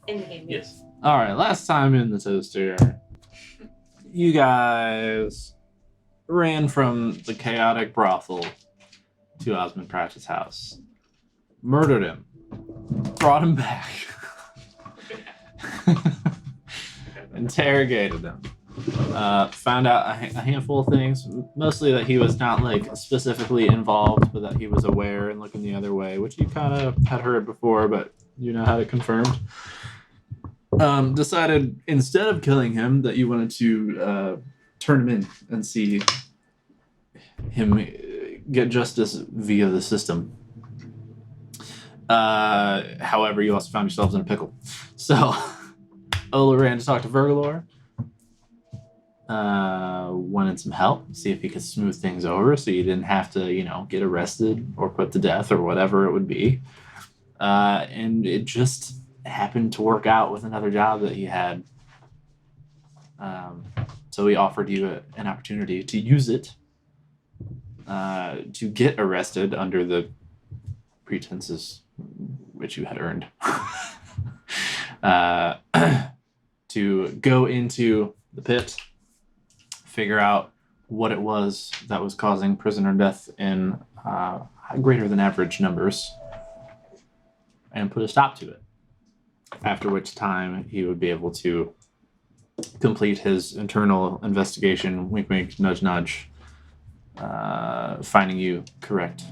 In the game. Yes. All right, last time in the toaster, you guys ran from the chaotic brothel to Osmond Pratchett's house, murdered him, brought him back, interrogated him, found out a handful of things, mostly that he was not like specifically involved, but that he was aware and looking the other way, which you kind of had heard before, but you now had it confirmed. Decided instead of killing him that you wanted to turn him in and see him get justice via the system. However, you also found yourselves in a pickle. So, Ola ran to talk to Vergalore. Wanted some help, see if he could smooth things over so you didn't have to, get arrested or put to death or whatever it would be. And it just happened to work out with another job that he had. So he offered you an opportunity to use it to get arrested under the pretenses which you had earned. To go into the pit, figure out what it was that was causing prisoner death in greater than average numbers, and put a stop to it. After which time he would be able to complete his internal investigation, wink wink, nudge nudge, finding you correct.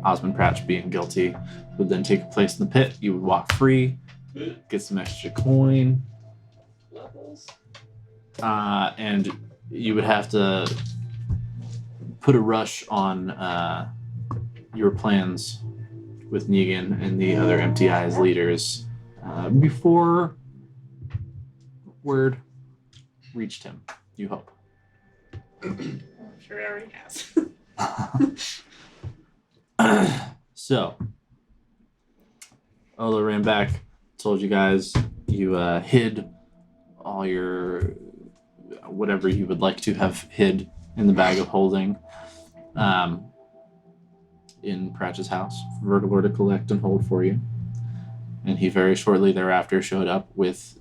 Osmond Pratchett being guilty would then take place in the pit. You would walk free, get some extra coin, and you would have to put a rush on your plans with Negan and the other MTI's leaders before word reached him, you hope. I'm sure it already has. So, Ola ran back, told you guys you hid all your whatever you would like to have hid in the bag of holding in Pratchett's house for Vergalore to collect and hold for you. And he very shortly thereafter showed up with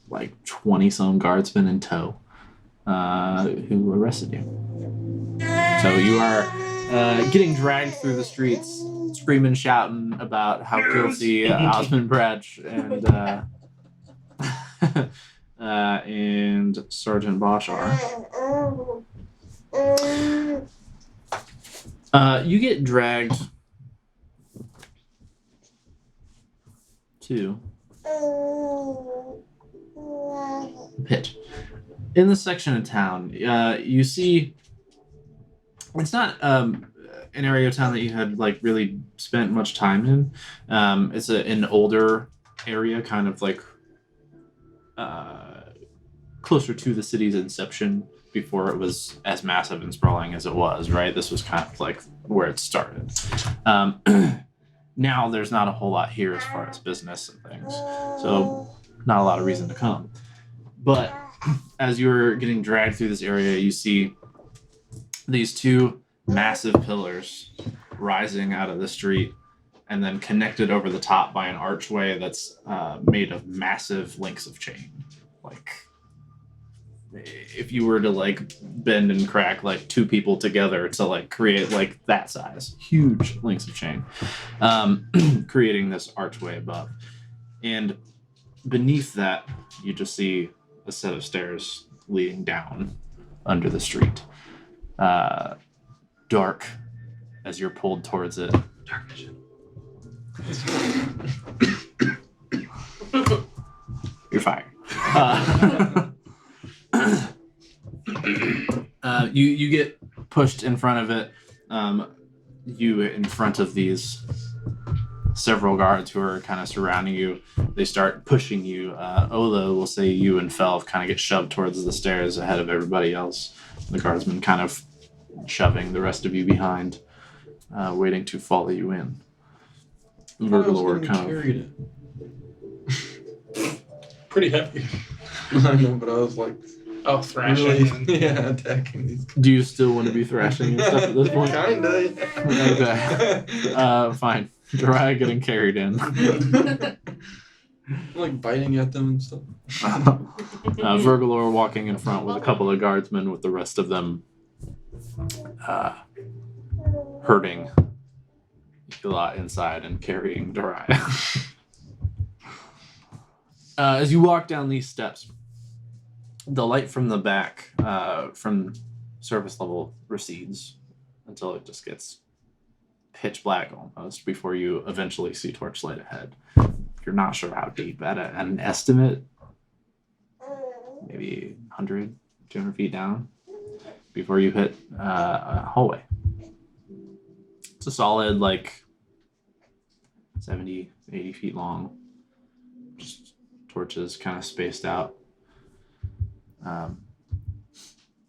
like 20-some guardsmen in tow who arrested you. So you are getting dragged through the streets, screaming, shouting about how guilty Osmond Pratchett and Sergeant Bosch are. You get dragged to the pit. In this section of town, you see it's not an area of town that you had like really spent much time in. It's an older area, kind of like closer to the city's inception before it was as massive and sprawling as it was, right? This was kind of like where it started. Now there's not a whole lot here as far as business and things, so not a lot of reason to come. But as you're getting dragged through this area, you see these two massive pillars rising out of the street and then connected over the top by an archway that's made of massive links of chain. Like, if you were to like bend and crack like two people together to like create like that size, huge links of chain, creating this archway above. And beneath that, you just see a set of stairs leading down under the street. Dark as you're pulled towards it. Dark vision. You're fired. You get pushed in front of it. You in front of these several guards who are kind of surrounding you. They start pushing you. Ola will say you and Felv kind of get shoved towards the stairs ahead of everybody else. The guardsmen kind of shoving the rest of you behind, waiting to follow you in. Vergalore kind of pretty heavy. I know, but I was like, thrashing. Really, yeah, attacking these guys. Do you still want to be thrashing and stuff at this point? Kinda. Okay. Fine. Dariah getting carried in. Like biting at them and stuff. Vergalor walking in front with a couple of guardsmen, with the rest of them herding Ela inside and carrying Dariah. As you walk down these steps, the light from the back, from surface level, recedes until it just gets pitch black almost before you eventually see torchlight ahead. You're not sure how deep. At an estimate, maybe 100, 200 feet down before you hit a hallway. It's a solid, like, 70, 80 feet long. Just torches kind of spaced out.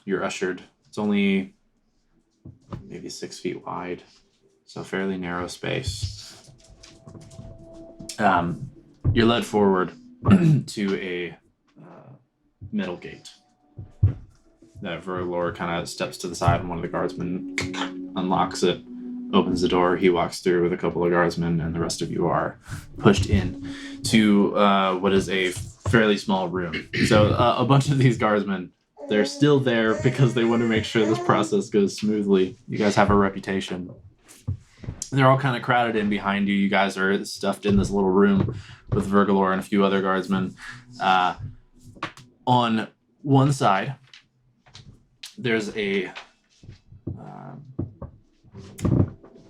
You're ushered. It's only maybe 6 feet wide, so fairly narrow space. You're led forward to a metal gate. That Vergalor kind of steps to the side, and one of the guardsmen unlocks it, opens the door. He walks through with a couple of guardsmen, and the rest of you are pushed in to what is a fairly small room. So a bunch of these guardsmen, they're still there because they want to make sure this process goes smoothly. You guys have a reputation. They're all kind of crowded in behind you. You guys are stuffed in this little room with Vergalor and a few other guardsmen. On one side, there's a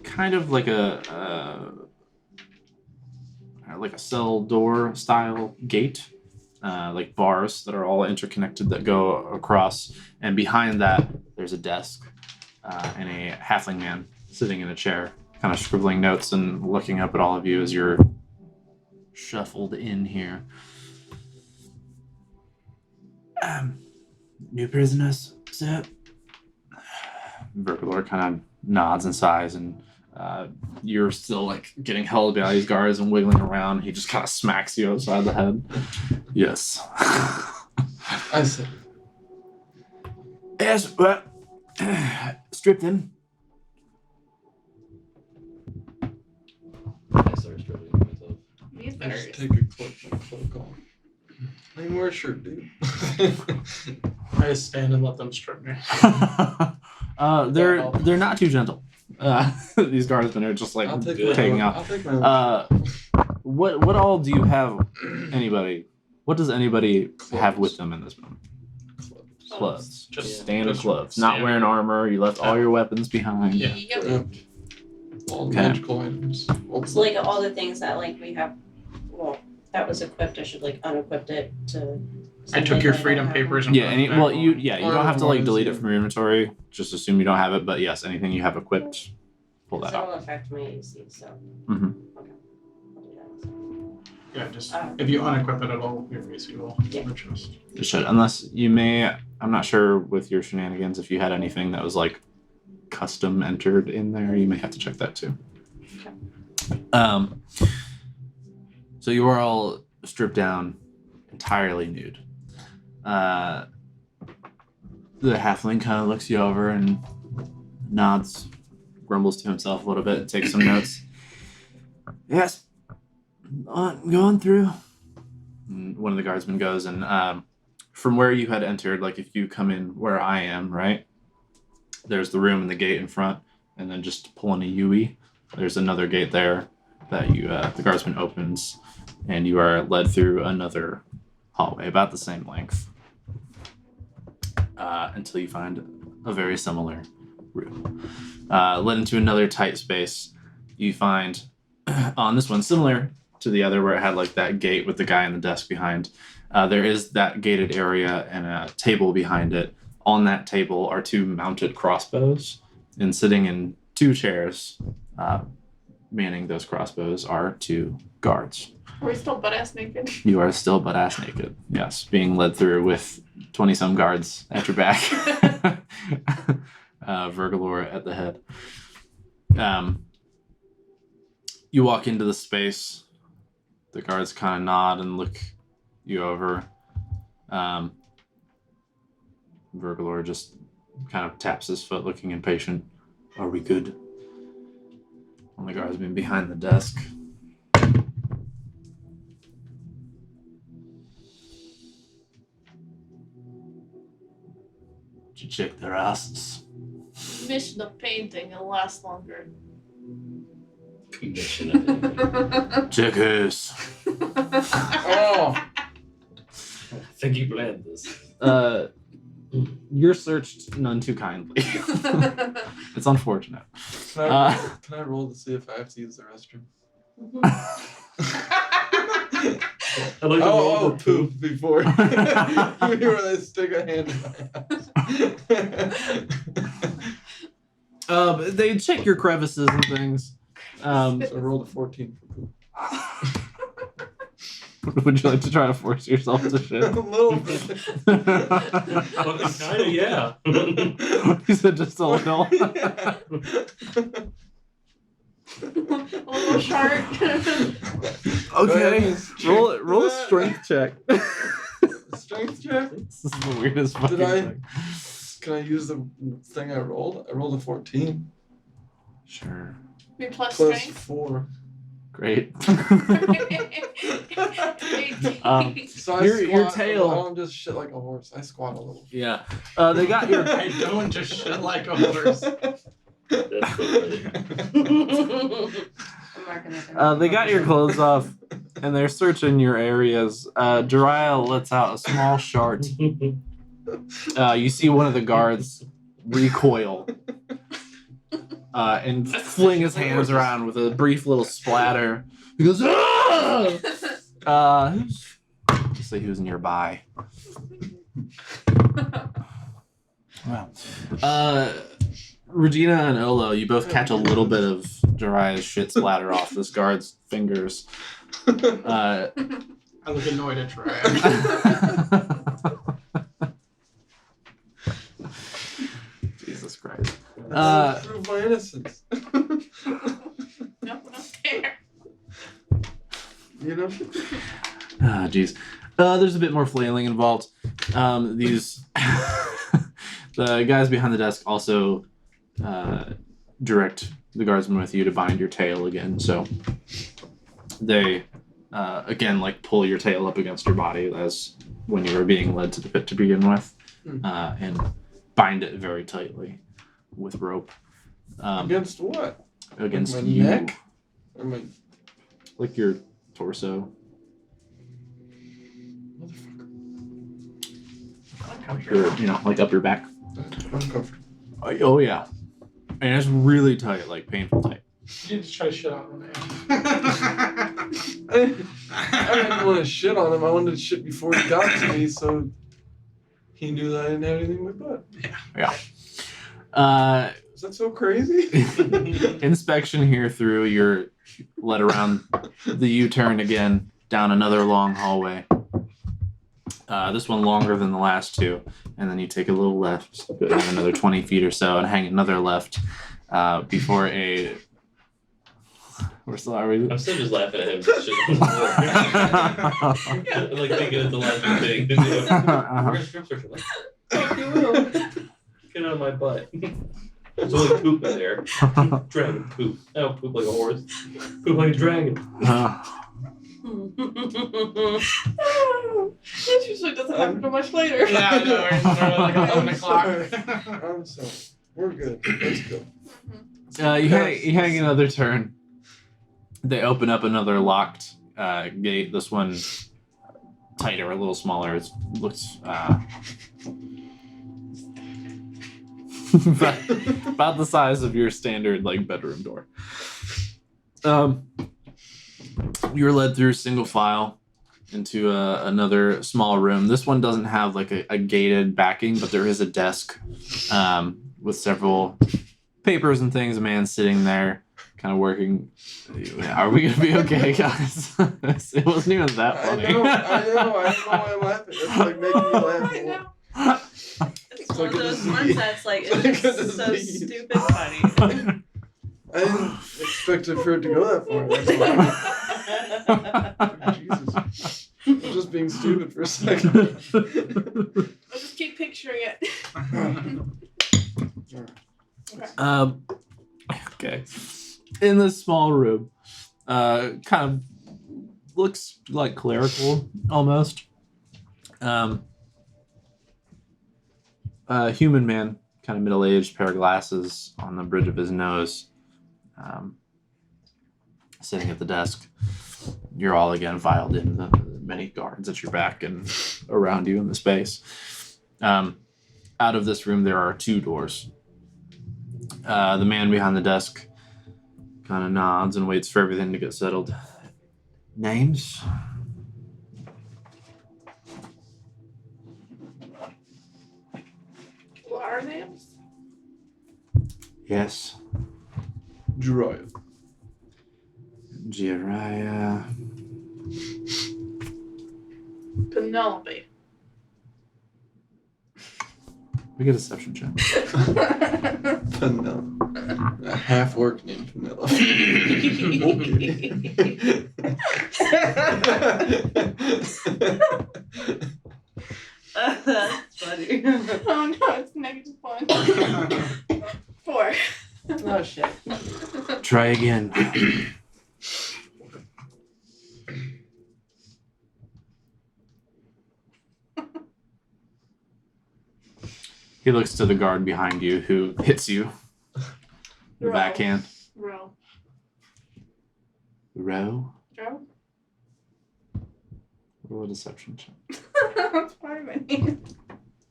kind of like a cell door style gate, like bars that are all interconnected that go across. And behind that, there's a desk and a halfling man sitting in a chair, kind of scribbling notes and looking up at all of you as you're shuffled in here. New prisoners, sir? Vergalor kind of nods and sighs, and you're still like getting held by these guards and wiggling around. He just kind of smacks you upside the head. Yes. I said, Yes, well, strip them. I started stripping myself. These I better. just take a cloak off. I ain't wear a shirt, dude. I just stand and let them strip me. They're not too gentle. These guardsmen are just like I'll take taking my out. I'll take my What all do you have? Anybody? What does anybody have Clothes. with them in this moment? Clothes. Just Yeah. Standard just clothes. Not standard. wearing armor. You left all your weapons behind. Yeah. Yep. Yep. All Okay. magical items. So like all the things that like we have, well, that was equipped, I should like unequip it to. I took your freedom papers and Yeah. put Any, them back well, you on. you don't have to like delete it from your inventory. Just assume you don't have it. But yes, anything you have equipped, pull that So out. it'll affect my AC, so. Mhm. Okay. I'll do that. Yeah, just Oh. if you unequip it at all, your AC will Yeah. adjust. It should, unless you may. I'm not sure with your shenanigans if you had anything that was like custom entered in there. You may have to check that too. So you are all stripped down, entirely nude. The halfling kind of looks you over and nods, grumbles to himself a little bit, takes some notes. Yes, going through. And one of the guardsmen goes, and from where you had entered, like if you come in where I am, right? There's the room and the gate in front, and then just pulling a UE, there's another gate there that you the guardsman opens, and you are led through another hallway about the same length until you find a very similar room. Led into another tight space, you find on this one, similar to the other where it had like that gate with the guy in the desk behind, there is that gated area and a table behind it. On that table are two mounted crossbows, and sitting in two chairs, manning those crossbows, are two guards. We're still butt ass naked. You are still butt ass naked. Yes, being led through with 20 some guards at your back. Vergalor at the head. You walk into the space. The guards kind of nod and look you over. Vergalor just kind of taps his foot, looking impatient. Are we good? One of the guardsmen behind the desk. Did you check their asses? Mission of painting, it'll last longer. Commission of it. Check his. Oh, I think you planned this. You're searched none too kindly. It's unfortunate. can I roll to see if I have to use the restroom? I like the roll Oh, for poop. poop before. Before they stick a hand in my ass. They check your crevices and things. So roll to 14 for poop. Would you like to try to force yourself to A shit? little bit. Kinda, yeah. He said just a little. A little shark. Okay. Roll a strength check. Strength check? This is the weirdest fucking Did I- thing. Can I use the thing I rolled? I rolled a 14 Sure. Your plus plus strength. 4. Great. So I Your squat. tail. I don't just shit like a horse. I squat a little. Yeah. They got your. I don't just shit like a horse. That's so funny. I'm marking it. They got your clothes off, and they're searching your areas. Jiraiya lets out a small shart. You see one of the guards recoil and fling his hands around with a brief little splatter. He goes, "Ah!" Just say he was nearby. Wow. Regina and Olo, you both catch a little bit of Jiraiya's shit splatter off this guard's fingers. I look annoyed at Trey. Jesus Christ. Prove my innocence. No, not there. You know? Ah, jeez. There's a bit more flailing involved. These the guys behind the desk also direct the guardsmen with you to bind your tail again. So they again like pull your tail up against your body as when you were being led to the pit to begin with, and bind it very tightly with rope. Against what? Against my you, neck? Or my like your torso. motherfucker? Your, like up your back. Uncomfortable. Oh yeah, and it's really tight, like painful tight. You need to try to shit on him, man. I didn't want to shit on him. I wanted to shit before he got to me, so he knew that I didn't have anything in my butt. Is that so crazy? Inspection here through. You're led around the U-turn again, down another long hallway. This one longer than the last two, and then you take a little left, go down another 20 feet or so, and hang another left before a. We're still are we? I'm still just laughing at him. Shit on the floor. Like thinking it's the laughing thing to do. We're gonna strip search him. Like, fuck you will. Get out of my butt. There's only poop in there. Dragon poop. I don't poop like a horse. Poop like a dragon. This usually doesn't happen too much later. Yeah, I know. It's normally like 11 o'clock. I'm sorry. We're good. Let's go. You hang another turn. They open up another locked gate. This one tighter, a little smaller. It looks about the size of your standard like bedroom door. You're led through single file into another small room. This one doesn't have like a gated backing, but there is a desk with several papers and things. A man sitting there, kind of working. Are we gonna be okay, guys? It wasn't even that funny. I know. I don't know why I'm laughing. It's like making me laugh. I know. It's one of those ones that's like, it's just so stupid funny. I didn't expect it for it to go that far. That's why. Jesus. I'm just being stupid for a second. I'll just keep picturing it. Okay. In this small room, kind of looks like clerical almost. human man, kind of middle-aged, pair of glasses on the bridge of his nose, sitting at the desk. You're all again filed in, the many guards at your back and around you in the space. Out of this room, there are 2 doors. The man behind the desk kind of nods and waits for everything to get settled. Names? What are names? Yes. Jiraiya. Jiraiya. Penelope. We get a deception check. Penelope. A half orc named Penelope. That's funny. Oh no, it's -1. 4. Oh shit. Try again. He looks to the guard behind you who hits you. The Row. backhand. Row. Row? Joe? Roll a deception check. That's part of my name.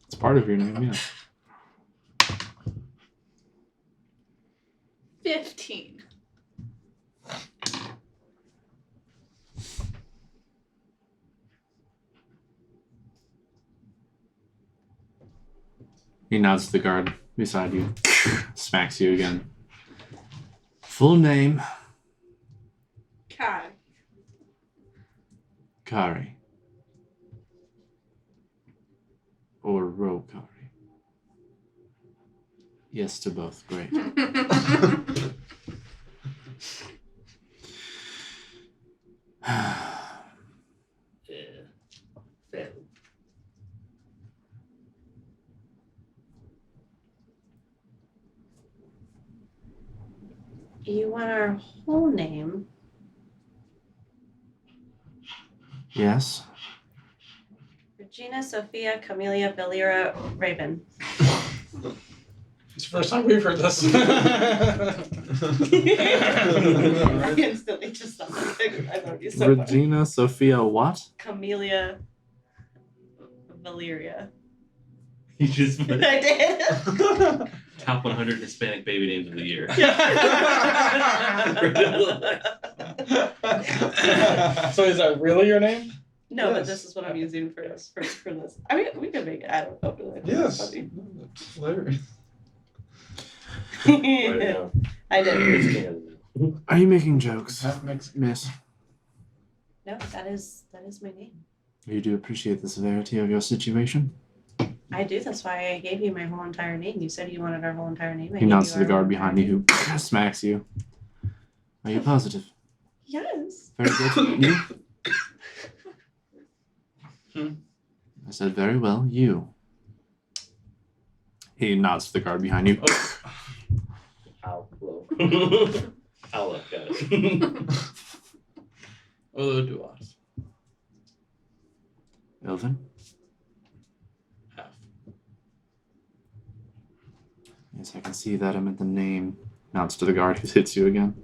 It's part of your name, yeah. 15. He nods to the guard beside you, smacks you again. Full name, Kai. Kari. Or Rokari. Yes to both, great. You want our whole name? Yes? Regina Sophia Camelia Valera Raven. It's the first time we've heard this. Instantly just something. I don't use so far. Regina Sophia what? Camelia Valeria. You just put I did. top 100 Hispanic baby names of the year. So is that really your name? No, but Yes. this is what I'm using for this. For this. I mean, we can make it. I don't know. But Yes. Funny. No, that's hilarious. Right now. I did. It's Canada. Are you making jokes, That makes miss? No, that is my name. You do appreciate the severity of your situation? I do. That's why I gave you my whole entire name. You said you wanted our whole entire name. I He gave nods you to the our guard whole behind entire you who smacks you. Are you positive? name. Yes. Very good. You? Hmm. I said very well. You. He nods to the guard behind you. Ow, low. Ow, low, got it. Oh, do us. Ilvin? Half. Yes, I can see that. I meant the name. Nods to the guard who hits you again.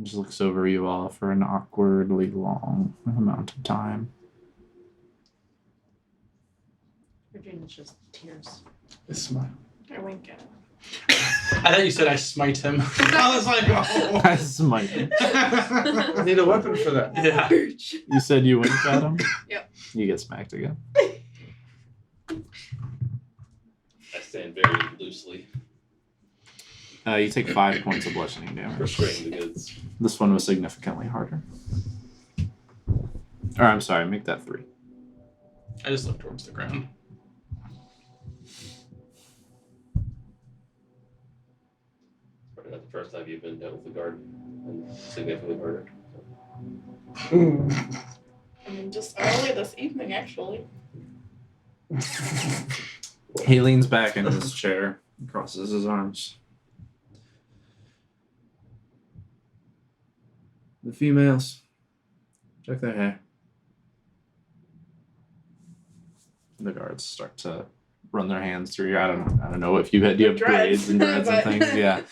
Just looks over you all for an awkwardly long amount of time. Regina's just tears. I smile. I wink at him. I thought you said I smite him. I was like, oh. I smite him. I need a weapon for that. Yeah. You said you winked at him? Yep. You get smacked again. I stand very loosely, You take 5 points of bludgeoning damage. restraining the goods. This one was significantly harder. Or I'm sorry, make that 3. I just look towards the ground. Probably not the first time you've been dealt with the guard, and significantly harder. I mean, just early this evening, actually. He leans back in his chair and crosses his arms. The females, check their hair. The guards start to run their hands through your. I don't know if you have braids and dreads and but- things. Yeah.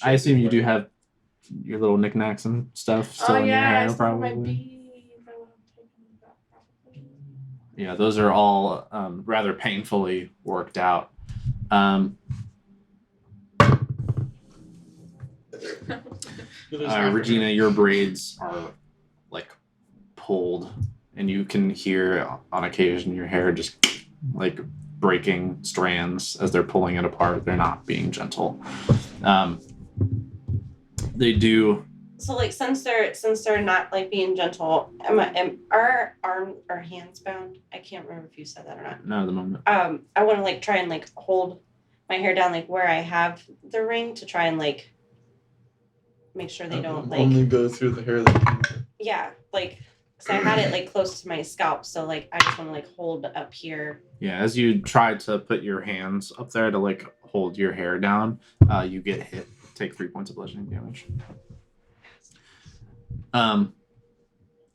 I assume you do have your little knickknacks and stuff still Oh in your yeah, I hair, still have my probably. beads. I would have taken them back probably. Yeah, those are all rather painfully worked out. Regina, your braids are like pulled, and you can hear on occasion your hair just like breaking strands as they're pulling it apart. They're not being gentle. They do. So like since they're not like being gentle, am our hands bound? I can't remember if you said that or not. Not at the moment. I want to like try and like hold my hair down like where I have the ring to try and like make sure they don't like only go through the hair that yeah like because I had it like close to my scalp, so like I just want to like hold up here. Yeah, as you try to put your hands up there to like hold your hair down, you get hit. Take 3 points of bludgeoning damage. And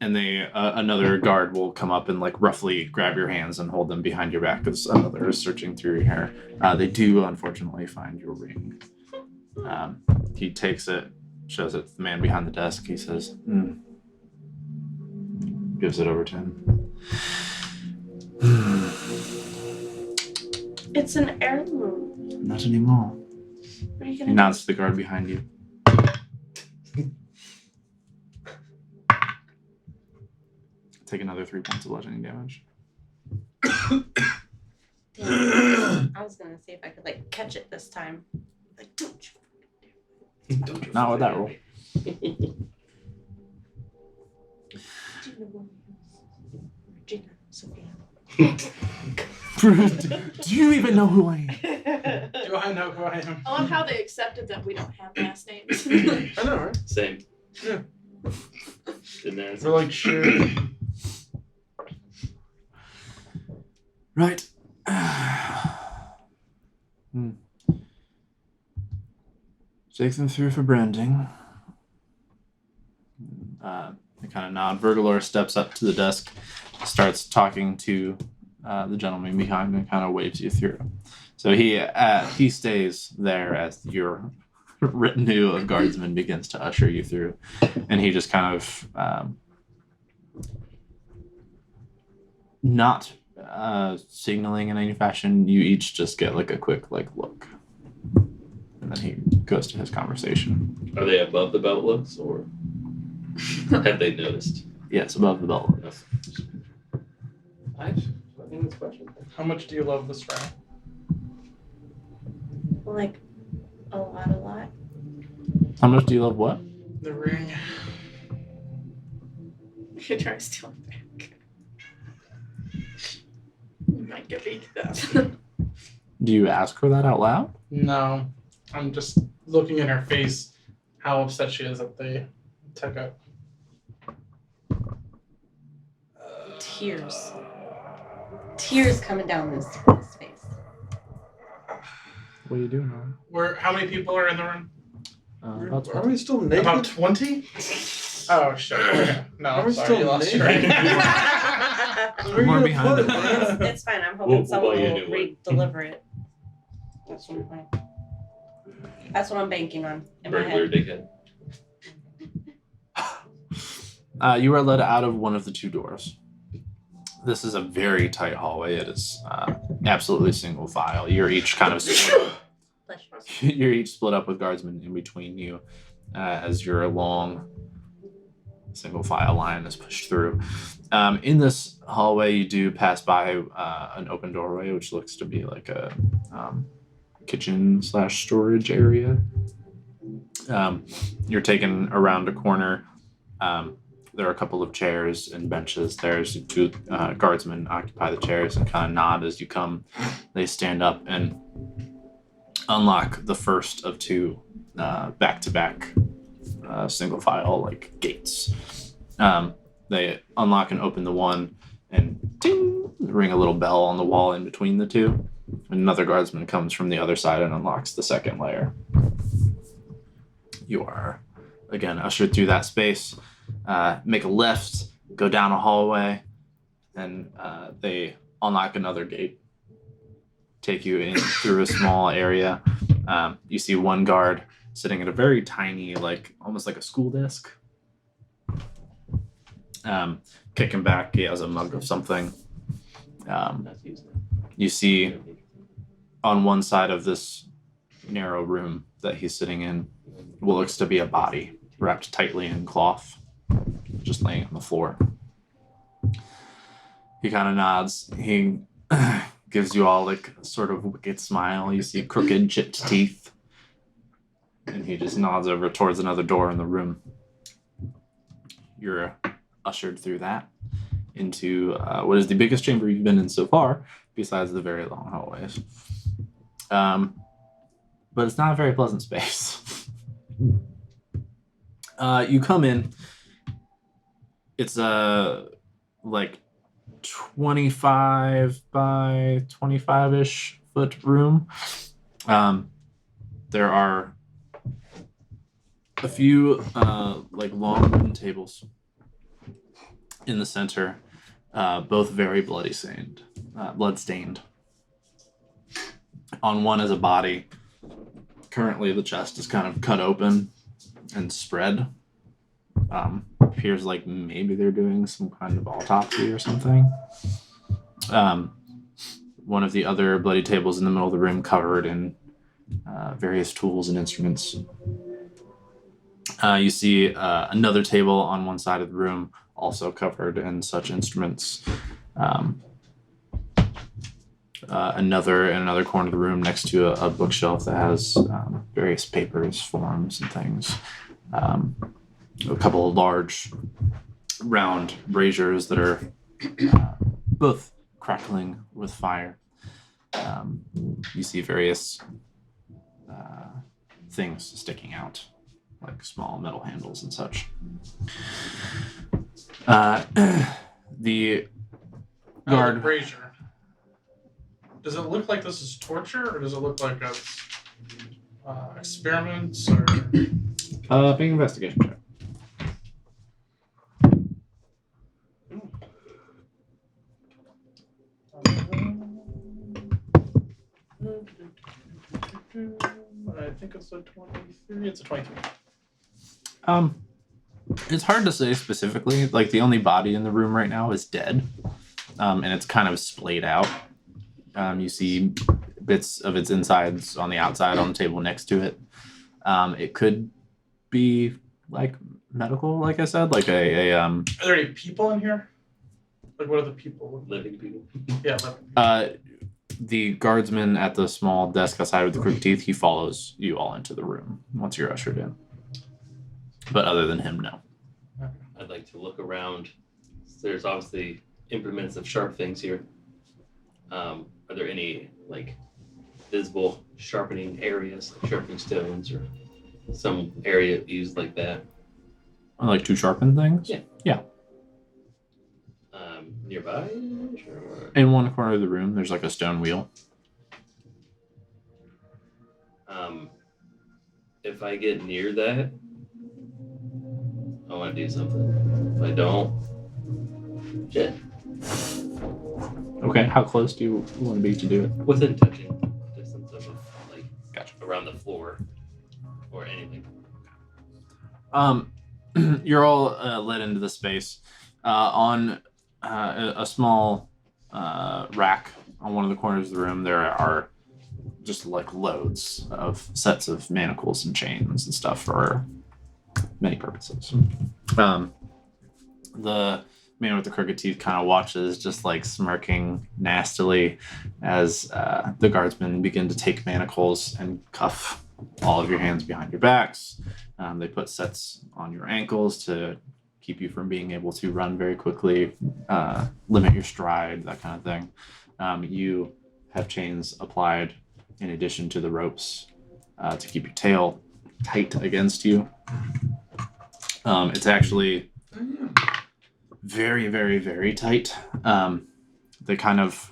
another guard will come up and like roughly grab your hands and hold them behind your back as another is searching through your hair. They do unfortunately find your ring. He takes it, shows it to the man behind the desk. He says, gives it over to him. It's an heirloom. Not anymore. What are you He gonna nods to the guard behind you. Take another 3 points of bludgeoning damage. Damn. I was gonna see if I could like catch it this time. Like, don't you Not with that roll. Regina, Sophia. Do you even know who I am? Do I know who I am? I love how they accepted that we don't have last names. I know, right? Same. Yeah. Didn't answer. We're like sure. Right. Take them through for branding. They kind of nod. Vergalor steps up to the desk, starts talking to the gentleman behind, and kind of waves you through. So he stays there as your retinue of guardsmen begins to usher you through, and he just kind of not signaling in any fashion. You each just get like a quick like look, and then he goes to his conversation. Are they above the belt looks or have they noticed? Yes, above the belt. I think this question. How much do you love this ring? Like a lot. How much do you love what? The ring. You should try to steal it back. You might get beat to death. Do you ask her that out loud? No. I'm just looking in her face how upset she is that they took it. Tears coming down this face. What are you doing, Ron? How many people are in the room? About Are we still naked? About 20? Oh shit. Okay. No, Are we sorry, still you lost your naked? right. Where are More you behind gonna it. put it, man? It's fine. I'm hoping We'll someone buy you a will new one. re-deliver it. That's what I'm banking on in my Burglar head. dickhead. You are led out of one of the two doors. This is a very tight hallway. It is absolutely single file. You're each kind of you're each split up with guardsmen in between you as your long single file line is pushed through. In this hallway, you do pass by an open doorway, which looks to be like a kitchen/storage area. You're taken around a corner. There are a couple of chairs and benches. There's two guardsmen occupy the chairs and kind of nod as you come. They stand up and unlock the first of two back-to-back single file like gates. They unlock and open the one and ding, ring a little bell on the wall in between the two. Another guardsman comes from the other side and unlocks the second layer. You are again ushered through that space. Make a left, go down a hallway, and they unlock another gate. Take you in through a small area. You see one guard sitting at a very tiny, like almost like a school desk. Kicking back, he has a mug of something. You see on one side of this narrow room that he's sitting in what looks to be a body wrapped tightly in cloth, just laying on the floor. He kind of nods. He gives you all like sort of wicked smile. You see crooked chipped teeth. And he just nods over towards another door in the room. You're ushered through that into what is the biggest chamber you've been in so far, besides the very long hallways. But it's not a very pleasant space. You come in. It's a like 25 by 25-ish foot room. There are a few like long wooden tables in the center, both very blood stained. On one is a body. Currently, the chest is kind of cut open and spread. Appears like maybe they're doing some kind of autopsy or something. One of the other bloody tables in the middle of the room covered in various tools and instruments. You see another table on one side of the room, also covered in such instruments. Another in another corner of the room next to a bookshelf that has various papers, forms, and things. A couple of large round braziers that are both crackling with fire. You see various things sticking out, like small metal handles and such. The guard. Brazier. Does it look like this is torture, or does it look like it's experiments, or? Being investigation check. I think it's a 23. It's a 23. It's hard to say specifically. Like the only body in the room right now is dead, and it's kind of splayed out. You see bits of its insides on the outside on the table next to it. It could be like medical, like I said, like Are there any people in here? Like, what are the people? Living people. Yeah, living people. The guardsman at the small desk outside with the crooked teeth, he follows you all into the room once you're ushered in. But other than him, no. I'd like to look around. There's obviously implements of sharp things here. Are there any like visible sharpening areas, like sharpening stones, or some area used like that? Like to sharpen things? Yeah. Yeah. Nearby? Or... In one corner of the room, there's like a stone wheel. If I get near that, I want to do something. If I don't, shit. Okay, how close do you want to be to do it? Within touching distance of like Gotcha. around the floor or anything. You're all led into the space. On a small rack on one of the corners of the room, there are just like loads of sets of manacles and chains and stuff for many purposes. The man with the crooked teeth kind of watches, just like smirking nastily as the guardsmen begin to take manacles and cuff all of your hands behind your backs. They put sets on your ankles to keep you from being able to run very quickly, limit your stride, that kind of thing. You have chains applied in addition to the ropes to keep your tail tight against you. It's actually very, very, very tight. They kind of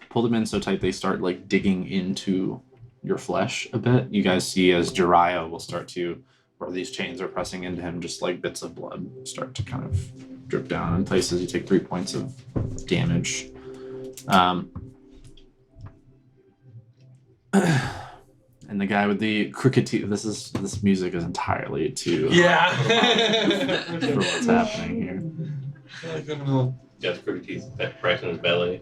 pull them in so tight they start like digging into your flesh a bit. You guys see as Jiraiya will start to, where these chains are pressing into him, just like bits of blood start to kind of drip down in places. You take 3 points of damage. And the guy with the crooked teeth. This music is entirely too Yeah. for what's happening here. I like them little. Got the crooked teeth right in his belly.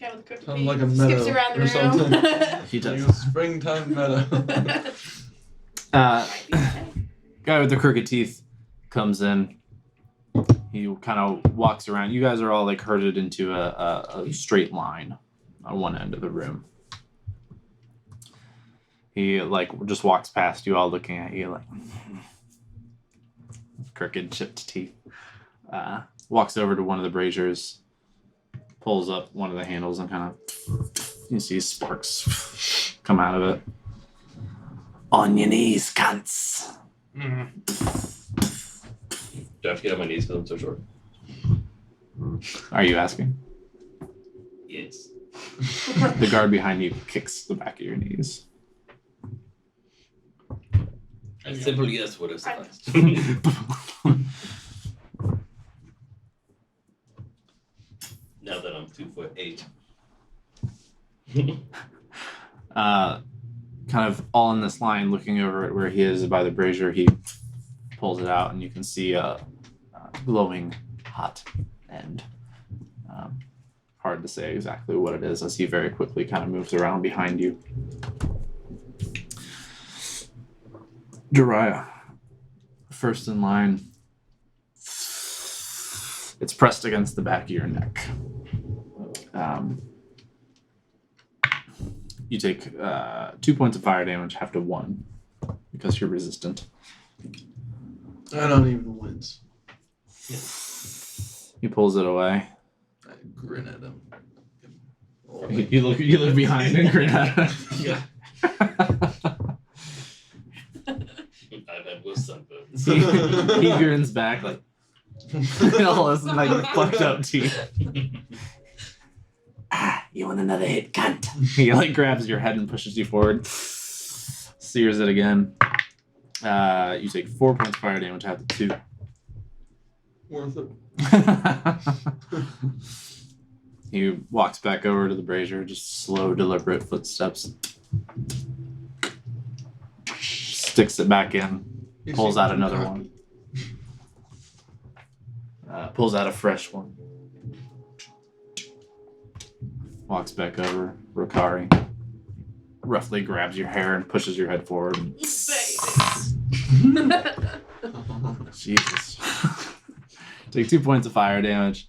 Guy with crooked Sounds feet like a skips meadow around the or room. something. He does. Like a springtime meadow. Guy with the crooked teeth comes in. He kind of walks around. You guys are all like herded into a straight line on one end of the room. He like just walks past you all looking at you like crooked chipped teeth. Walks over to one of the braziers, pulls up one of the handles and kind of you see sparks come out of it. On your knees, cunts. Mhm. Do I have to get on my knees because I'm so short? Are you asking? Yes. The guard behind you kicks the back of your knees. A simple yes would have sufficed. Now that I'm 2'8". Kind of all in this line, looking over at where he is by the brazier, he pulls it out, and you can see a glowing hot end. Hard to say exactly what it is as he very quickly kind of moves around behind you. Jiraiya, first in line. It's pressed against the back of your neck. You take 2 points of fire damage, have to 1 because you're resistant. I don't even wince. He pulls it away. I grin at him. You look behind and grin at him. Yeah. I've had with sunburns. He grins back like all his like fucked up teeth. You want another hit, cunt? He like grabs your head and pushes you forward. Sears it again. You take 4 points of fire damage, have to 2. Worth it. He walks back over to the brazier, just slow, deliberate footsteps. Sticks it back in, He pulls seems out another cocky. one. Pulls out a fresh one. Walks back over, Rokari. Roughly grabs your hair and pushes your head forward. And Jesus. Take 2 points of fire damage.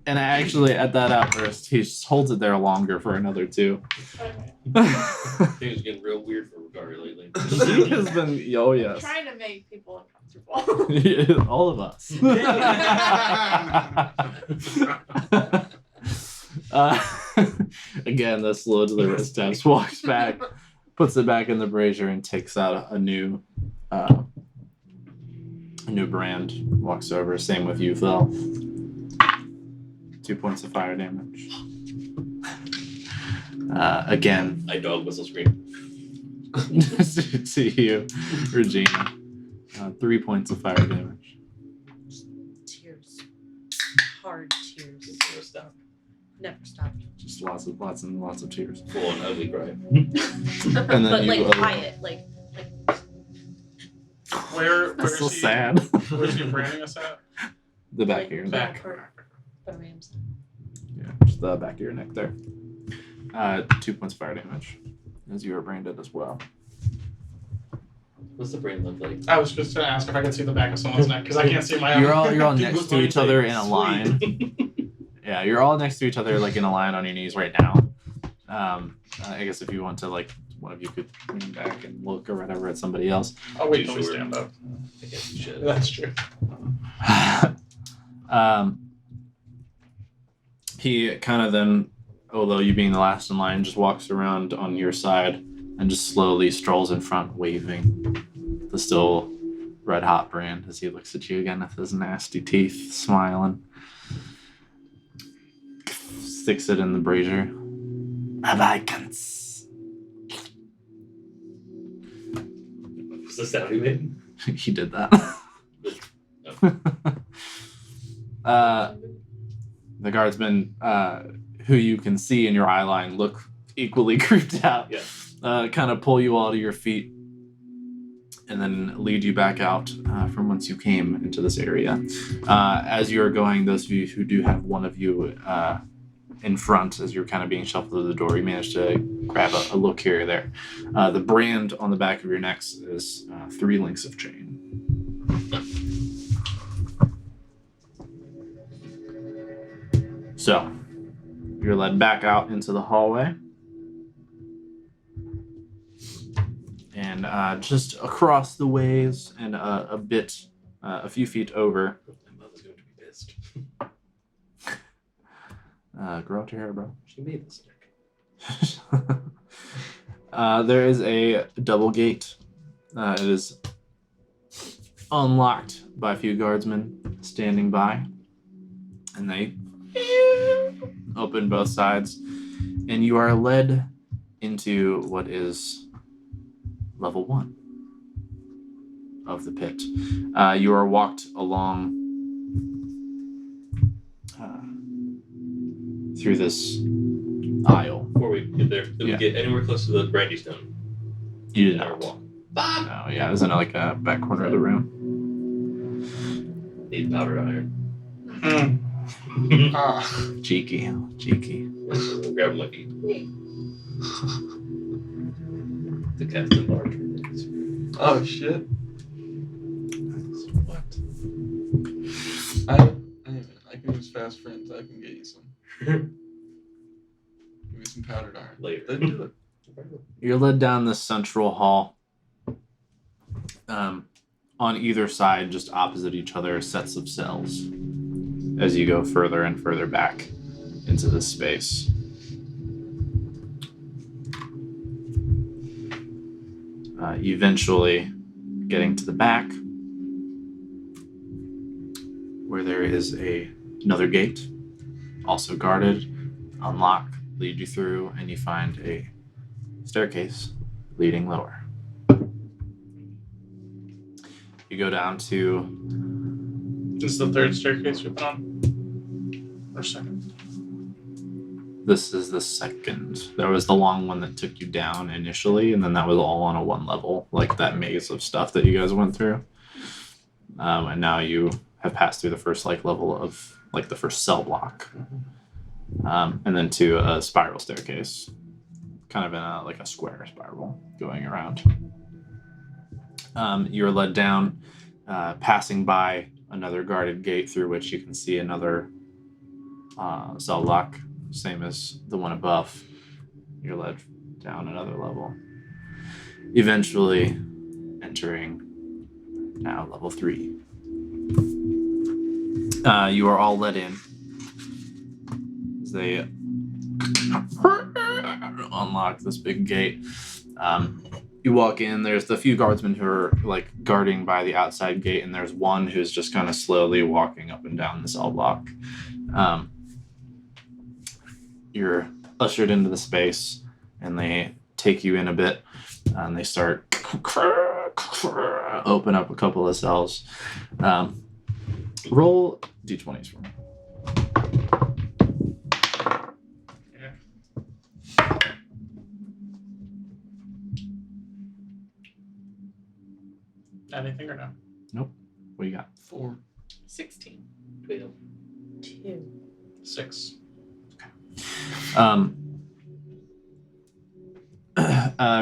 And actually, at that outburst, he just holds it there longer for another 2. Things are getting real weird for Ricari lately. He has been, oh yes. Trying to make people uncomfortable. Yeah, all of us. Again, the slow deliberate steps, walks back, puts it back in the brazier, and takes out a new brand. Walks over. Same with you, Phil. 2 points of fire damage. Again, I dog whistle scream. to you, Regina. 3 points of fire damage. Tears. Hard tears. Never stop. Never stopped. Just lots and lots of tears. Full on ugly cry. And then But you, like quiet, like Where That's so is he? sad. Where's he branding us at? The back of your neck. Back. the Rams. Yeah, just the back of your neck there. 2 points of fire damage, as you are branded as well. What's the brain look like? I was just gonna ask if I could see the back of someone's neck because I can't see my own. You're all Dude, next with to my each other in face. a line. Sweet. Yeah, you're all next to each other like in a line on your knees right now. I guess if you want to, like, one of you could lean back and look or whatever at somebody else. I'll wait till we Sure. stand up. I guess you should. That's true. He kind of then, although you being the last in line, just walks around on your side and just slowly strolls in front, waving the still red hot brand as he looks at you again with his nasty teeth, smiling. sticks it in the brazier. Bye-bye, cunts. What's the sound he made? He did that. Oh. The guardsmen, who you can see in your eye line, look equally creeped out. Yeah. Kind of pull you all to your feet and then lead you back out from whence you came into this area. As you're going, those of you who do have one of you in front, as you're kind of being shuffled to the door, you manage to grab a look here or there. The brand on the back of your necks is 3 links of chain. So, you're led back out into the hallway. And just across the ways and a few feet over. My mother's going to be pissed. Grow out your hair, bro. She made this stick. There is a double gate. It is unlocked by a few guardsmen standing by. And they open both sides. And you are led into what is level 1 of the pit. You are walked along through this aisle. Before we get there, did we get anywhere close to the brandy stone? You did In our not. walk. No, yeah, it was in like a back corner of the room. Need powdered iron. Cheeky. Grab my feet. The Captain Large. Oh shit. What? I can use fast friends. I can get you some. Give me some powdered iron. Later. Then do it. You're led down this central hall. On either side, just opposite each other, are sets of cells as you go further and further back into this space. Eventually getting to the back, where there is another gate, also guarded, unlock, lead you through, and you find a staircase leading lower. You go down to This is the 3rd staircase we've been on. Or 2nd. This is the 2nd. There was the long one that took you down initially, and then that was all on a 1 level, like that maze of stuff that you guys went through. And now you have passed through the first level of the first cell block, and then to a spiral staircase, kind of in a square spiral going around. You're led down, passing by another guarded gate through which you can see another cell block. Same as the one above. You're led down another level. Eventually entering now level 3. You are all let in as they unlock this big gate. You walk in, there's the few guardsmen who are guarding by the outside gate, and there's one who's just kind of slowly walking up and down the cell block. You're ushered into the space, and they take you in a bit, and they start open up a couple of cells. Roll d20s for me. Anything or no? What do you got? 4. 16. 12. 2. 6.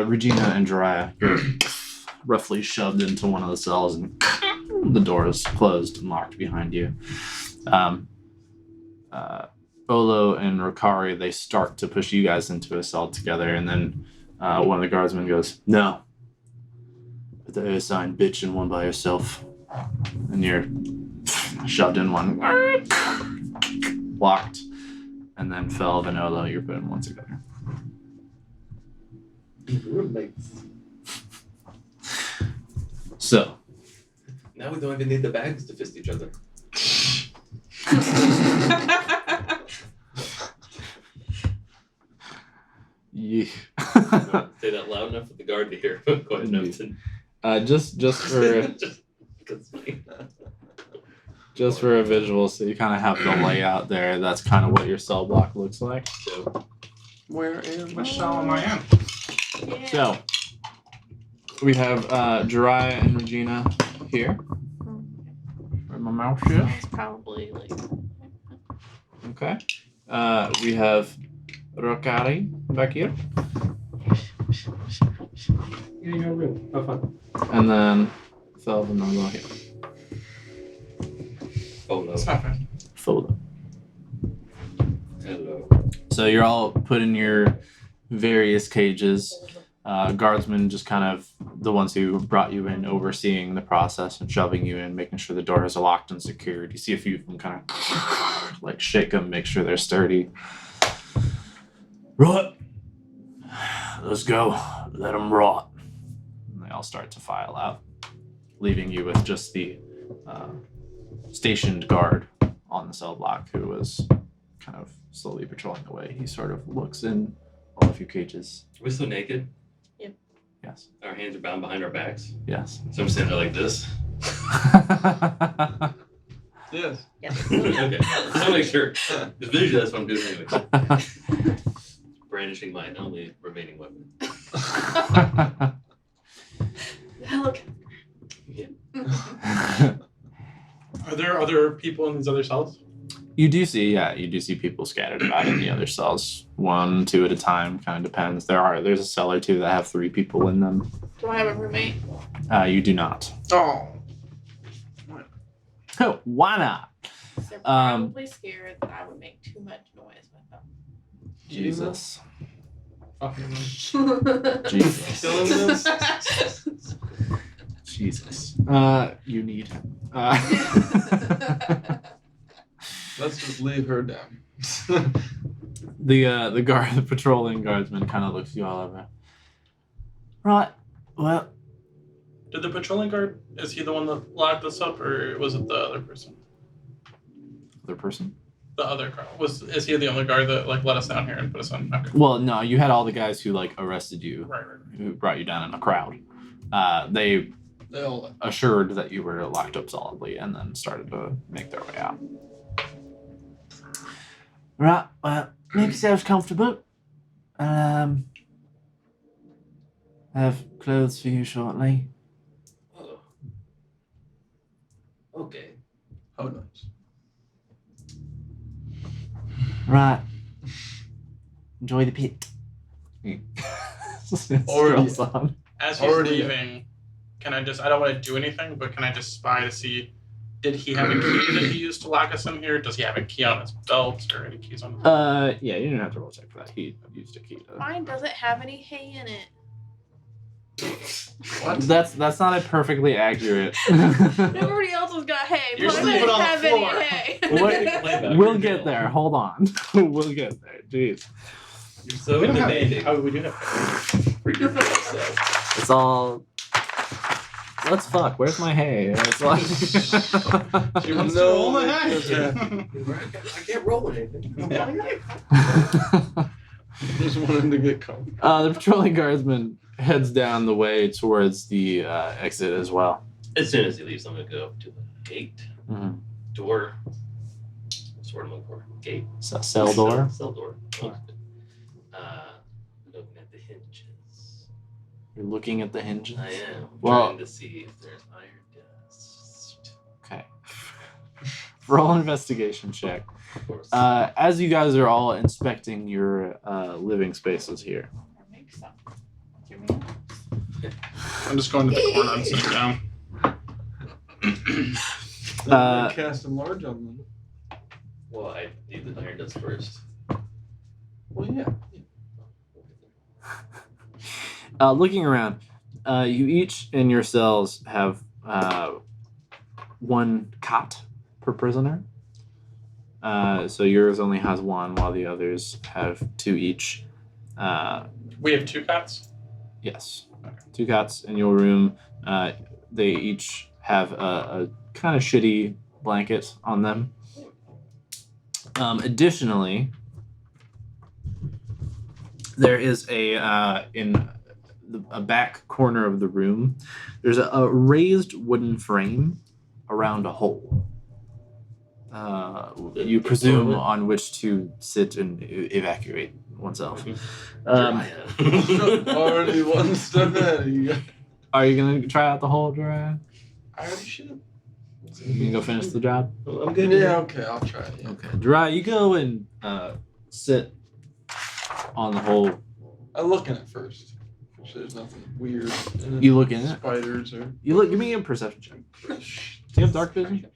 Regina and Jiraiya, you're roughly shoved into one of the cells, and the door is closed and locked behind you. Olo and Rokari, they start to push you guys into a cell together, and then one of the guardsmen goes, "No. Put the assigned bitch in one by herself." And you're shoved in one, locked, and then Felv and Olo, you're put in one together. Roommates. So, Now we don't even need the bags to fist each other. Say that loud enough for the guard to hear. Go ahead, Noten. Just for That's funny. just for a visual, so you kind of have the layout there. That's kind of what your cell block looks like. So, Where am Which cell am I in? Yeah. So we have Jiraiya and Regina here. Where my mouse is. It's probably like. Okay. We have Rokari back here, you're in your room. Have fun. and then Thelv and Norlo here. Oh no. It's not bad. Foda. Hello. So you're all put in your various cages. Guardsmen just kind of the ones who brought you in, overseeing the process and shoving you in, making sure the doors are locked and secured. You see a few of them kind of like shake them, make sure they're sturdy. Right, let's go. Let them rot. And they all start to file out, leaving you with just the stationed guard on the cell block who was kind of slowly patrolling the way. He sort of looks in all a few cages. Are we still naked? Yes. Our hands are bound behind our backs. Yes. So I'm standing there like this. Yes. Okay. Just want to make sure. Because visually that's what I'm doing anyway. Brandishing my only remaining weapon. Look. Yeah. Are there other people in these other cells? You do see people scattered about in the other cells, 1, 2 at a time. Kind of depends. There's a cell or two that have 3 people in them. Do I have a roommate? You do not. Oh. Why not? They're probably scared that I would make too much noise Jesus. Fucking with Jesus. Killing them. this? Jesus. You need him. Let's just leave her down. The patrolling guardsman kind of looks you all over. Right. Well, Did the patrolling guard, is he the one that locked us up, or was it the other person? other person. The other guard. Is he the only guard that like let us down here and put us on? Okay. Well, no, you had all the guys who like arrested you, Right. who brought you down in a crowd. They assured that you were locked up solidly and then started to make their way out. Right, well, make yourselves comfortable. I have clothes for you shortly. Oh. Okay. How nice. Right. Enjoy the pit. Already. Strolls on. As he's Already- leaving, can I don't want to do anything, but can I just spy to see, did he have a key that he used to lock us in here? Does he have a key on his belt or any keys on his Yeah, you didn't have to roll check for that. He used a key to. Mine doesn't have any hay in it. What? That's not a perfectly accurate. Everybody else has got hay. You're Mine sleeping doesn't on the have floor. any hay. We'll get there. Hold on. We'll get there. Jeez. You're so We don't have demanding. Oh, we do have. Freak yourself, so. It's all. Let's fuck. Where's my hay? It's like... She wants No, to roll the it's hay. I can't roll anything. Just want him to get come. The patrolling guardsman heads down the way towards the exit as well. As soon as he leaves, I'm gonna go up to the gate, Mm-hmm. door. What's the word I'm looking for? Gate. Cell door. Cell door. Looking at the hinges. You're looking at the hinges. I am Well- trying to see if there's iron dust. Okay. Roll an investigation check. Of course. As you guys are all inspecting your living spaces here. Make some. Give me a- I'm just going to the corner and sitting down. Cast him large on them. Well, I need the iron dust first. Well, yeah. Looking around, you each in your cells have 1 cot per prisoner. So yours only has 1, while the others have 2 each. We have 2 cots. Yes, 2 cots in your room. They each have a kind of shitty blanket on them. Additionally, there is in a back corner of the room, there's a raised wooden frame around a hole. You presume on which to sit and evacuate oneself. Already one step ahead of you. Are you gonna try out the hole, Jiraiya? I already should. You can go finish the job. I'm good. Yeah, okay, I'll try it. Yeah. Okay, Jiraiya, you go and sit on the hole. I look in it first. Make sure there's nothing weird. In it. You look in it. Spiders or. You look. Give me a perception check. Do you have dark vision?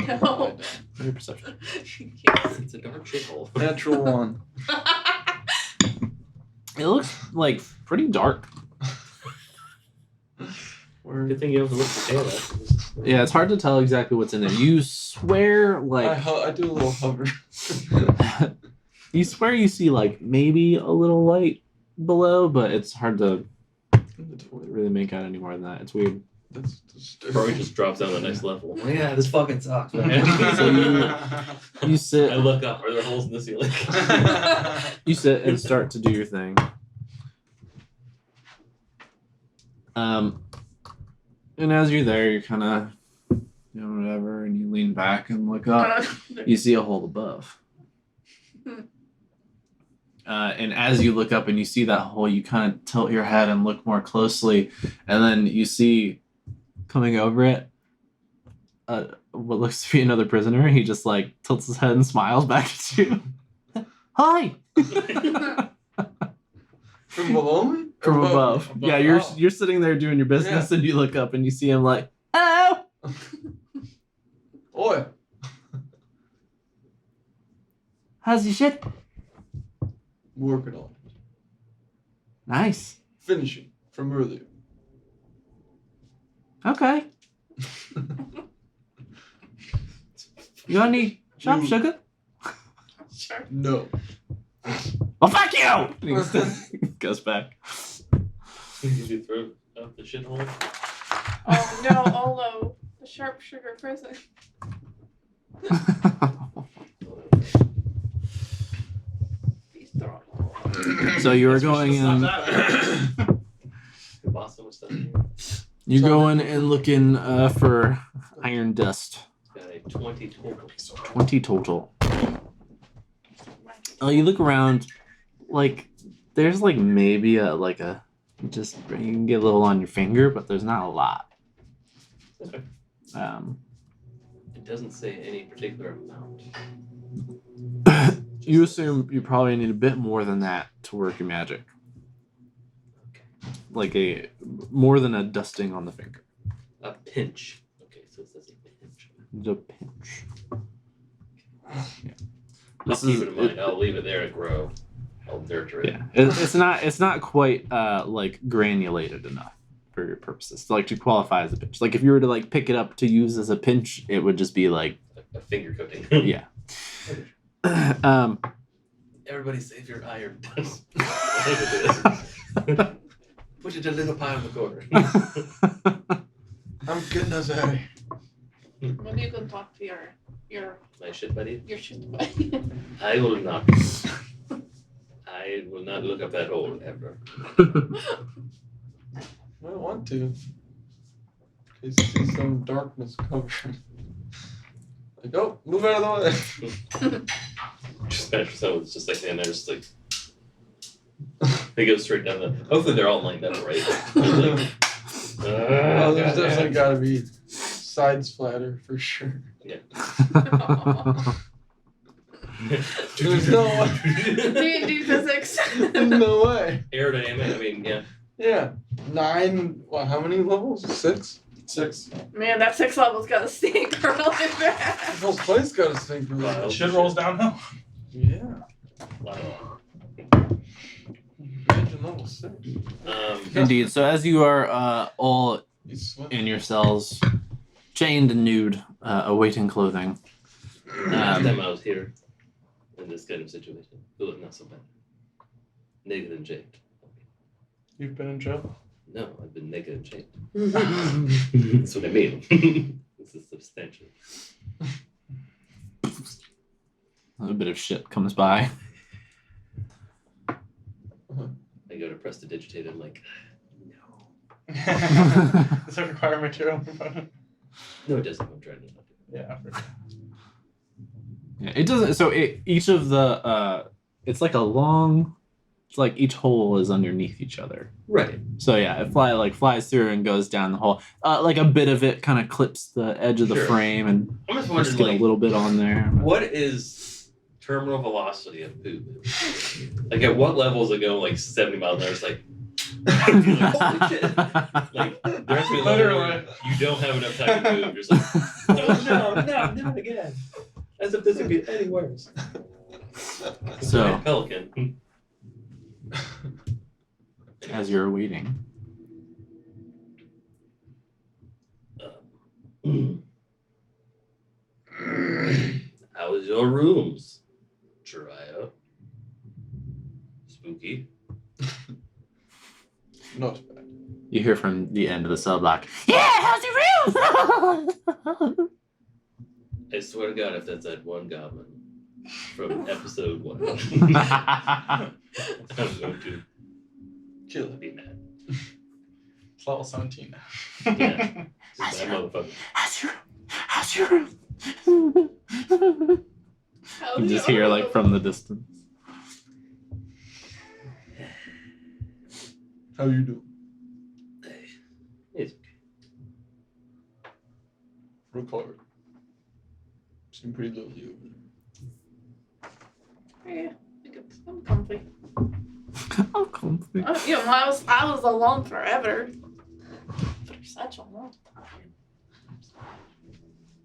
No. Give me a perception. Yes. It's a dark shithole. Natural one. It looks like pretty dark. Good thing you have to look for tail. Yeah, it's hard to tell exactly what's in there. You swear, like I do a little hover. you swear you see like maybe a little light below, but it's hard to In the toilet. really make out any more than that. It's weird. That's disturbing. Probably just drops down a nice level. Oh, yeah, this fucking sucks, man. So you sit. I look up. Are there holes in the ceiling? You sit and start to do your thing. And as you're there, you're kind of doing whatever, and you lean back and look up. You see a hole above. And as you look up and you see that hole, you kind of tilt your head and look more closely, and then you see coming over it what looks to be another prisoner. He just like tilts his head and smiles back at you. Hi. From below me? Or From above. me? Yeah, you're sitting there doing your business, and you look up and you see him like, hello. Oi. How's your shit? Working on it. Nice. Finishing from earlier. Okay. You got any shop You- sugar? Sure. No. Well, fuck you! And he goes back. Did you throw out the shithole? Oh no, Olo, the sharp sugar prison. He's throwing. So you were going in. The boss so much stuff in here. You're going and looking for iron dust. Got a 20 total. 20 total. You look around, like there's like maybe a just you can get a little on your finger, but there's not a lot. Okay. It doesn't say any particular amount. You assume you probably need a bit more than that to work your magic. Like more than a dusting on the finger. A pinch. Okay, so it says a pinch. The pinch. Yeah. I'll keep it in mind. I'll leave it there to grow. I'll nurture it. Yeah, it's not quite like granulated enough for your purposes, like to qualify as a pinch. Like if you were to like pick it up to use as a pinch, it would just be like A finger coating. yeah. Everybody save your iron dust. Put it in a little pile in the corner. I'm getting us out of here. Maybe you can talk to your My shit buddy. shit buddy. I will not. I will not look up that hole ever. I don't want to. In case you see some darkness covered. Like, oh, move out of the way. Just imagine someone's just like standing there, just like. They go straight down the. Hopefully they're all lined up, right? Like, Oh, there's definitely got to be side splatter for sure. There's no way. D&D physics. No way. Aerodynamic, I mean, yeah. Yeah. 9, what, how many levels? 6? 6. Man, that 6 level's got to stink really bad. The whole place got to stink for that. Shit rolls downhill. Yeah. Wow. Imagine level 6. Indeed. So as you are all You sweat. in your cells, chained and nude, awaiting clothing. Last time I was here, in this kind of situation, it was not so bad. Naked and chained. You've been in jail? No, I've been naked and chained. That's what I mean. This is substantial. A bit of shit comes by. prestidigitated. I'm like, no. Does it require material component? No, it doesn't. I'm trying to not do Yeah. Yeah, it doesn't. So each of the it's like a long. It's like each hole is underneath each other. Right. So yeah, it flies through and goes down the hole. Like a bit of it kind of clips the edge of the Sure. frame and I'm just just wondering, get a like, little bit on there. what is terminal velocity of poop? Like, at what level is it going? Like 70 miles an hour? It's like, holy shit! Like, there has to be a level where you don't have enough time to move. You're just like, no, not again. As if this would get any worse. So Pelican. as you're waiting, How is your rooms, Jiraiya? Spooky. Not bad. you hear from the end of the cell block. Yeah, how's your room? I swear to God, if that's that one goblin from episode 1, I'm going to Kill it. be mad. It's level 17 now. Yeah. Just that motherfucker. How's your room? How's You just your hear like room? from the distance. How you doing? It's Record. Seem pretty lonely over there. Yeah, I'm comfy. Oh, comfy. You know, I was alone forever. For such a long time.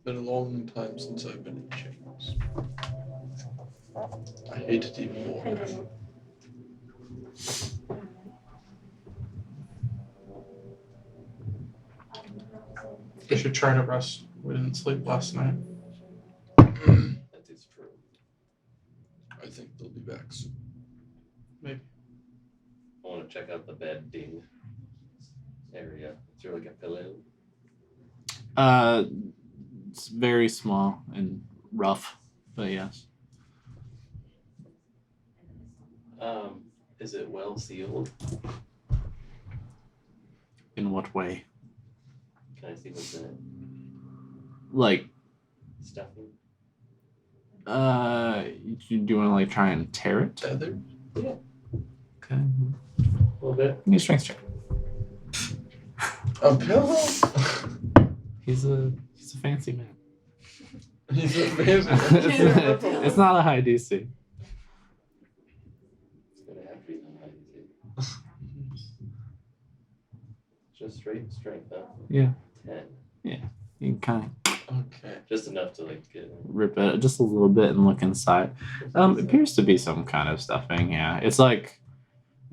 Been a long time since I've been in chains. I hate it even more. We should try to rest. We didn't sleep last night. That is true. I think they'll be back soon. Maybe. I want to check out the bedding area. Is there like a pillow? It's very small and rough, but yes. Is it well sealed? In what way? Can I see what's in it? Like, Stuffing? you do want to like try and tear it? Tether? Okay. A little bit. Give me a strength check. A pillow? He's a fancy man. He's a fancy. It's not a high DC. It's gonna have to be on high Just straight strength, huh? Yeah. 10. You can kind Okay. Just enough to like get. rip it just a little bit and look inside. It appears to be some kind of stuffing. Yeah, it's like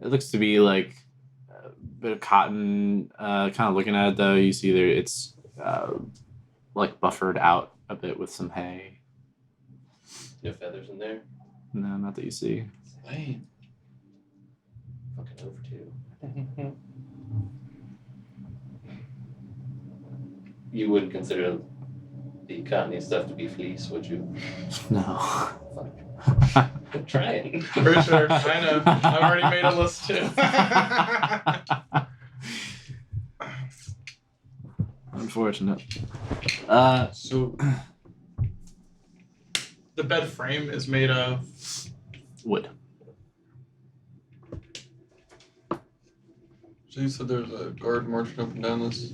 it looks to be like a bit of cotton. Kind of looking at it though, you see there it's like buffered out a bit with some hay. No feathers in there. No, not that you see. Lame. Fucking over 2. You wouldn't consider the cottony stuff to be fleece, would you? No. I'm trying. For sure. I know. I've already made a list too. Unfortunate. So The bed frame is made of. Wood. So you said there's a guard marching up and down this?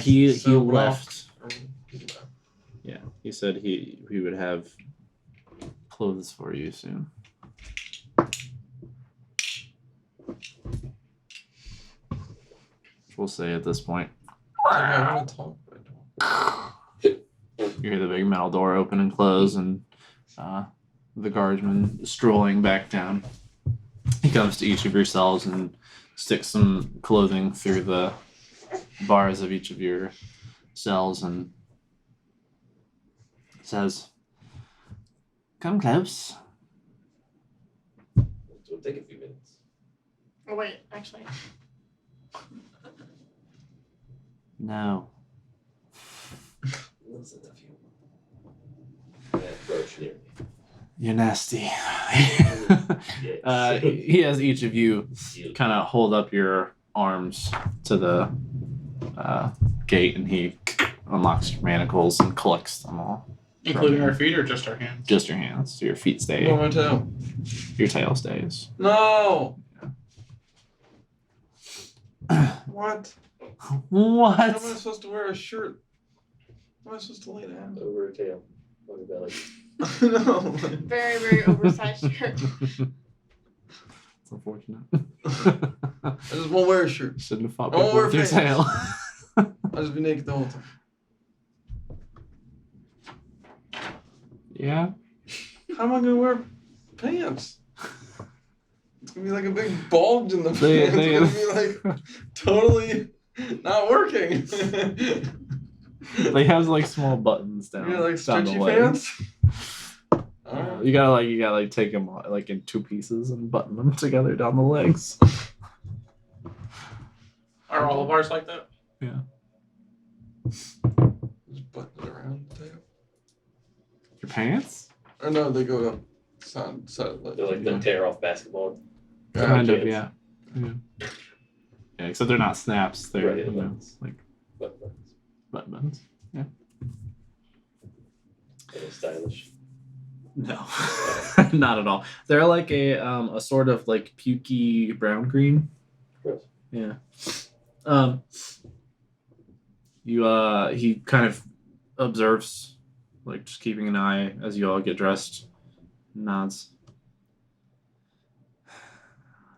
He So left. Or- Yeah, he said he would have clothes for you soon. We'll say at this point. I want to talk, but I don't. You hear the big metal door open and close, and the guardsman strolling back down. He comes to each of your cells and sticks some clothing through the bars of each of your cells and says, "Come close." It'll take a few minutes. Oh, wait, actually. No. Listen, a few. That approach near me. You're nasty. Is Yes. he has each of you kind of hold up your arms to the gate, and he unlocks your manacles and collects them all. Including our feet or just our hands? Just your hands. So your feet stay. What my tail? Your tail stays. No. What? How What? am I supposed to wear a shirt? How am I supposed to lay down? Over a tail. Over belly. No. Very, very oversized shirt. It's unfortunate. I just won't wear a shirt. Shouldn't have fought Oh, people we're with your famous. tail. I'll just be naked the whole time. Yeah. How am I gonna wear pants? It's gonna be like a big bulge in the pants. They- It's gonna be like totally not working. They have like small buttons down. Yeah, like down the stretchy leg. pants. Alright. You gotta take them like in two pieces and button them together down the legs. Are all of ours like that? Just button it around the tail. Your pants? Or no, they go up side of They're the like the tear off basketball. Kind of, pants. yeah. Yeah, except they're not snaps. They're Right, yeah, you know, buttons. like But buttons. a little stylish. No, not at all. They're like a sort of like pukey brown green. Gross. Yeah. He kind of observes, like just keeping an eye as you all get dressed. Nods.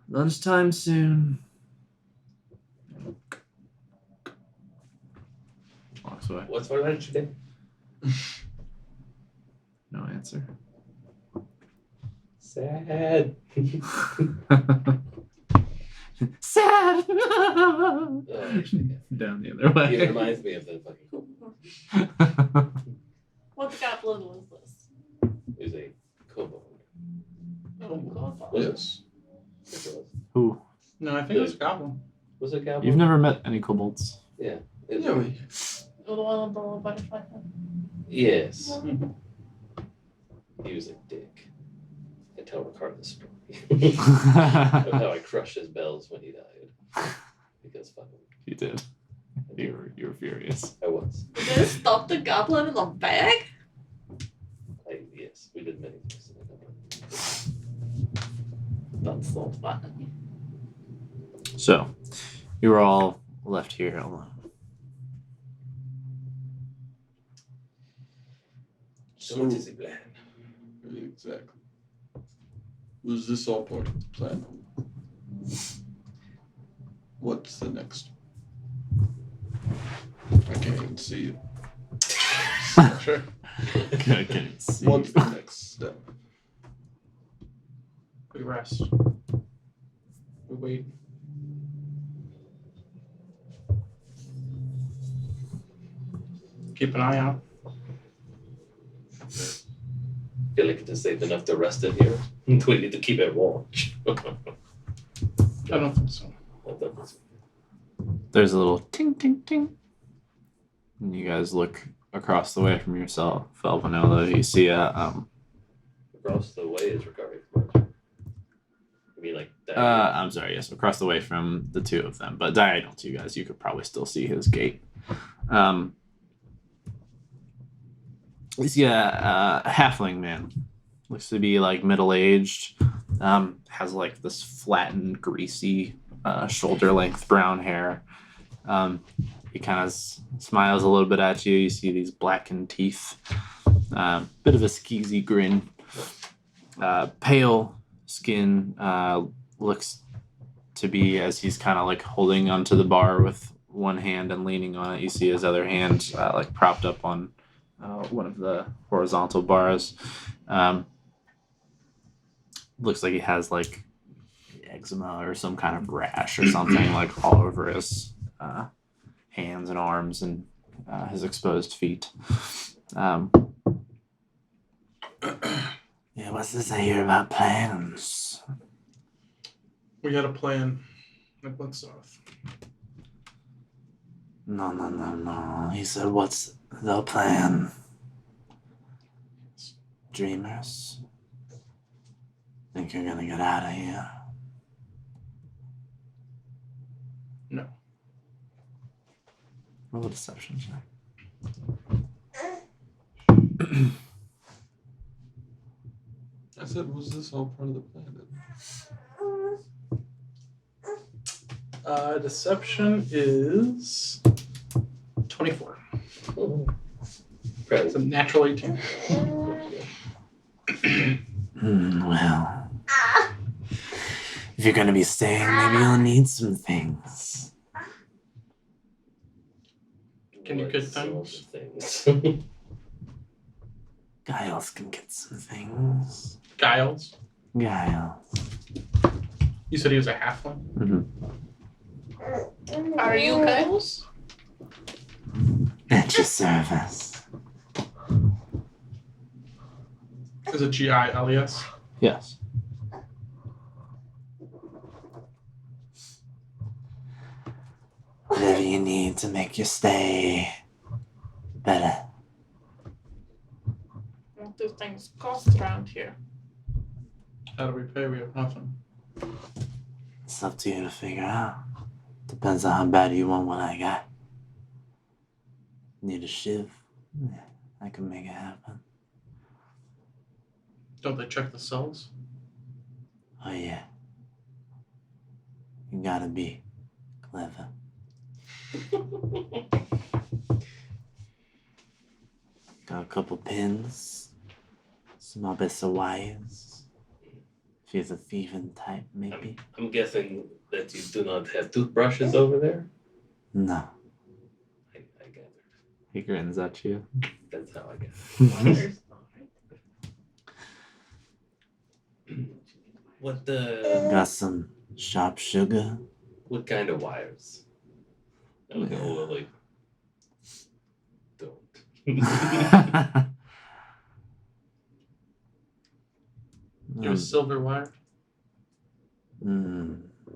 Lunchtime soon. Walks away. What's for lunch today? No answer. Sad. Sad. Oh, actually, Down the other way. it reminds me of the fucking. What goblin was this? It was a kobold. Oh, Yes. It was. Who? No, I think it was a goblin. Was it cowboy? You've never met any kobolds. It was- Yeah, we. the one with the little butterfly thing. Yes. He was a dick. I tell Ricard the story of how I crushed his bells when he died. Because fuck him. You did. You were furious. I was. You didn't stop the goblin in the bag? Yes, we did many things. That's so funny. So, you were all left here alone. So what is the plan? Exactly. Was this all part of the plan? What's the next? I can't even see it. Sure. Okay. What's the next step? We rest. We wait. Keep an eye out. Feel like it is safe enough to rest in here. We need to keep it watch. I don't think so. There's a little ting, ting, ting. And you guys look across the way from yourself, Felvanilla. You see Across the way is Ricard. I mean, like that. I'm sorry, yes, across the way from the two of them, but diagonal to you guys, you could probably still see his gate. You see a halfling man. Looks to be like middle-aged. Has like this flattened, greasy, shoulder-length brown hair. He kind of smiles a little bit at you. You see these blackened teeth. Bit of a skeezy grin. Pale skin. Looks to be, as he's kind of like holding onto the bar with one hand and leaning on it. You see his other hand like propped up on one of the horizontal bars. Looks like he has like eczema or some kind of rash or something like all over his hands and arms and his exposed feet. Yeah, what's this I hear about plans? We got a plan. Like what's off? No. He said, what's the plan? Dreamers? Think you're gonna get out of here? No. Roll a deception check. I said, was this all part of the plan? Deception is 24. It's a natural 18. Well, if you're gonna be staying, maybe you'll need some things. Can you What get sort of things? things? Giles can get some things. Giles. Giles. You said he was a halfling? Mm-hmm. Are you Giles? At your service. Is it Giles? Yes. Whatever you need to make your stay better. What do things cost around here? How do we pay? We have nothing. It's up to you to figure out. Depends on how bad you want what I got. Need a shiv? Yeah, I can make it happen. Don't they check the cells? Oh yeah. You gotta be clever. Got a couple pins. Some bits of wires. If he's a thieving type, maybe. I'm guessing that you do not have toothbrushes over there. No. I gathered. He grins at you. That's how I guess. What Got some sharp sugar. what kind of wires? Okay, well, like, don't. You have silver wire?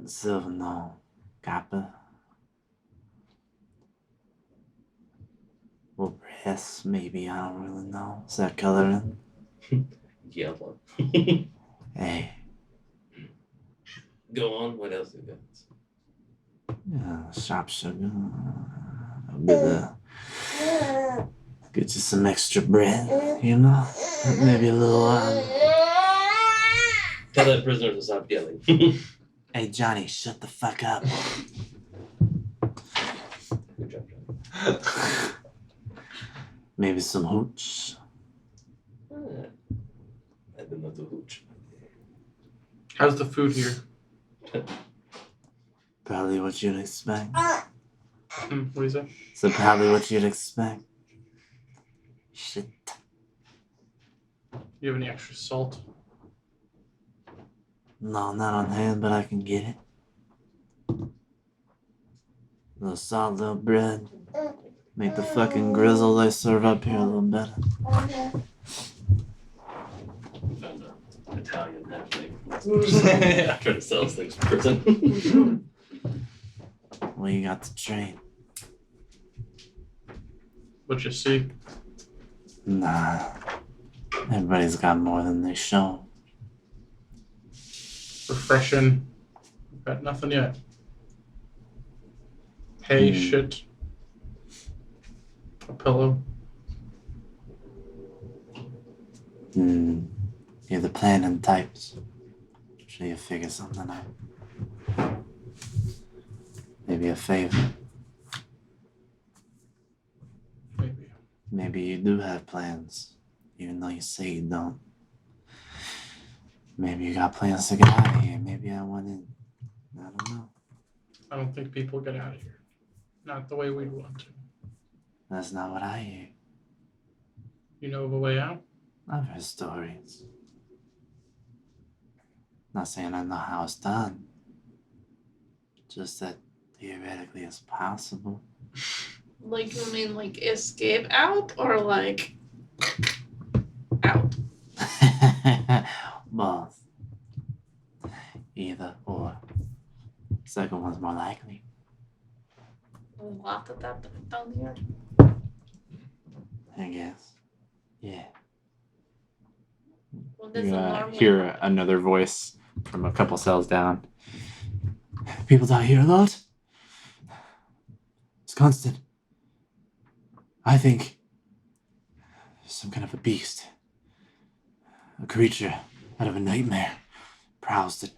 Silver, no. Copper. Or brass, maybe. I don't really know. Is that coloring? Yellow. Hey. Go on. What else you got? Sharp sugar. A bit of. Get you some extra bread, you know? Maybe a little. Tell that prisoner to stop yelling. Hey, Johnny, shut the fuck up. Good job, John. Maybe some hooch. I did not do hooch. How's the food here? Probably what you'd expect. What do you say? So probably what you'd expect. Shit. You have any extra salt? No, not on hand, but I can get it. Little salt, little bread. Make the fucking grizzle they serve up here a little better. Found an Italian halfling. Yeah. Trying to sell us things for prison. Well, you got the train. What you see? Nah. Everybody's got more than they show. Refreshing. Got nothing yet. Hay, shit. A pillow. You're the planning types. Sure you figure something out. Maybe a favor. Maybe. Maybe you do have plans, even though you say you don't. Maybe you got plans to get out of here. Maybe I went in. I don't know. I don't think people get out of here. Not the way we'd want to. That's not what I hear. You know of a way out? I've heard stories. Not saying I know how it's done. Just that theoretically it's possible. Like, you mean like escape out or like out? Both. Either or. Second one's more likely. A lot of that down here. I guess. Yeah. Well, this You normally hear happen? another voice from a couple cells down. People die here a lot. It's constant. I think some kind of a beast, a creature out of a nightmare, prowls the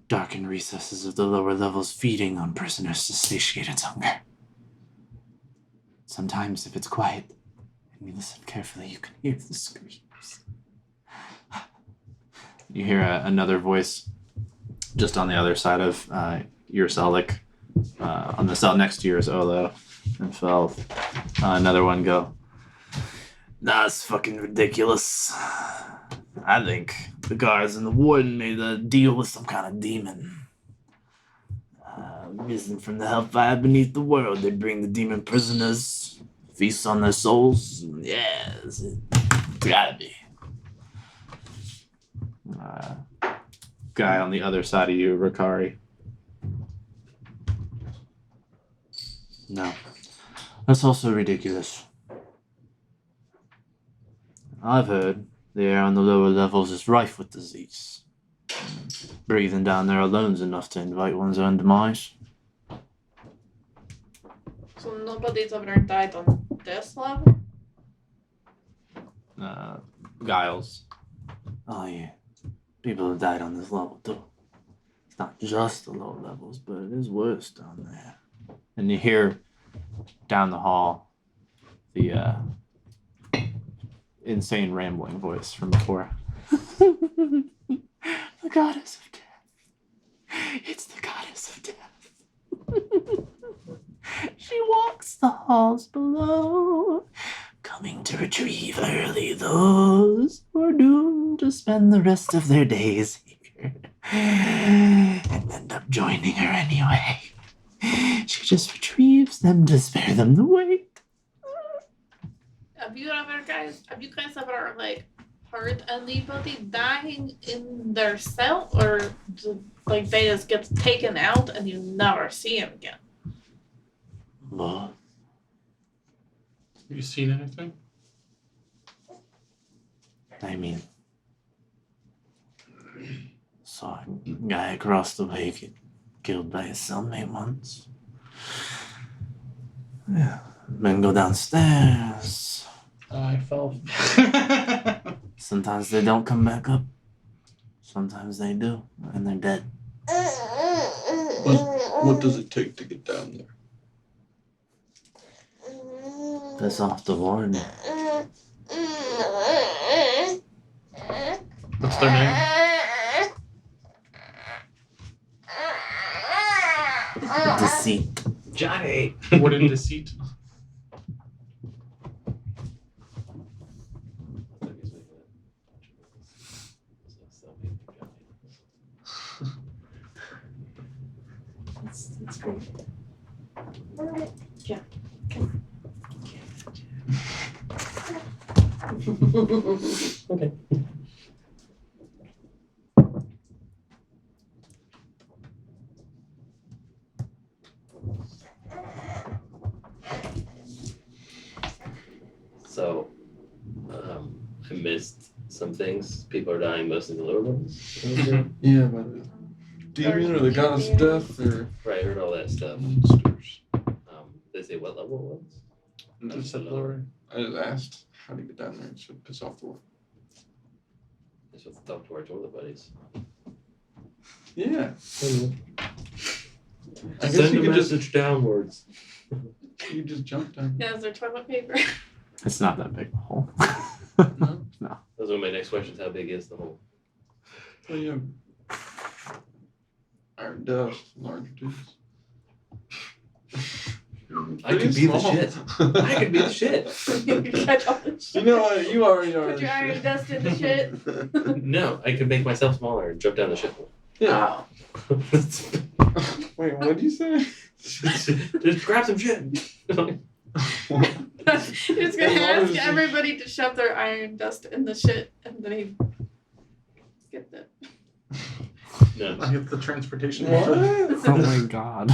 darkened recesses of the lower levels, feeding on prisoners to satiate its hunger. Sometimes, if it's quiet and you listen carefully, you can hear the screams. You hear another voice just on the other side of your cell, like on the cell next to yours, Olo and Fel. Another one go, "That's fucking ridiculous. I think the guards and the warden made a deal with some kind of demon. Risen from the hellfire beneath the world, they bring the demon prisoners, feast on their souls. Yes, it's gotta be." Guy on the other side of you, Rikari. No, that's also ridiculous. I've heard the air on the lower levels is rife with disease. Breathing down there alone's enough to invite one's own demise. So nobody's ever died on this level? Giles. Oh yeah. People have died on this level too. It's not just the low levels, but it is worse down there. And you hear down the hall the insane rambling voice from before. The goddess of death. It's the goddess of death. She walks the halls below, coming to retrieve early those who are doomed to spend the rest of their days here and end up joining her anyway. She just retrieves them to spare them the wait. Have you guys ever like heard anybody dying in their cell, or like they just get taken out and you never see them again? Well, Have you seen anything? I mean, saw a guy across the way get killed by his cellmate once. Yeah, men go downstairs. I fell. Sometimes they don't come back up. Sometimes they do, and they're dead. What does it take to get down there? Piss off the warden. What's their name? Deceit. Johnny. What in deceit? It's great. Yeah. Okay. So, I missed some things. People are dying mostly in the lower levels. Yeah, but the demon or the goddess of death or Right, I heard all that stuff. monsters. They say what level it was? No, Just said lower. I just asked how to get down there and said piss off the wall. It's what the talk to our toilet buddies. Yeah. I guess Send you a could just message downwards. you just jump down. Yeah, is there toilet paper? It's not that big a hole. No? Those are my next questions. How big is the hole? Well, you have iron dust, larger dudes. I could be the shit. I could be the shit. You catch all the You shit. know what? You already are. Put your iron dust in the shit. No, I could make myself smaller and jump down the shit hole. Yeah. Oh. Wait, what did you say? Just grab some shit. He's gonna As long ask as- everybody to shove their iron dust in the shit, and then he skipped it. No. I hit the transportation. What? Oh my god.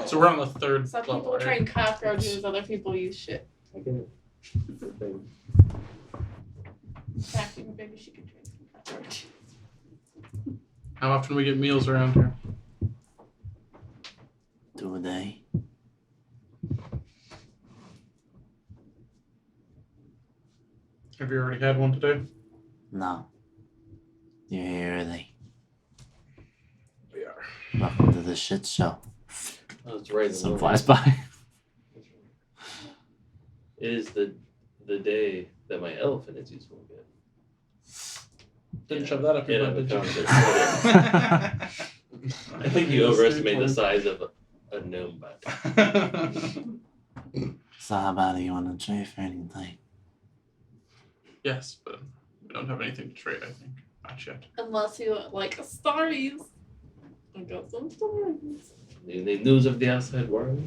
So we're on the third Some level, people right? train cockroaches, other people use shit. I get it. Acting, maybe she could drink some coffee. How often do we get meals around here? Do they? Have you already had one today? No. You're here early. We are. Welcome to the shit show. Oh, it's right. in the Some morning. flies by. It is the day that my elephant is useful again. Didn't Yeah. shove that up your Yeah, butt, did you? because I think you overestimate the size of a gnome butt. So how about you want to trade for anything? Yes, but we don't have anything to trade, I think. Not yet. Unless you like stories. I got some stories. Any news of the outside world?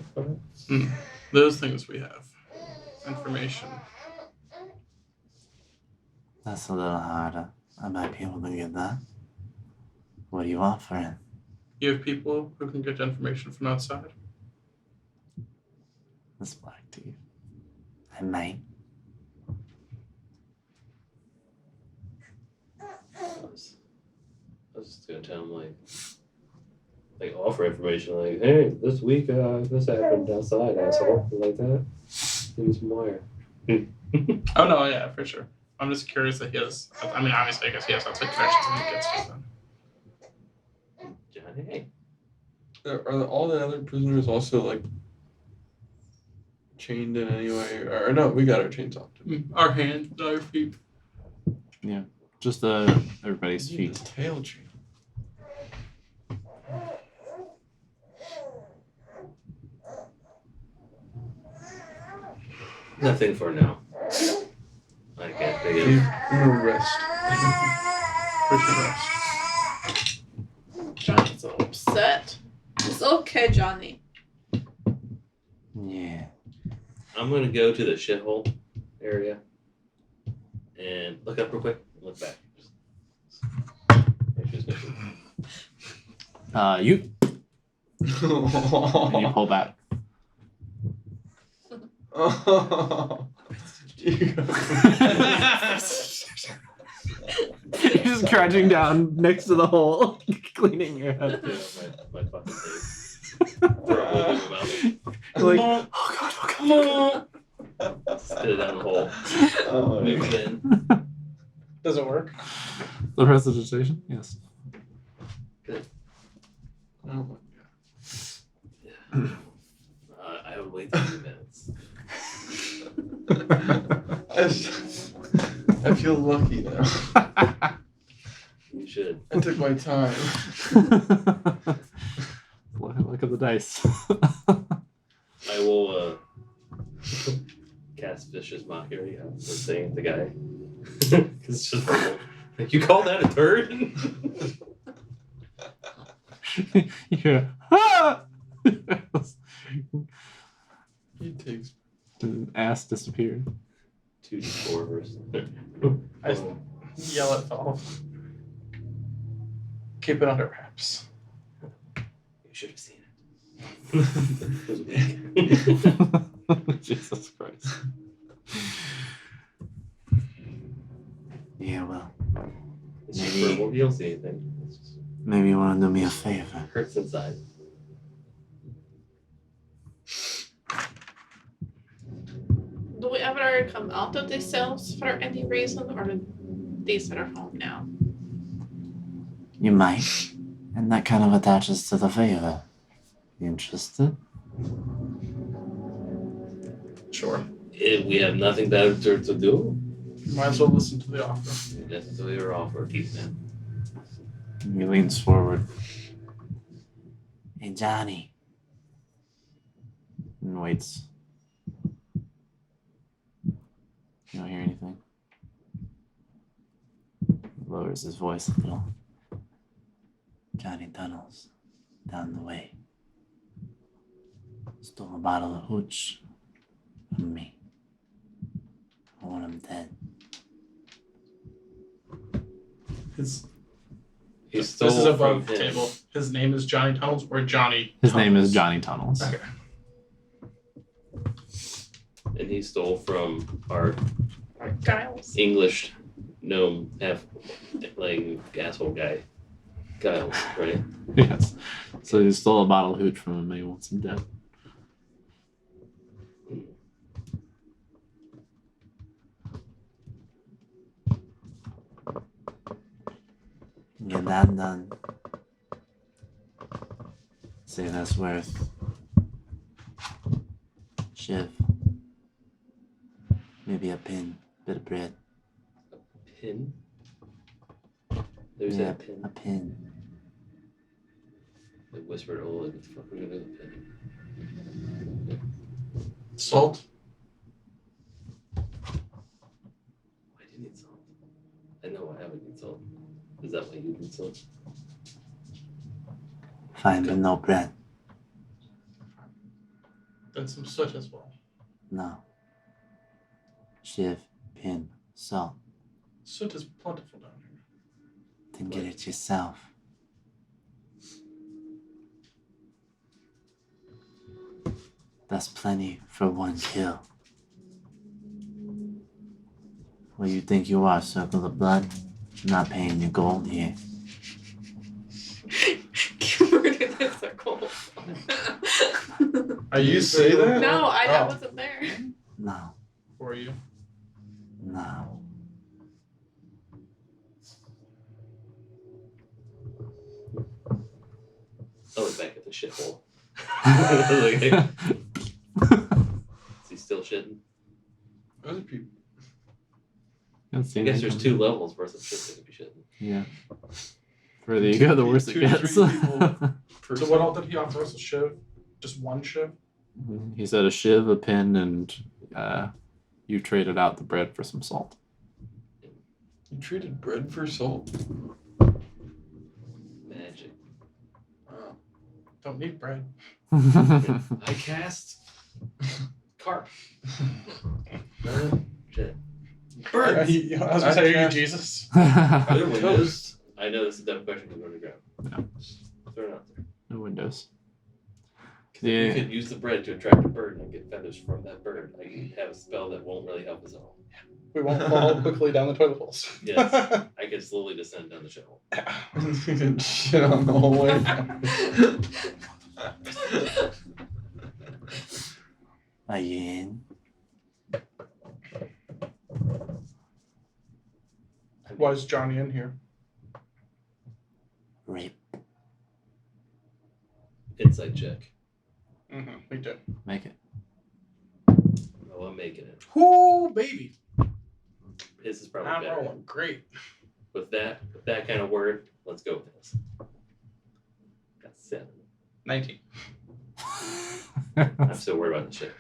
Those things we have. Information. That's a little harder. I might be able to get that. What are you offering? You have people who can get information from outside? This black tea. I might. I was just gonna tell him like offer information like, hey, this week this happened outside, asshole, like that. Give me some wire. Oh, no, yeah, for sure. I'm just curious that he has. I mean, obviously, I guess he has outside connections and he gets us then. Johnny, hey. Are all the other prisoners also like chained in any way? Or no, we got our chains off. Our hands, our feet. Just everybody's Need feet. the tail chain. Nothing for now. I can't think Leave of no rest. For sure. Johnny's so upset. It's okay, Johnny. Yeah. I'm gonna go to the shithole area and look up real quick and look back. You and you pull back. You're just crouching down next to the hole, cleaning your head. Yeah, my fucking face. Throw a hole in my mouth. You're like, oh god, oh god. Spit it down the hole. Oh, Mix it in. Does it work? The prestidigitation? Yes. oh my I would wait 30 minutes. god. I feel lucky now. You should. I took my time. Look at the dice. I will cast Vicious Mockery for saying the guy. Because it's just like, you call that a turd? You hear, ah! He takes. And ass disappeared. 2d4 versus. I yell at Valve. Keep it under wraps. You should have seen it. It was weak. Jesus Christ. Yeah, well, It's just verbal. You don't see anything. It's just maybe you want to do me a favor. hurts inside. Do we ever come out of these cells for any reason, or do these are home now? You might. And that kind of attaches to the favor. You interested? Sure. If we have nothing better to do, Might as well listen to the offer. necessarily or offer keep them. He leans forward. Hey, Johnny. And waits. You don't hear anything? Lowers his voice a little. Johnny Tunnels, down the way. Stole a bottle of hooch from me. I want him dead. His, He this stole is above from the him. table. His name is Johnny Tunnels or Johnny His name is Tunnels? Johnny Tunnels. Okay. And he he stole from our Giles. English gnome half like asshole guy. Giles, right? Yes. So he stole a bottle of hooch from him and he wants him dead. Get that done. Say that's worth. Shiv. Maybe a pin, bit of bread. Pin? There's Yeah, that pin. a pin. Like whispered, oh, like, what the fuck are we gonna do with the pin? Salt. Why do you need salt? I know I would need salt. Is that why you need salt? Fine, but no bread. Then some soot as well. No. Shiv, pin, salt. Soot is plentiful down here. Then get it yourself. That's plenty for one kill. What do you think you are, Circle of Blood? I'm not paying you gold here. Murdered in circle. Are You say that? No, I Oh. wasn't there. No, Were you? no. I was back at the shithole. Like, hey, is he still shitting? Other people. I guess there's 2 levels worth of shit that could be shitting. Yeah. Further you go, the worse it Two to gets. three people. So what all did he offer us? A shiv? Just one shiv? He said a shiv, a pin, and you traded out the bread for some salt. You traded bread for salt? Magic. Wow. Don't need bread. I cast carp. Shit. I Birds. was gonna say, are you cast- Jesus? Are there windows? I know this is a dumb question because we're underground. No. Throw it out there. No windows. 'Cause if Yeah. we could use the bread to attract a bird and get feathers from that bird, I can have a spell that won't really help us at all. We won't fall quickly down the toilet holes. Yes. I could slowly descend down the shithole. Shit on the whole way. Are you in? Why is Johnny in here? Rape. Inside check. Mm-hmm. Me too. Make it. Oh, I'm making it. Whoo, baby. His is probably I'm better. rolling great. With that kind of word, let's go with this. Got 7. 19. I'm still worried about the shit.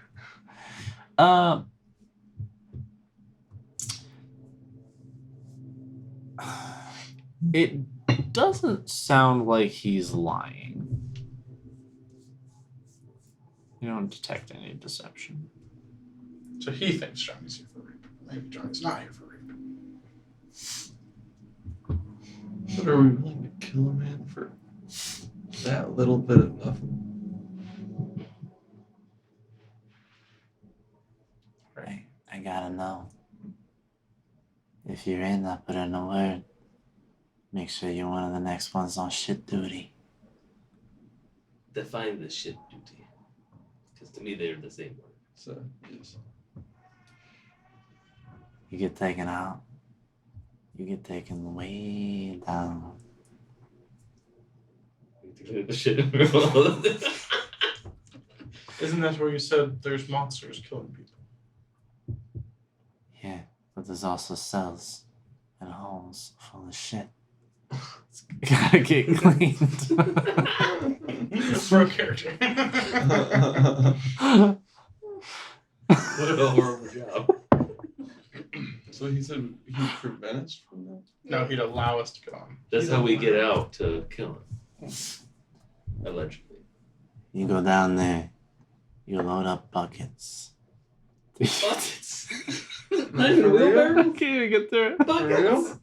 It doesn't sound like he's lying. You don't detect any deception. So he thinks Johnny's here for rape. Maybe Johnny's not here for rape. But are we willing to kill a man for that little bit of nothing? I gotta know. If you're in, I'll put in a word. Make sure you're one of the next ones on shit duty. Define the shit duty. Because to me, they're the same word. So, yes. You get taken out. You get taken way down. The shit. Isn't that where you said there's monsters killing people? Yeah, but there's also cells and holes full of shit. Gotta get cleaned. For a character. What a horrible job. So he said he'd prevent us from that? No, he'd allow us to go on. That's how we get out to kill him. Allegedly. You go down there, you load up buckets. Buckets. Not even a wheelbarrow. Can't even get there. Buckets.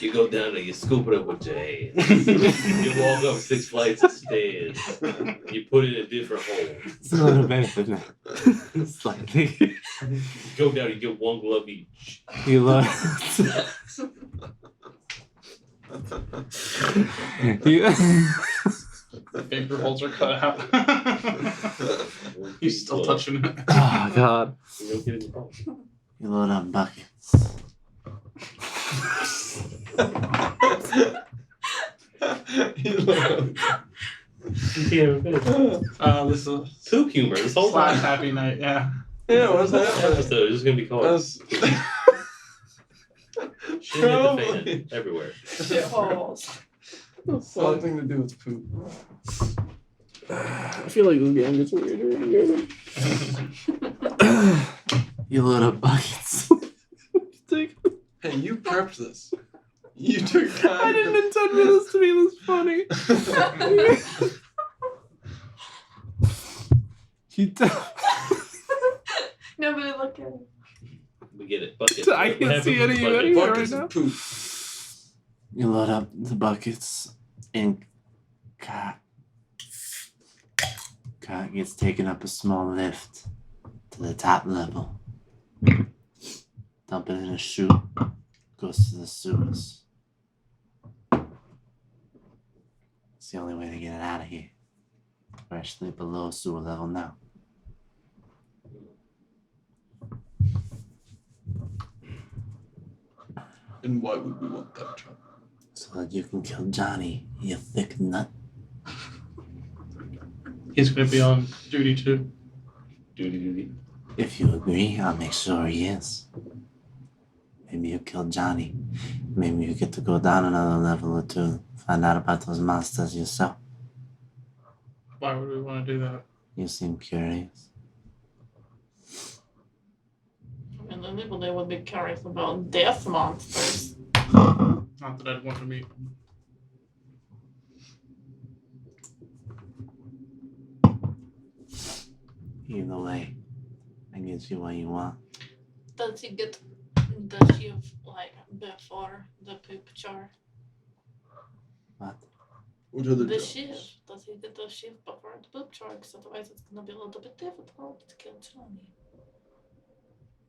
You go down there, you scoop it up with your hands. You walk up 6 flights of stairs. You put it in a different hole. It's a little better than slightly. You go down, you get 1 glove each. You look. you, The finger holes are cut out. He's still touching it. oh god. You don't get in the hole. You load up buckets. You can't finish. This is Poop humor this whole slash time. happy night. Yeah. Yeah, what's This that? episode is going to be called That's Shit hit the fan everywhere. Shitholes. something to do with poop. I feel like this game gets weirder and weirder. You load up buckets. Hey, you prepped this. You took time. I didn't intend for this to be this funny. You don't. Nobody look at it. We get it. Bucket. I What can't happens see with any of bucket? it. Buckets right now. of poop. You load up the buckets and God gets taken up a small lift to the top level. Dump it in a chute. Goes to the sewers. It's the only way to get it out of here. We're actually below sewer level now. And why would we want that job? So that you can kill Johnny, you thick nut. He's gonna be on duty too. Duty. If you agree, I'll make sure he is. Maybe you kill Johnny. Maybe you get to go down another level or two. Find out about those monsters yourself. Why would we want to do that? You seem curious. And then they would be curious about death monsters. Not that I'd want to meet them. Either way, I get you what you want. Does he get the shift like before the poop jar? What? What other The jobs? shift. Does he get the shift before the poop jar? Because otherwise it's gonna be a little bit difficult to kill Johnny.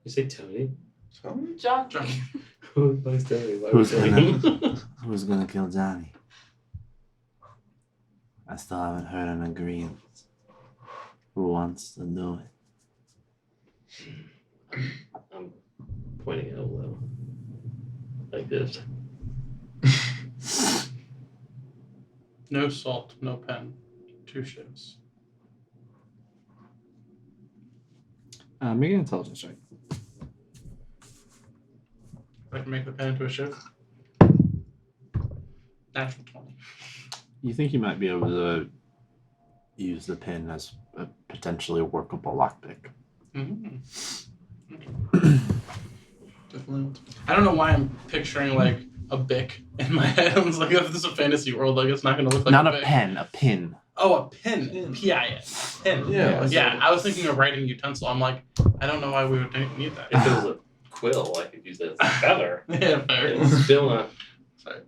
You say Tony? Tommy? Johnny. Johnny. Who's Tony? Why Who's would Tony? Who's gonna kill Johnny? I still haven't heard an agreement. Who wants to do it? I'm pointing out low. Like this. No salt, no pen. 2 shifts. Make an intelligence check. I can make the pen into a shift. Natural 20. You think you might be able to use the pin as a potentially workable lockpick? Mm-hmm. Definitely. I don't know why I'm picturing like a bic in my head. I was like, if this is a fantasy world, like it's not gonna look like Not a a bic. pen, a pin. Oh, a pin. Pin. P-I-N. Pin. Yeah. I Yeah, said I was thinking of writing utensil. I'm like, I don't know why we would need that. If it was a quill, I could use that as a feather. Yeah, fair. It's still not. Sorry.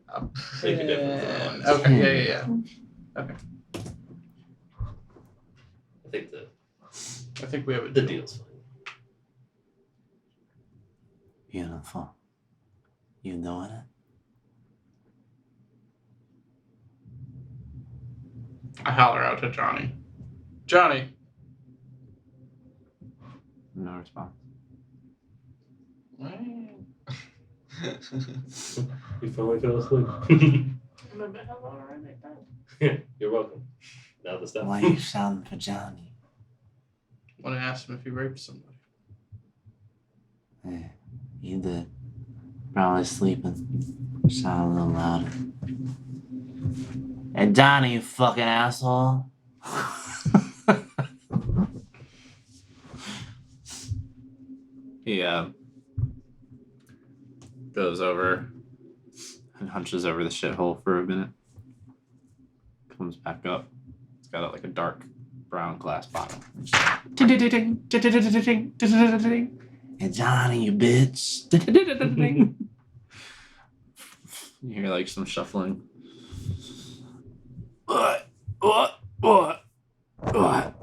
Make a difference. Okay, yeah. I think I think we have a the deal. deal's fine. Beautiful. You doing it? I holler out to Johnny. Johnny. No response. You finally fell asleep. Maybe have already done. You're welcome. Now the stuff. Why are you shouting for Johnny? Want to ask him if he raped somebody. Yeah, you did. Probably sleeping. Shout a little louder. Hey, Johnny, you fucking asshole. He goes over and hunches over the shithole for a minute. Comes back up. It's got like a dark brown glass bottom. Hey, Johnny, you bitch. You hear like some shuffling. What? What? What? What?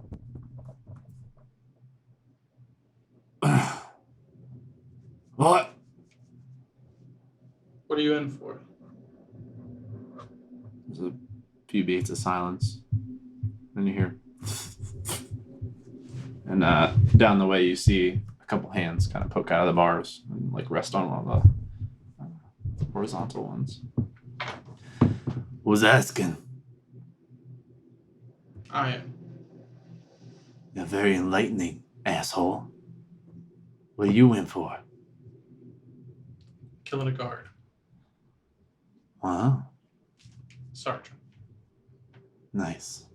What? What are you in for? There's a few beats of silence. Then you hear. And down the way, you see a couple hands kind of poke out of the bars and like rest on one of the horizontal ones. Was asking. I am. You're very enlightening, asshole. What are you in for? Killing a guard. Wow, Sergeant. nice.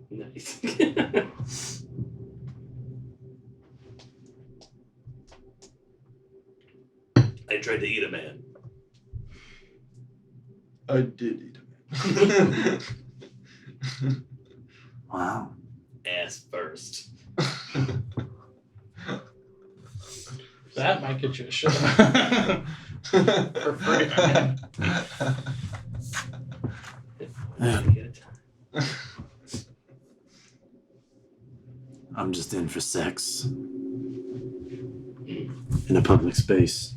Nice. I tried to eat a man. I did eat a man. Wow. Ass first. That might get you a shit. For free, man. I'm just in for sex. In a public space.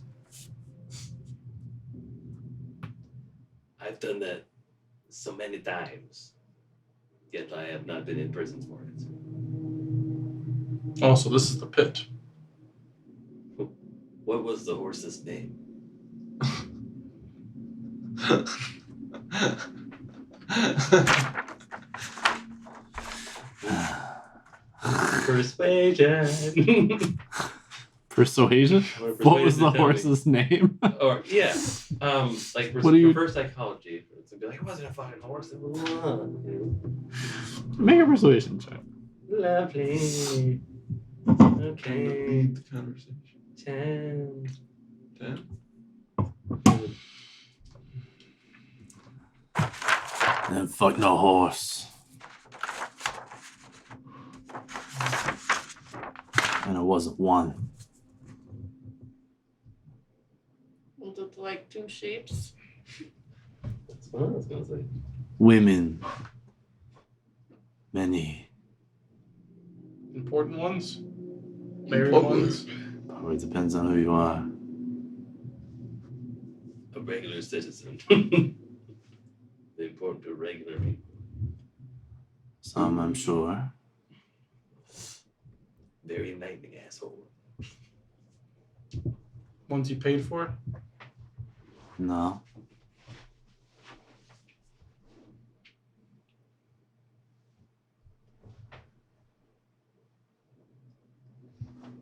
I've done that so many times, yet I have not been in prison for it. Also, this is the pit. What was the horse's name? Persuasion. Persuasion? What was the horse's name? Or yeah, like What do you- reverse psychology. To be like, it wasn't a fucking horse. It was one. Make a persuasion check. Lovely. Lead Okay. the conversation. 10. 10? And fuck no horse. And it wasn't one. Was it like two shapes? That's what I was gonna say. Women. Many. Important ones? Married Important. ones? Probably depends on who you are. A regular citizen. They're important to regular people. Some, I'm sure. Very enlightening asshole. Ones you paid for? No.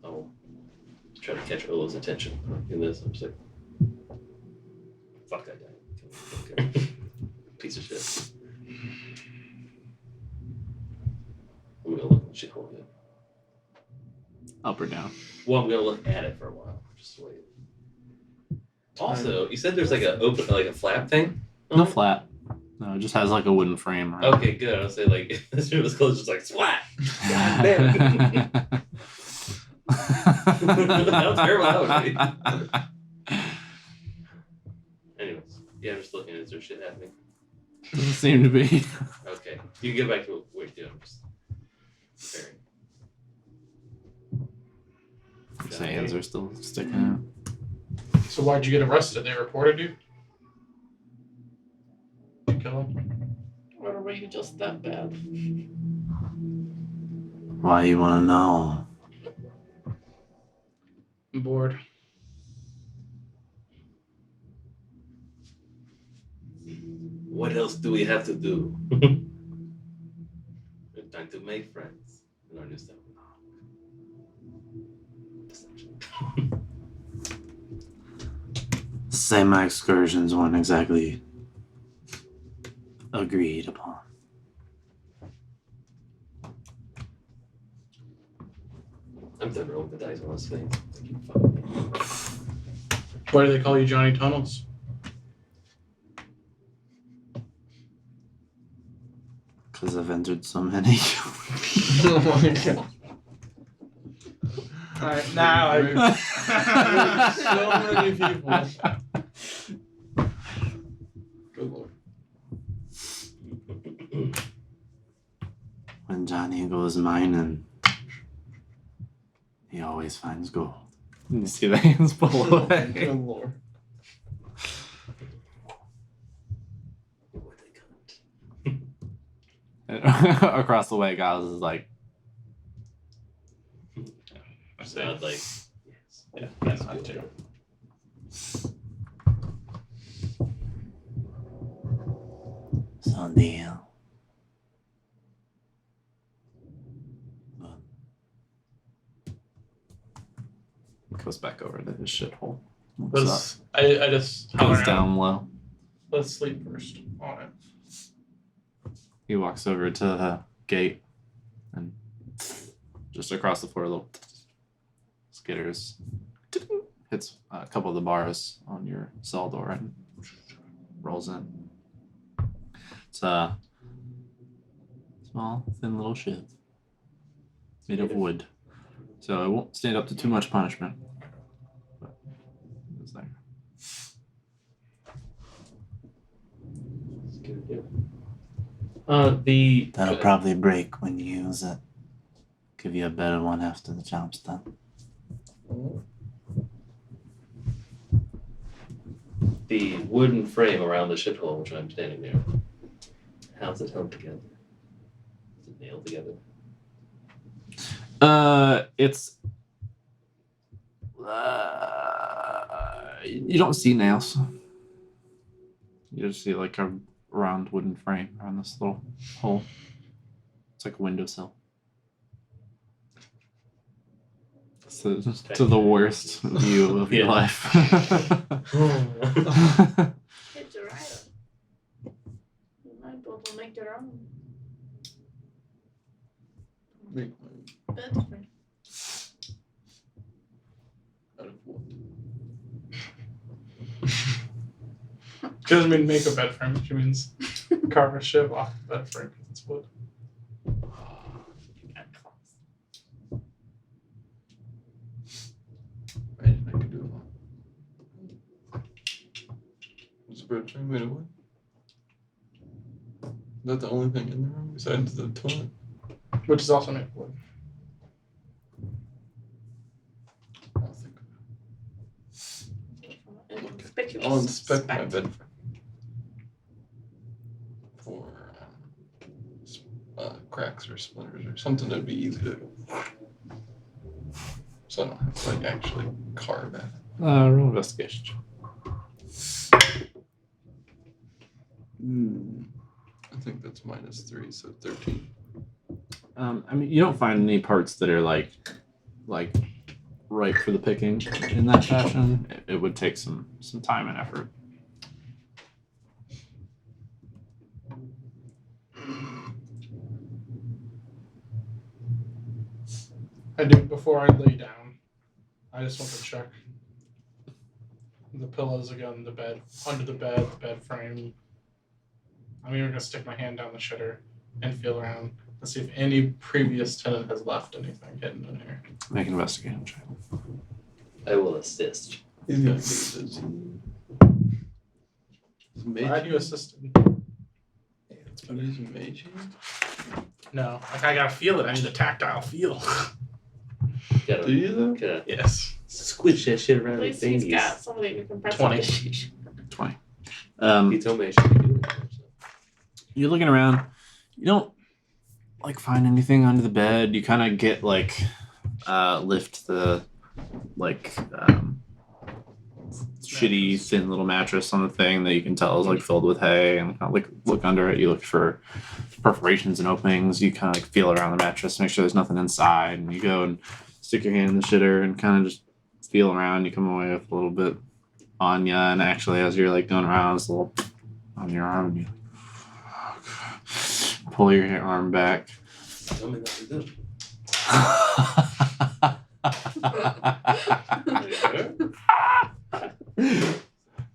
Oh, try to catch Ola's attention in this. I'm just like, fuck that guy. Okay. Piece of shit. I'm gonna look at shit hole again. Up or down? Well, I'm gonna look at it for a while. Just wait. Also, you said there's like a open, like a flap thing. No flat. No, it just has like a wooden frame. Right? Okay, good. I was saying like if this room was closed, just like splat. God damn it. How terrible that would be. Anyways, yeah, I'm just looking. Is there shit happening? Doesn't seem to be. Okay, you can get back to what we're doing. Just staring. His hands are still sticking out. So why'd you get arrested? They reported you? Did you kill him? Or were you just that bad? Why you want to know? I'm bored. What else do we have to do? It's time to make friends in our new stuff. Say my excursions weren't exactly agreed upon. I'm done rolling the dice on this thing. I keep fucking me. Why do they call you Johnny Tunnels? Because I've entered so many. Oh my god. Alright, now So many people. Johnny goes mining, he always finds gold. You see the hands pull away. Good lord. Across the way, Giles is like, I say, Sound like yeah, that's not too. So deal. goes back over to his shithole. Looks up. I just holler Goes out, down low. let's sleep first on it. He walks over to the gate and just across the floor, a little skitters. Hits a couple of the bars on your cell door and rolls in. It's a small, thin little ship made of wood. So it won't stand up to too much punishment. But it's there. That'll probably break when you use it. Give you a better one after the job's done. The wooden frame around the ship hull, which I'm standing near. How's it held together? Is it nailed together? It's you don't see nails. You just see like a round wooden frame around this little hole. It's like a windowsill. So to the worst view of your Yeah. life. Hit your item. You might be able to make your own Make my bed frame. out of wood. She doesn't mean make a bed frame, she means carve a ship off the bed frame because it's wood. Imagine I could do it. Was the bed frame made of wood? Is that the only thing in the room besides the toilet? Which is also made of wood. I'll think of Inconspicuous. it. I'll inspect my Spec. bed frame for cracks or splinters or something that'd be easy to. So I don't have to like actually carve at it. Roll investigation. I think that's -3, so 13. I mean, you don't find any parts that are like ripe for the picking in that fashion. It would take some time and effort. I do before I lay down. I just want to check the pillows again, the bed, under the bed frame. I'm even gonna stick my hand down the shitter and feel around to see if any previous tenant has left anything hidden in here. Make an investigation check. I will assist. He's gonna get this. Why had you assisted? That's what he's a mage hand? No, like I gotta feel it. I need a tactile feel. Gotta, Do you though? gotta Yes. squish that shit At around least with he's thingies. got somebody who can press 20. on the 20. He told me I should be doing that. You're looking around. You don't like find anything under the bed. You kind of get like lift the like shitty thin little mattress on the thing that you can tell is like filled with hay, and kind of like look under it. You look for perforations and openings. You kind of like feel around the mattress, make sure there's nothing inside, and you go and stick your hand in the shitter and kind of just feel around. You come away with a little bit on you, and actually as you're like going around, it's a little on your arm, and you pull your arm back. Tell me not to do.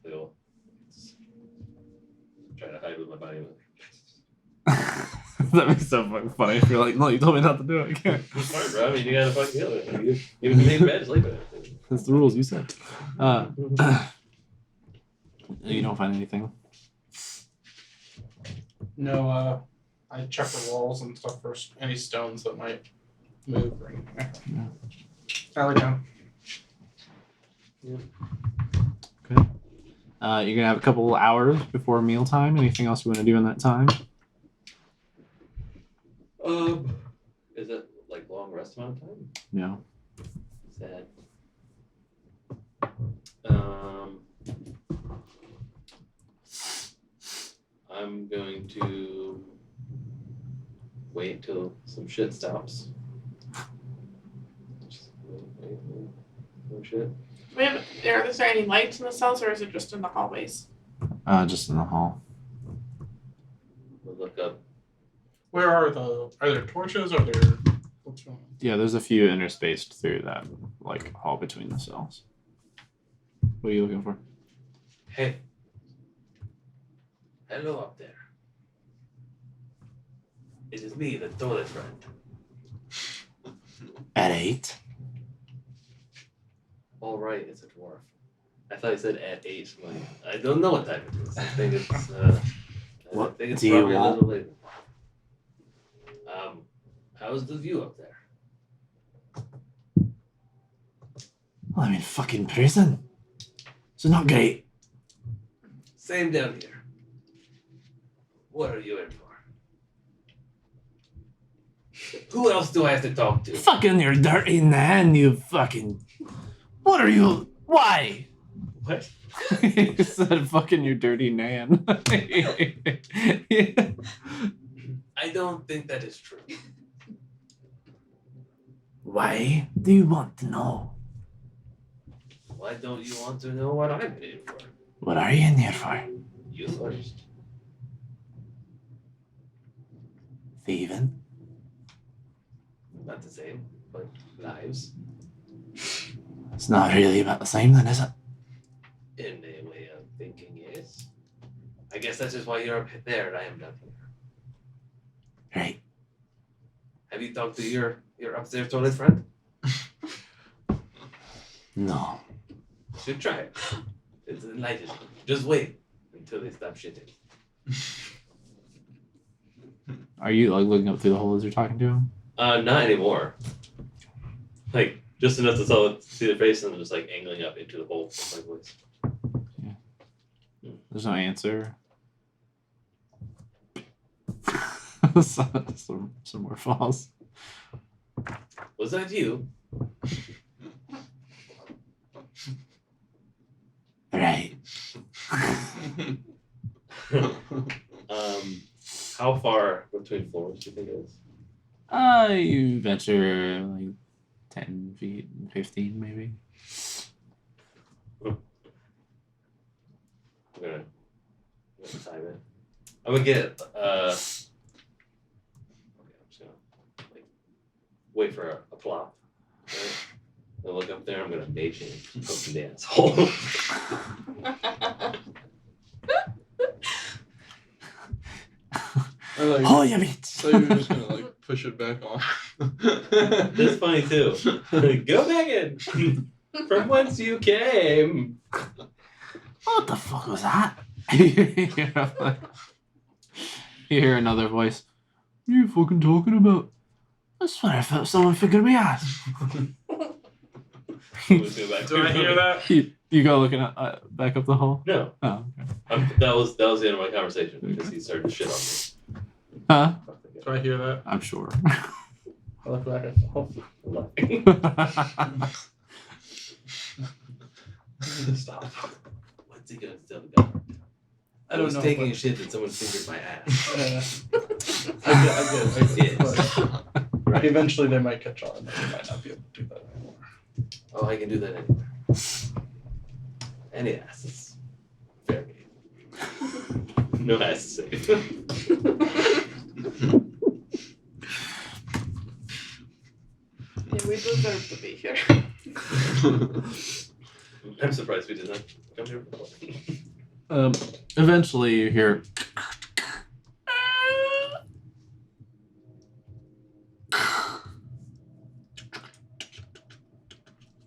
Still trying to hide with my body. That makes so fucking funny if you're like, no, you told me not to do it. I can't. It's fine, bro. I mean, you gotta fucking do it. You give me the bed, sleep in it. That's the rules you said. You don't find anything. No I check the walls and stuff for any stones that might move or anything. I lay down. You're gonna have a couple hours before mealtime. Anything else you want to do in that time? Is it like long rest amount of time? No. Sad. I'm going to wait till some shit stops. Just wait. No shit. Is there any lights in the cells, or is it just in the hallways? Just in the hall. We'll look up. Where are there torches? Are there what's going on? Yeah, there's a few interspaced through that like hall between the cells. What are you looking for? Hey. Hello up there. It is me, the toilet friend. At 8? All right, it's a dwarf. I thought he said at 8. Like, I don't know what time it is. I think it's. What I think it's do you probably a want? little later. How's the view up there? Well, I'm in fucking prison. So not great. Same down here. What are you in for? Who else do I have to talk to? Fucking your dirty nan, you fucking. What are you? Why? What? He said, "Fucking your dirty nan." I don't think that is true. Why do you want to know? Why don't you want to know what I'm in here for? What are you in here for? You first. Thieving? Not the same, but lives. It's not really about the same then, is it? In a way of thinking, yes. I guess that's just why you're up there and I am down here. Right. Have you talked to your upstairs toilet friend? No. Should try it. It's enlightening. Just wait until they stop shitting. Are you like looking up through the hole as you're talking to him? Not anymore. Like, just enough to see their face and just like angling up into the hole with my voice. There's no answer. some more falls. Was that you? Right. How far between floors do you think it is? You venture like 10 feet, 15 maybe. I'm gonna time it. I'm gonna get okay, I'm just gonna like wait for a plop. Right? Then look up there, I'm gonna mage hand poke the asshole. I like. Oh, you meat. So you're just gonna like push it back on. That's funny too. Go back in from whence you came. What the fuck was that? You hear another voice. What are you fucking talking about? I swear I felt someone figured me out. Let's go back. Do I hear that? You go looking at, back up the hole? No, Oh, okay. that was the end of my conversation because he started to shit on me. Huh? Do I hear that? I'm sure. I look back at the hole. Stop. What's he gonna tell the government? I don't was know, taking a but- shit that someone fingered my ass. I get. Yes. But eventually they might catch on and they might not be able to do that anymore. Oh, I can do that anywhere. Any ass is fair game. No ass is safe. Yeah, we deserve to be here. I'm surprised we did not come here before. Eventually you hear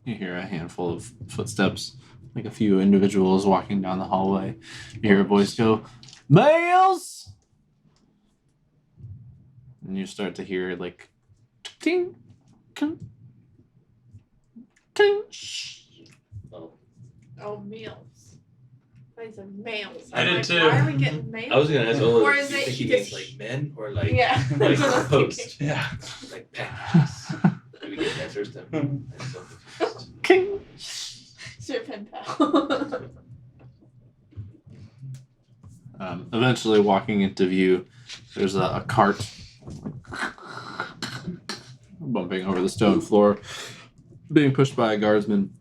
a handful of footsteps, like a few individuals walking down the hallway. You hear a voice go, "Males!" and you start to hear like ting, ting, ting. Oh, Oh, meals. These are males. I I'm did like, too. Why are we getting males? I was gonna ask. Oh, Or do is you it think he just- means like men or like Yeah. like That's what I was post, thinking. Yeah. like packages? Do we get answers to? I'm so confused. King. Sure, pen pal. Eventually, walking into view, there's a cart bumping over the stone floor, being pushed by a guardsman.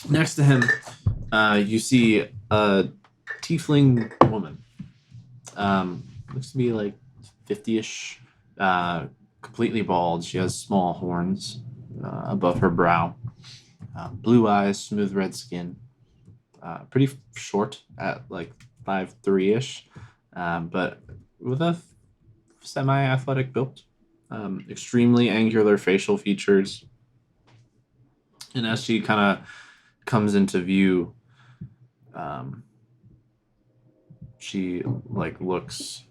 Next to him, you see a tiefling woman. Looks to be like 50-ish, completely bald. She has small horns above her brow. Blue eyes, smooth red skin. Pretty short at like 5'3"-ish, but with a semi-athletic build. Extremely angular facial features. And as she kind of comes into view, she like looks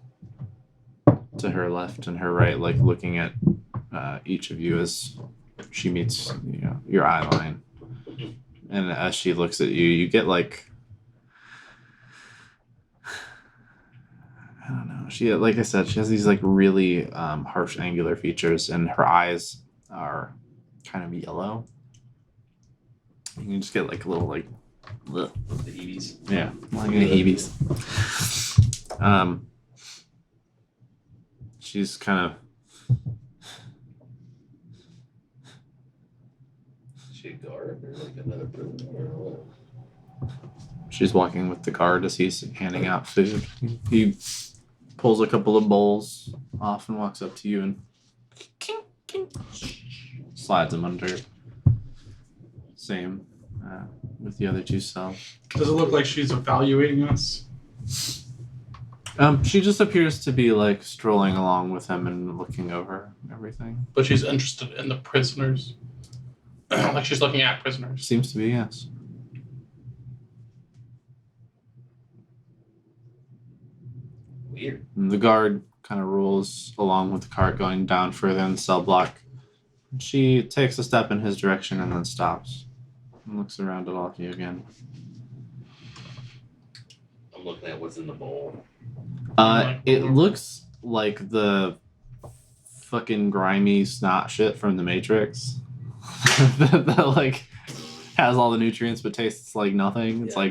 to her left and her right, like looking at each of you as she meets your eye line. And as she looks at you, you get like, I don't know. She, like I said, she has these like really harsh angular features, and her eyes are kind of yellow. You can just get like a little like, ugh. The heebies. Yeah, like the heebies. She's kind of. Is she a guard or like another prisoner or what? She's walking with the guard as he's handing out food. He pulls a couple of bowls off and walks up to you and slides them under. Same with the other two cells. Does it look like she's evaluating us? She just appears to be like strolling along with him and looking over everything. But she's interested in the prisoners. Like she's looking at prisoners. Seems to be, yes. Weird. And the guard kind of rolls along with the cart going down further in the cell block. She takes a step in his direction and then stops and looks around at all of you again. I'm looking at what's in the bowl. It looks like the fucking grimy snot shit from the Matrix that like has all the nutrients but tastes like nothing. It's Yeah.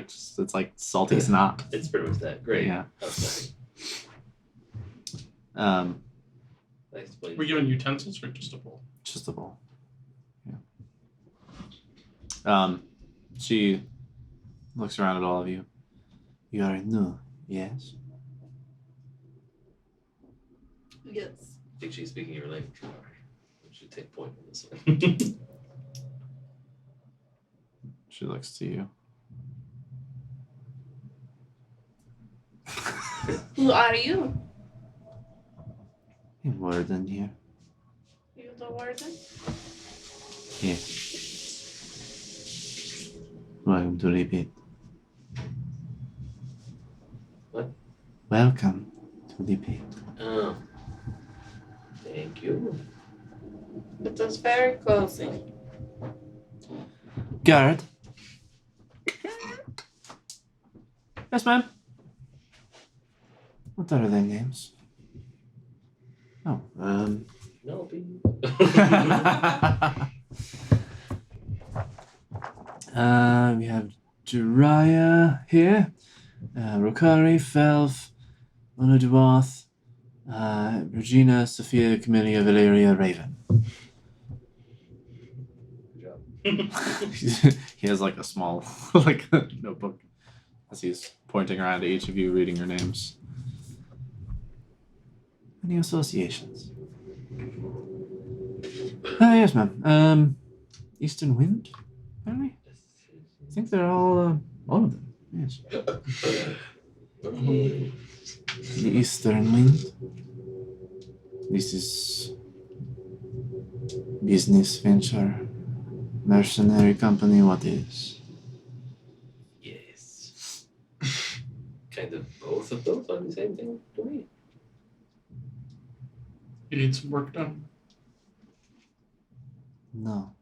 it's like salty snot. It's pretty much that. Great. Yeah. Nice place. We're given utensils or just a bowl? Just a bowl. Yeah. She looks around at all of you. You are new, yes? Yes. I think she's speaking your language. We should take point on this one. She looks to you. Who are you? A warden here. You the warden? Yes. Welcome to repeat. What? Welcome to repeat. Oh. Thank you. It was very cozy. Guard. Yes, ma'am. What are their names? Oh, No, be. We have Jiraiya here, Rokari, Felv, Onuduath, Regina, Sophia, Camellia, Valeria, Raven. Good job. He has like a small like notebook as he's pointing around to each of you, reading your names. any associations? Yes, ma'am. Eastern Wind, apparently. I think they're all of them. Yes. The Eastern Wind. This is business venture, mercenary company. What is? Yes. kind of both of those are the same thing to me. You need some work done. No.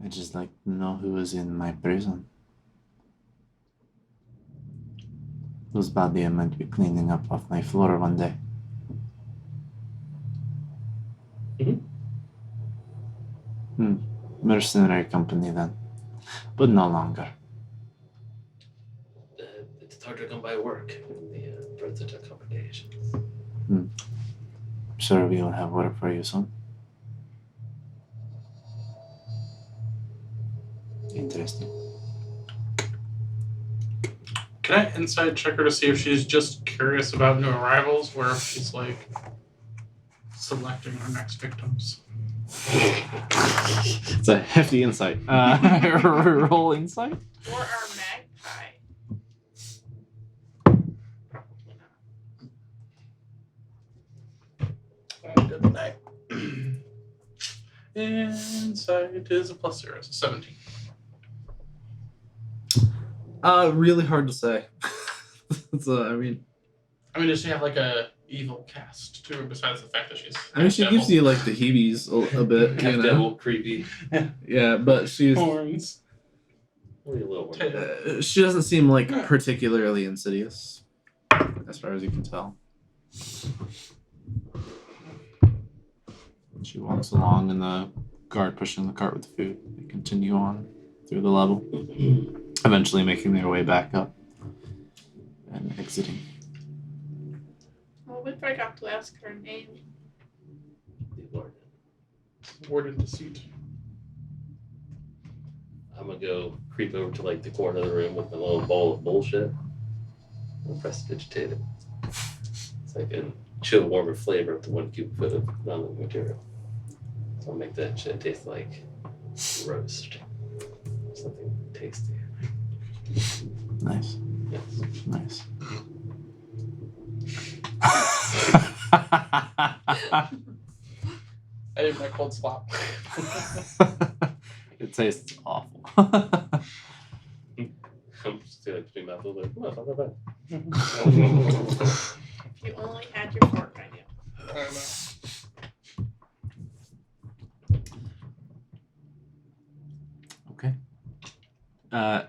I just like to know who is in my prison. Whose body I might be cleaning up off my floor one day. Mercenary company then. But no longer. It's hard to come by work in the present accommodations. Sure, we will have work for you soon. Interesting. Can I inside check her to see if she's just curious about new arrivals, or if she's like selecting her next victims? It's a hefty insight. Roll insight. Or our magpie. Good night. Insight is a +0, it's a 17. Really hard to say. So, I mean, does she have like a evil cast to her besides the fact that she's she gives you like the heebies a bit, Half you know. devil, creepy. Yeah, but she's horns? Only a little one. she doesn't seem like particularly insidious, as far as you can tell. She walks along, and the guard pushing the cart with the food. They continue on through the level, eventually making their way back up and exiting. Well, we forgot to ask her name. The warden. Warden deceit. I'm gonna go creep over to like the corner of the room with my little bowl of bullshit. I'll prestidigitate it. It's like a chill, warmer flavor of the 1 cube foot of non-living material. So I'll make that shit taste like roast. Something tasty. Nice. Yes. Nice. I did my cold slop. It tastes awful. I'm just like between mouthfuls like, oh, it's not that bad. If you only had your fork on you. I don't know. Okay.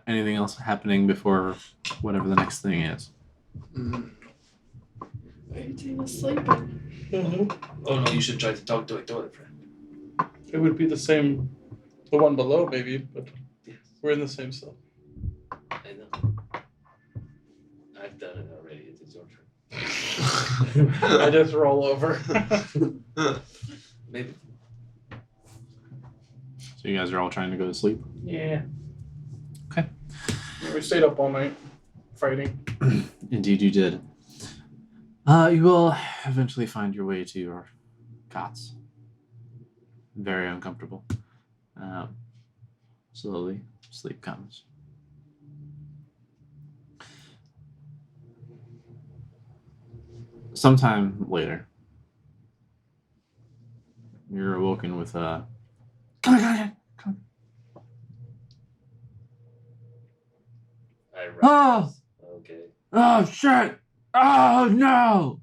Anything else happening before whatever the next thing is? Everything was sleeping. Oh no, you should try to talk to a toilet friend. It would be the same, the one below maybe, but Yes. we're in the same cell. I know. I've done it already. It's your turn. I just roll over. Maybe. So you guys are all trying to go to sleep? Yeah. Okay. Yeah, we stayed up all night fighting. Indeed, you did. You will eventually find your way to your cots. Very uncomfortable. Slowly, sleep comes. Sometime later, you're awoken with a come. I rise. Oh! Okay. Oh shit! Oh no!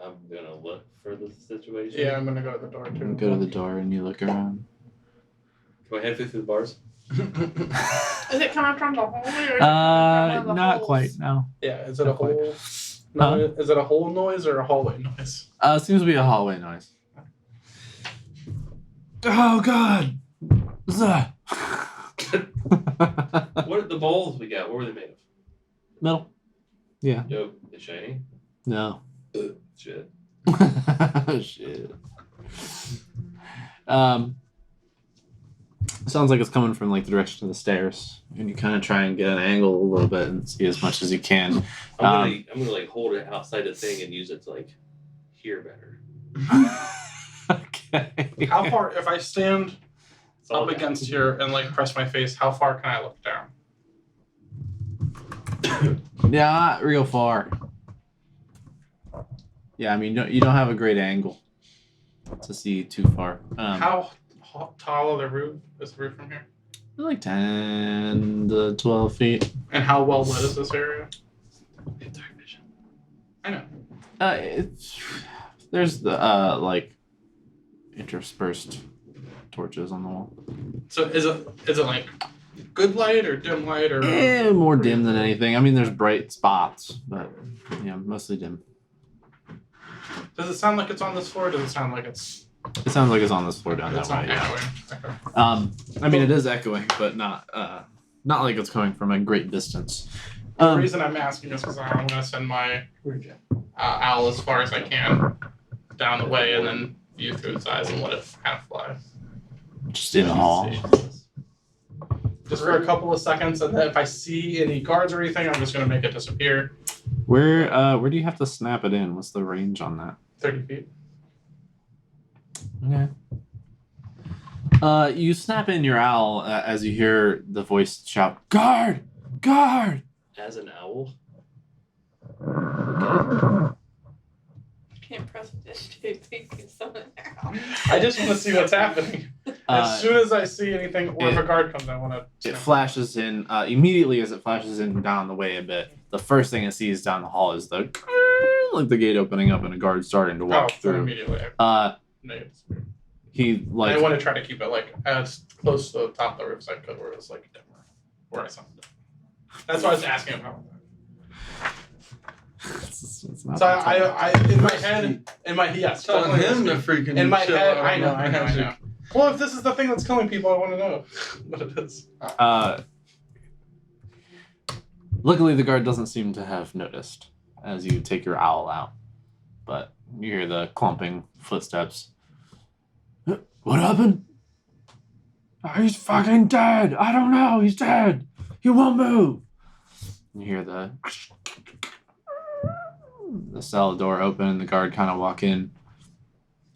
I'm gonna look for the situation. Yeah, I'm gonna go to the door You too. go to the door and you look around. Can my head fit through the bars? Is it coming from the hallway or is it coming from one of the Not holes? quite. No. Yeah, is it a Not quite. hole? No, is it a hole noise or a hallway noise? Seems to be a hallway noise. Oh god! Zah. What are the bowls we got? What were they made of? Metal. Yeah. Yo, they shiny? No. Shit. Shit. Sounds like it's coming from like the direction of the stairs, and you kind of try and get an angle a little bit and see as much as you can. I'm gonna like hold it outside the thing and use it to like hear better. Okay. How far, if I stand It's all up down. against here and like press my face, how far can I look down? Yeah, not real far. Yeah, I mean, you don't have a great angle to see too far. How tall is the roof from here? Like 10 to 12 feet. And how well lit is this area? We have dark vision. I know. There's the like interspersed torches on the wall. So is it like good light or dim light or? More dim than anything. I mean, there's bright spots, but yeah, mostly dim. Does it sound like it's on this floor? Or does it sound like it's? It sounds like it's on this floor down that It's not way. Yeah. echoing. Okay. I mean, it is echoing, but not like it's coming from a great distance. The reason I'm asking is because I'm gonna send my owl as far as I can down the way and then view through its eyes and let it kind of fly. Just in the hall. Just for a couple of seconds, and then if I see any guards or anything, I'm just gonna make it disappear. Where do you have to snap it in? What's the range on that? 30 feet. Okay. You snap in your owl as you hear the voice shout, "Guard! Guard!" As an owl. Can't press this to think it's someone now. I just want to see what's happening. As soon as I see anything, or if a guard comes, I want to. It flashes in immediately as it flashes in down the way a bit. The first thing it sees down the hall is the like the gate opening up and a guard starting to walk through. Immediately. He like. I want to try to keep it like as close to the top of the roof as I could, where it was like dimmer, where I saw it. That's why I was asking about that. it's not So I in my yes, Tell definitely him to risky. freaking In my chill head, out. I know. Well, if this is the thing that's killing people, I want to know what it is. Luckily, the guard doesn't seem to have noticed as you take your owl out, but you hear the clumping footsteps. What happened? He's fucking dead. I don't know. He's dead. He won't move. You hear the cell door open. The guard kind of walk in,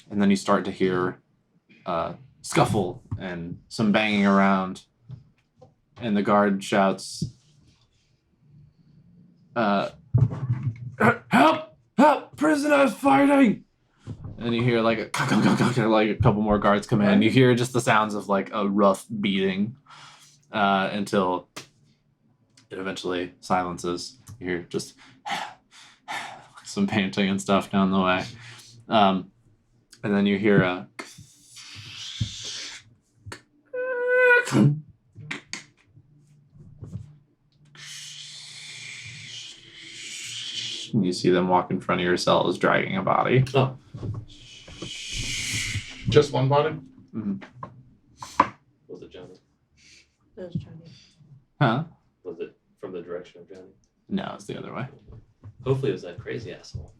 and then you start to hear scuffle and some banging around. And the guard shouts, "Help! Help! Prisoners fighting!" And you hear like a couple more guards come in. You hear just the sounds of like a rough beating until it eventually silences. You hear just some panting and stuff down the way. And then you hear a you see them walk in front of your cells dragging a body. Oh. Just one body? Mm-hmm. Was it Johnny? That was Johnny. Huh? Was it from the direction of Johnny? No, it's the other way. Hopefully it was that crazy asshole.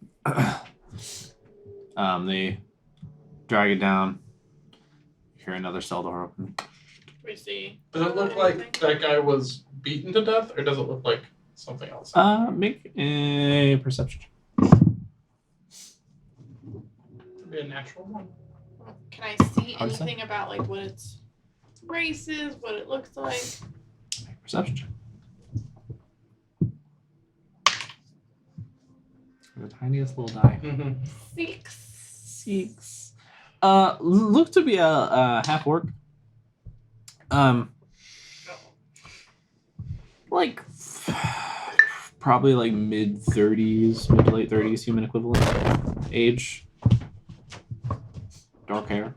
They drag it down. You hear another cell door open. We see. Does it look like that guy was beaten to death, or does it look like something else? Make a perception. Could be a natural one. Can I see How'd you say? anything about like what its race is, what it looks like? Make a perception check. The tiniest little die. Mm-hmm. 6. Look to be a half orc. Like probably like mid 30s, mid to late 30s human equivalent age. Dark hair.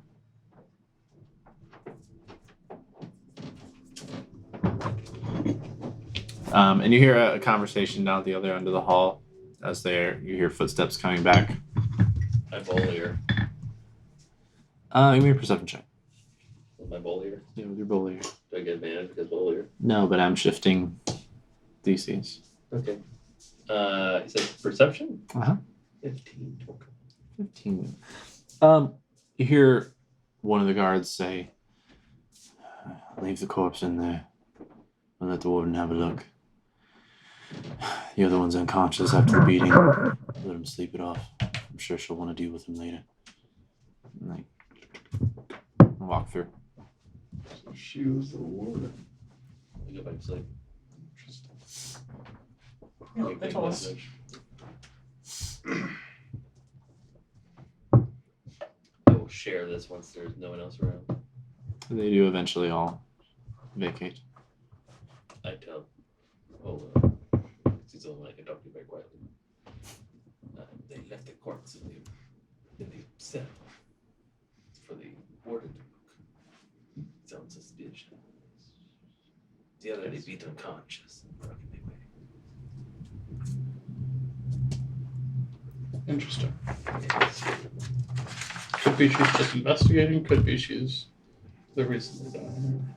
And you hear a conversation down at the other end of the hall as you hear footsteps coming back. My bowl ear. Give me a perception check. With my bowl ear. Yeah, with your bowl ear. Do I get advantage because bowl ear? No, but I'm shifting DCs. Okay. You said perception? 15. Okay. 15. You hear one of the guards say, "Leave the corpse in there and let the warden have a look. The other one's unconscious after the beating. Let him sleep it off. I'm sure she'll want to deal with him later." And they walk through. So she was the warden. I go back to sleep. Yeah, they told us. I will share this once there's no one else around. They do eventually all vacate. I tell. Oh, he's the only one I can talk to very quietly. They left the corpse in the cell for the warden to look. Sounds suspicious. The other they beat unconscious and broken away. Interesting. Yes. Could be she's just investigating. Could be she's the reason they're dying.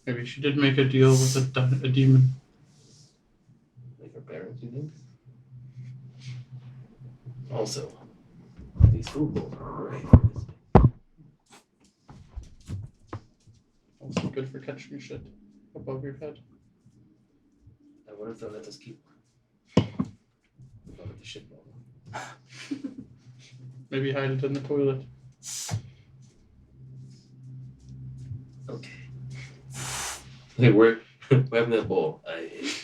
Maybe she did make a deal with a demon. Like her parents, you think? Also, these food bowls are great. Also good for catching shit above your head. I wonder if they'll let us keep one. Above the shit bowl. Maybe hide it in the toilet. Okay. Hey, we're having that bowl. I ate it.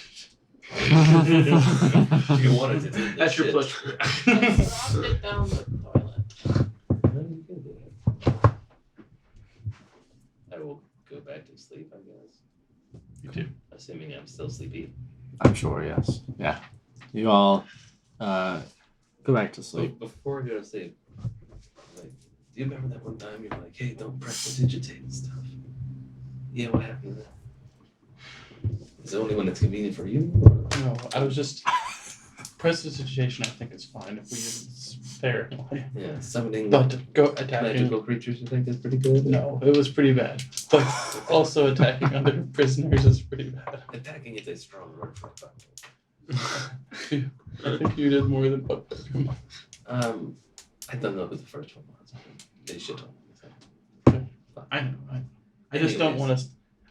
You wanted it. In the That's your shit. pleasure. I dropped it down the toilet. No, you can do that. I will go back to sleep, I guess. You too. Assuming I'm still sleepy. I'm sure, yes. Yeah. You all go back to So sleep. before you go to sleep, like, do you remember that one time you were like, hey, don't press the digitate and stuff? Yeah, what happened to that? Is it only when it's convenient for you? Or? No, I was just prestidigitation. I think is fine if we use it sparingly. Yeah, summoning But go attacking. magical creatures you think is pretty good? No, it was pretty bad. But also attacking other prisoners is pretty bad. Attacking is a strong word for it. I think you did more than what Pokemon. I don't know who the first one was. They should have. I know. I just don't want to.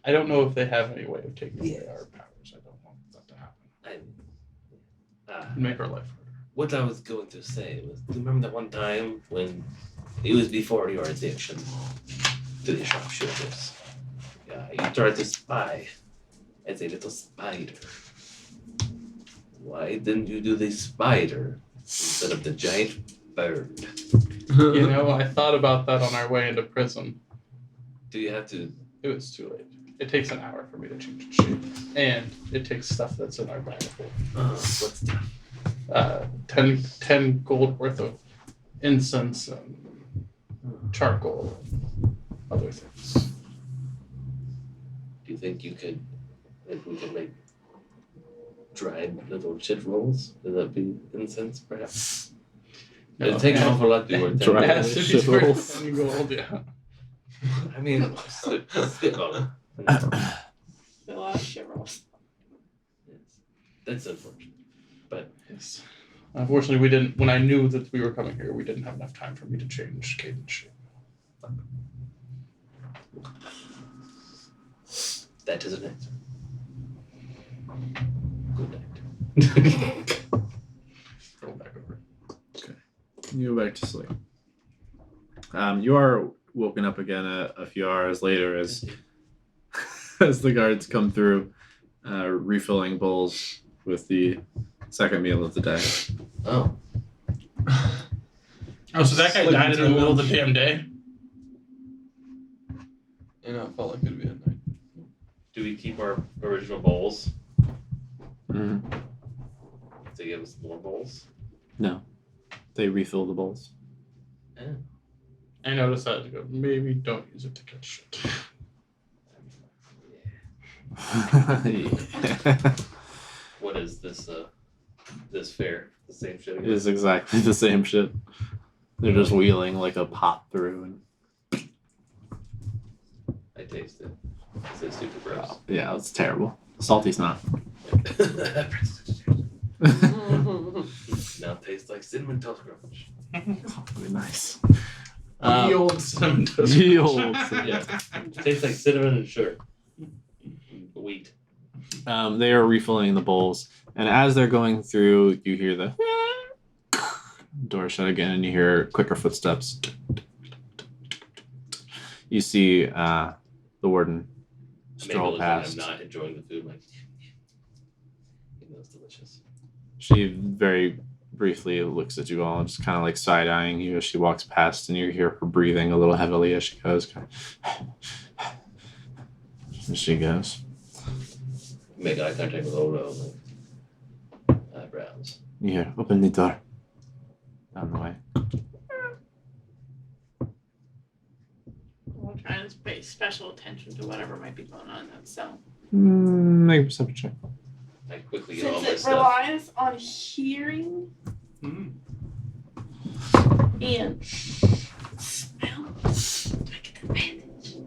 I don't know if they have any way of taking away our powers. I don't want that to happen. It'd make our life harder. What I was going to say was, do you remember that one time when it was before your addiction to the sharpshooters? Yeah, you tried to spy as a little spider. Why didn't you do the spider instead of the giant bird? You know, I thought about that on our way into prison. Do you have to? It was too late. It takes an hour for me to change its shape, and it takes stuff that's in our bag. What's that? 10 gold worth of incense and charcoal and other things. Do you think you could, if we could make dried little shit rolls? Would that be incense, perhaps? It'd take an awful lot to work It Dried has to be shit worth rolls. 10 gold, yeah. I mean, spitballing. A lot of shit rolls. Yes. That's unfortunate. Yes. Unfortunately, we didn't. When I knew that we were coming here, we didn't have enough time for me to change cadence shape. That is an answer. Good night. Roll back over. You go back to sleep. You are woken up again a few hours later as as the guards come through, refilling bowls with the second meal of the day. Oh, Oh, so that guy died in the middle of the damn day? You know, it felt like it'd be at night. do we keep our original bowls? Mm-hmm. To give us more bowls? No, they refill the bowls. Yeah. I noticed that. I go, maybe don't use it to catch shit. What is this? This fair? The same shit It again? is exactly the same shit. They're just wheeling like a pot through, and I taste it. It's super gross. yeah, it's terrible. Salty's not. Now it tastes like cinnamon toast crunch. Really nice. The old cinnamon toast. Ye old Yeah, tastes like cinnamon and sugar. Wheat. They are refilling the bowls, and as they're going through, you hear the door shut again, and you hear quicker footsteps. You see the warden stroll Maybe past. I'm not enjoying the food. Like, even though it's delicious. She very briefly looks at you all and just kind of like side-eyeing you as she walks past, and you hear her breathing a little heavily as she goes. as she goes. Make eye contact with Odo. Like, eyebrows. You hear, open the door. Down the way. We'll try and pay special attention to whatever might be going on in that cell. Make a perception check. I quickly get all Since my it stuff. relies on hearing Mm. and smell, do I get advantage?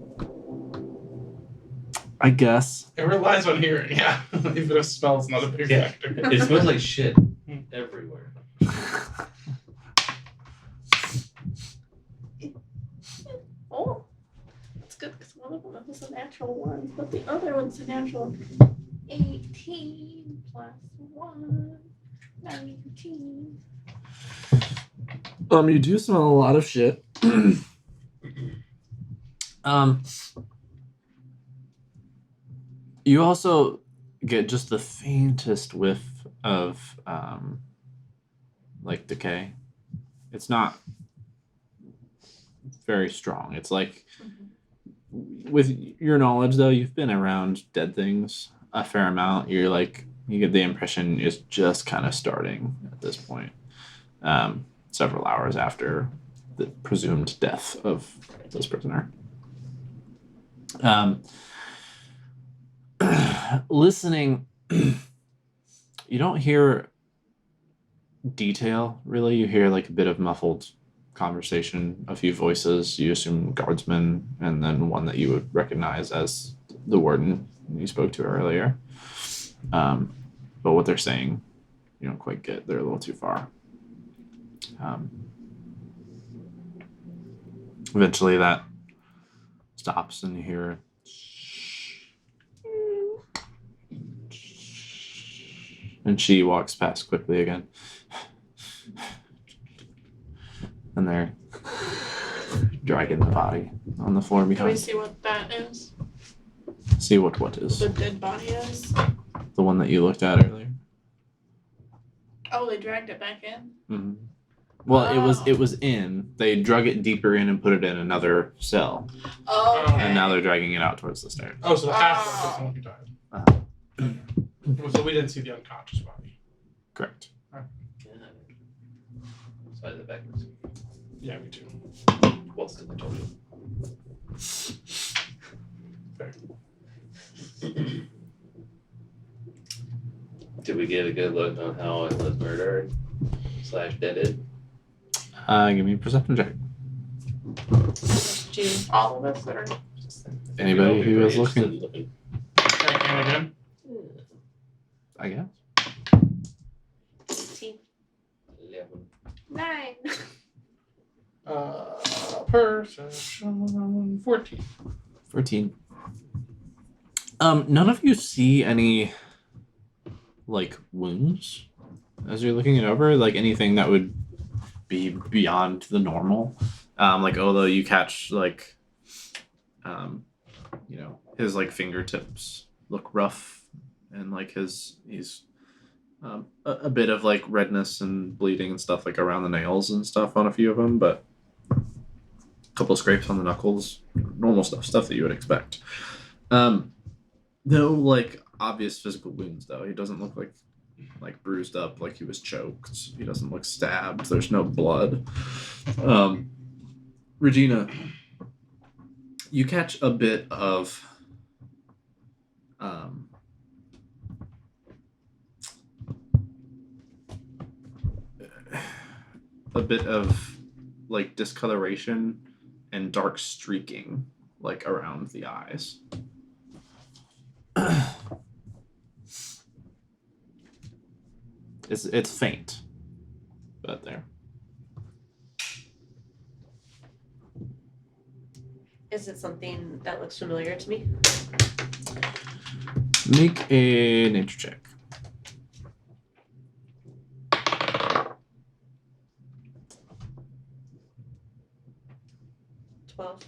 I guess. It relies on hearing, yeah. Even if smell's not a big Yeah. factor. It smells like shit everywhere. Oh, that's good because one of them was a natural 1, but the other one's a natural 18 plus 1, 19. You do smell a lot of shit. You also get just the faintest whiff of like decay. It's not very strong. It's like with your knowledge though, you've been around dead things a fair amount. You're like you get the impression it's just kind of starting at this point. Several hours after the presumed death of this prisoner. Listening, you don't hear detail really. You hear like a bit of muffled conversation, a few voices. You assume guardsmen, and then one that you would recognize as the warden you spoke to earlier. But what they're saying, you don't quite get. They're a little too far. Eventually that stops and you hear and she walks past quickly again. And they're dragging the body on the floor Can we behind. see what that is? See what is. The dead body is? The one that you looked at earlier. Oh, they dragged it back in? Mm-hmm. Well, it was in. They drug it deeper in and put it in another cell. Oh, okay. And now they're dragging it out towards the stairs. Oh, so the half is the one who died. So we didn't see the unconscious body. Correct. Slide it backwards. Yeah, me too. Well, still, I told you. Fair. Did we get a good look on how it was murdered / deaded? Give me a perception check. To all of us that are Anybody who is Interested looking. in And again? I guess. 18. 11. 9. Perception 14. 14. None of you see any like wounds as you're looking it over, like anything that would be beyond the normal. Like although you catch like you know, his like fingertips look rough and like he's a bit of like redness and bleeding and stuff like around the nails and stuff on a few of them, but a couple of scrapes on the knuckles, normal stuff that you would expect. No like obvious physical wounds though. He doesn't look like bruised up, like he was choked. He doesn't look stabbed. There's no blood. Regina, you catch a bit of like discoloration and dark streaking like around the eyes. It's faint, but there. Is it something that looks familiar to me? Make a nature check. 12.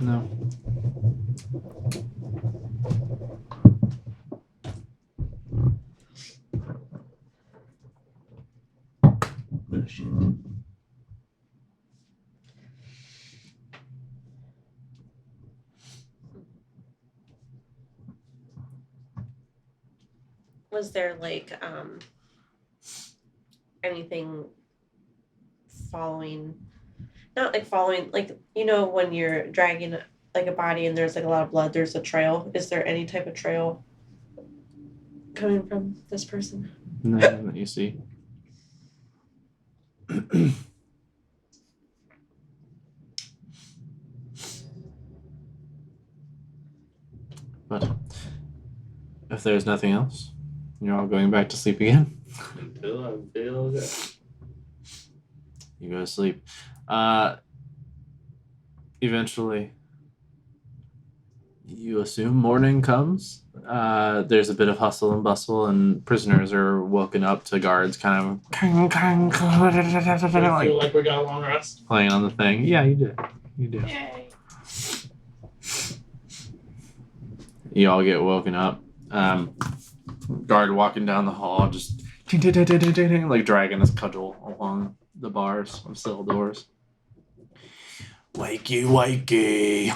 No. Oh, shit. Was there like anything following? Not like following, like you know when you're dragging like a body and there's like a lot of blood. There's a trail. Is there any type of trail coming from this person? Nothing that you see. But if there's nothing else, you're all going back to sleep again. Until I feel good. You go to sleep. Eventually, you assume morning comes. There's a bit of hustle and bustle, and prisoners are woken up to guards kind of I feel like we got a long rest. playing on the thing. Yeah, you did. You did. Yay. You all get woken up. Guard walking down the hall, just ting, ting, ting, ting, ting, ting, like dragging his cudgel along the bars of cell doors. Wakey, wakey.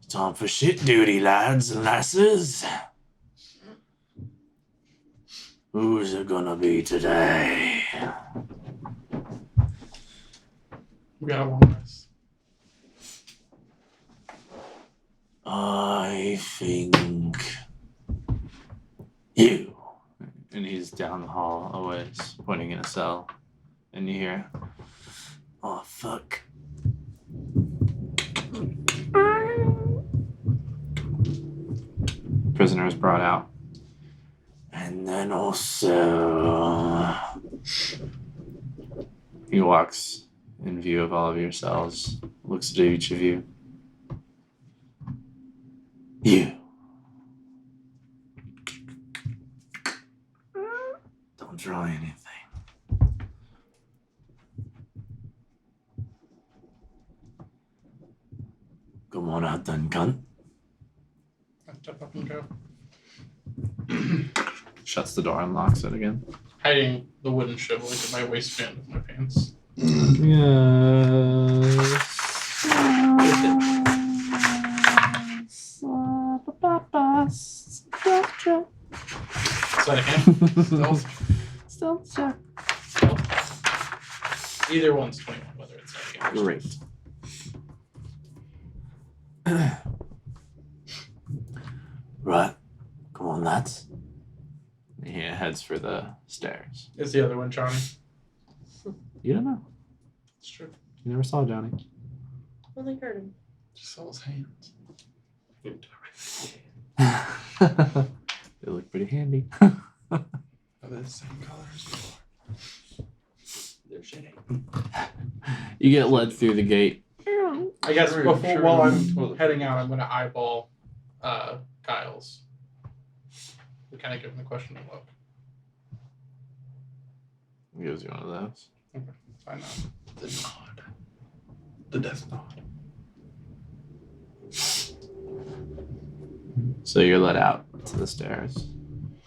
Time for shit duty, lads and lasses. Who's it gonna be today? We got a long rest. I think you. And he's down the hall a ways, pointing in a cell. And you hear, oh, fuck. Prisoner is brought out. And then also, he walks in view of all of your cells, looks at each of you. You. Don't draw anything. Come on out then, cunt. I step up and go. Shuts the door and locks it again. Hiding the wooden shovel into my waistband with my pants. Is that a hand? Stealth check. Either one's 21, whether it's a hand. Great. Right. Come on, lads. He heads for the stairs. Is the other one Johnny? You don't know. It's true. You never saw Johnny. Well, they heard him. Just saw his hands. They look pretty handy. Are they the same color as before? They're shitty. You get led through the gate. I guess Sure, before sure, while no I'm toilet. heading out, I'm gonna eyeball Giles. We kind of give him the question to look. Gives you one of those. Fine now. The nod. The death nod. So you're led out to the stairs.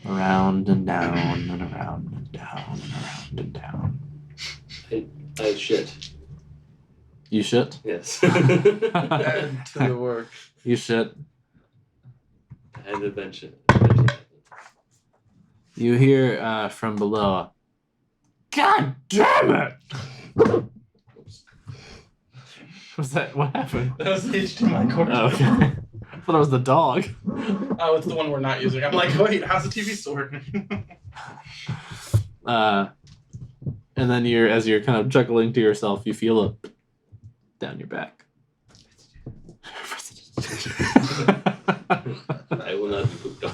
Around and down and around and down and around and down. I shit. You shit? Yes. Add to the work. You shit. I had to eventually. You hear from below. God damn it! Was that what happened? That was the HDMI cord. Oh, okay. I thought it was the dog. Oh, it's the one we're not using. I'm like, wait, how's the TV still working? And then as you're kind of chuckling to yourself, you feel it down your back. I will not be pooped on.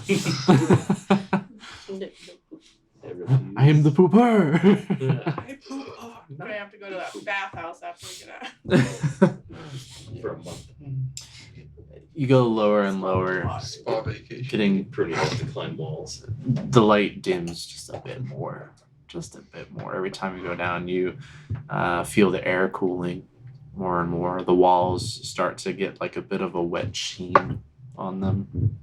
I refuse. I am the pooper. I poop on. I'm gonna have to go to that bathhouse after we get out. For a month. You go lower and lower, Spa vacation. getting Pretty hard to climb walls. the light dims just a bit more. Just a bit more. Every time you go down, you feel the air cooling more and more. The walls start to get like a bit of a wet sheen on them.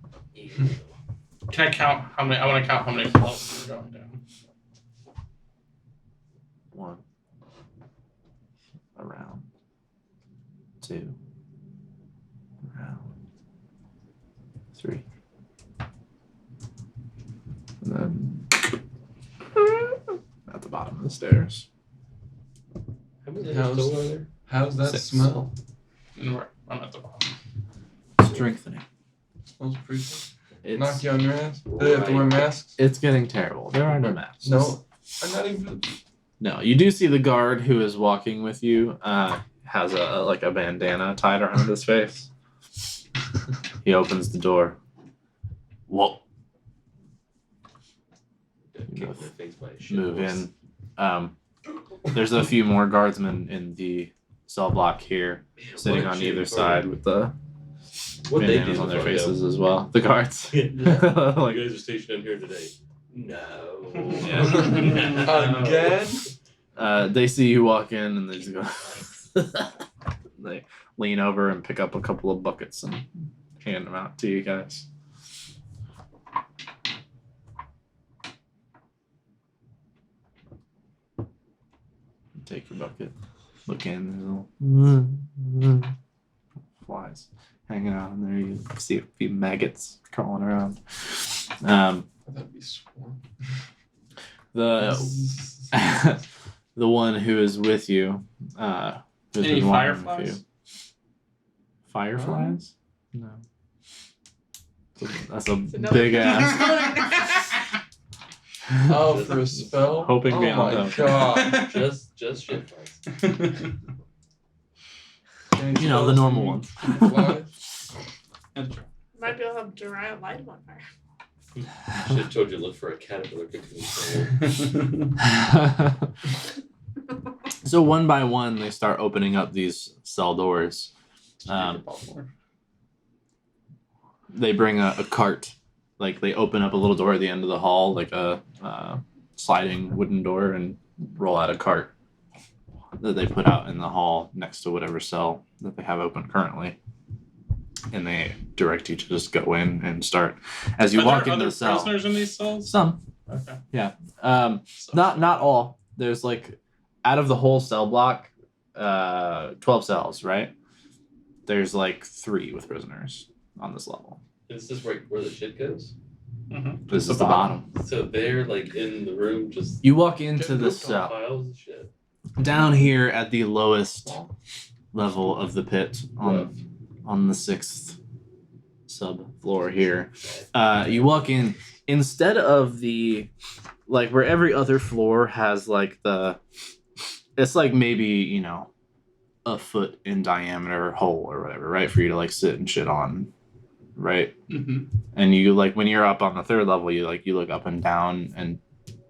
Can I count how many? I want to count how many levels we're going down. 1. Around. 2. Around. 3. the stairs. How many levels still are there? How's that 6. smell? And I'm at the bottom. Strengthening. Smells pretty good. It's, Knock you on your ass. Do they have to wear masks? it's getting terrible. There are no masks. No. I'm not even. No, you do see the guard who is walking with you has a bandana tied around his face. He opens the door. Whoa. Kick in the face by a shit Move horse. in. There's a few more guardsmen in the cell block here, Man, sitting what a on shitty either party. side with the What they bandanas do on their before, faces as well. The guards. You Like, guys are stationed in here today. No. Again? they see you walk in and they just go. They lean over and pick up a couple of buckets and hand them out to you guys. Take your bucket. Look in. There's little flies hanging out in there. You see a few maggots crawling around. That'd be swarm. The the one who is with you. Who's Any been walking with fireflies? you. Fireflies? No. That's a another big ass. Oh, for a spell? Hoping oh beyond my hope. god. Just shit flies. Any You know, the spells normal you ones. can fly? Might be able to have Jiraiya light him on fire. Should have told you to look for a caterpillar cocoon somewhere. So one by one, they start opening up these cell doors. They bring a cart. Like they open up a little door at the end of the hall, like a sliding wooden door, and roll out a cart that they put out in the hall next to whatever cell that they have open currently. And they direct you to just go in and start. As you Are walk there into other the cell, prisoners in these cells? some, Okay. not all. There's like out of the whole cell block, 12 cells, right? There's like 3 with prisoners on this level. Is this right where the shit goes? Mm-hmm. This is the bottom. So they're like in the room just You walk into the pooped on cell. piles of shit. Down here at the lowest level of the pit on the 6th sub floor here. You walk in, instead of the like where every other floor has like it's like maybe, you know, a foot in diameter hole or whatever, right? For you to like sit and shit on, right? Mm-hmm. And you like when you're up on the 3rd level, you look up and down and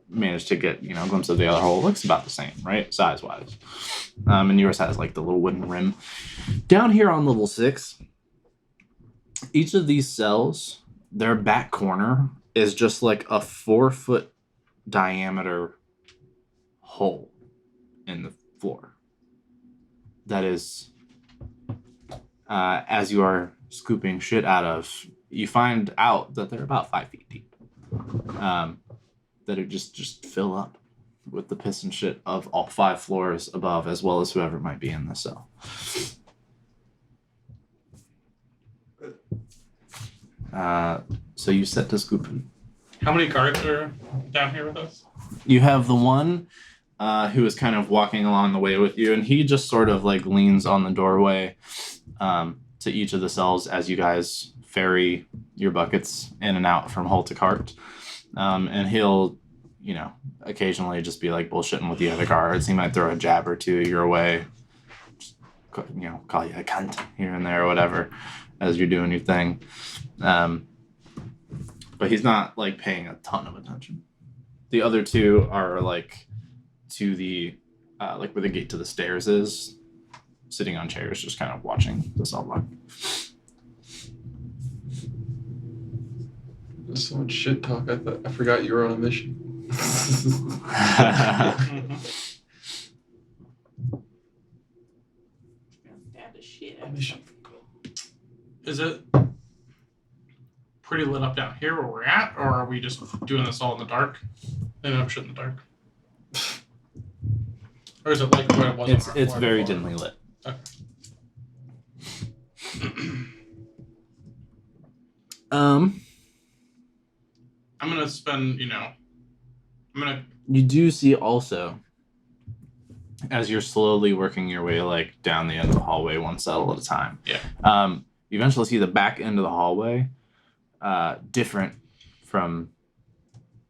manage to get, you know, a glimpse of the other hole. It looks about the same, right? Size wise. And yours has like the little wooden rim. Down here on level 6, each of these cells, their back corner is just like a 4-foot diameter hole in the floor. That is, as you are scooping shit out of, you find out that they're about 5 feet deep. That it just fill up with the piss and shit of all 5 floors above, as well as whoever might be in the cell. So you set to scooping. How many guards are down here with us? You have the one who is kind of walking along the way with you, and he just sort of like leans on the doorway to each of the cells as you guys ferry your buckets in and out from hole to cart. And he'll, you know, occasionally just be like bullshitting with the other guards. He might throw a jab or two your way, just, you know, call you a cunt here and there or whatever as you're doing your thing. But he's not like paying a ton of attention. The other 2 are like to the like where the gate to the stairs is, sitting on chairs, just kind of watching the cell block. There's so much shit talk. I forgot you were on a mission. Mm-hmm. That is shit. Mission. Is it pretty lit up down here where we're at, or are we just doing this all in the dark? And I'm shit in the dark. Or is it like where it was? on our It's floor very before? dimly lit. Okay. Um, I'm gonna spend, you know, I'm gonna. You do see also, as you're slowly working your way like down the end of the hallway, one cell at a time. Yeah. You eventually see the back end of the hallway, different from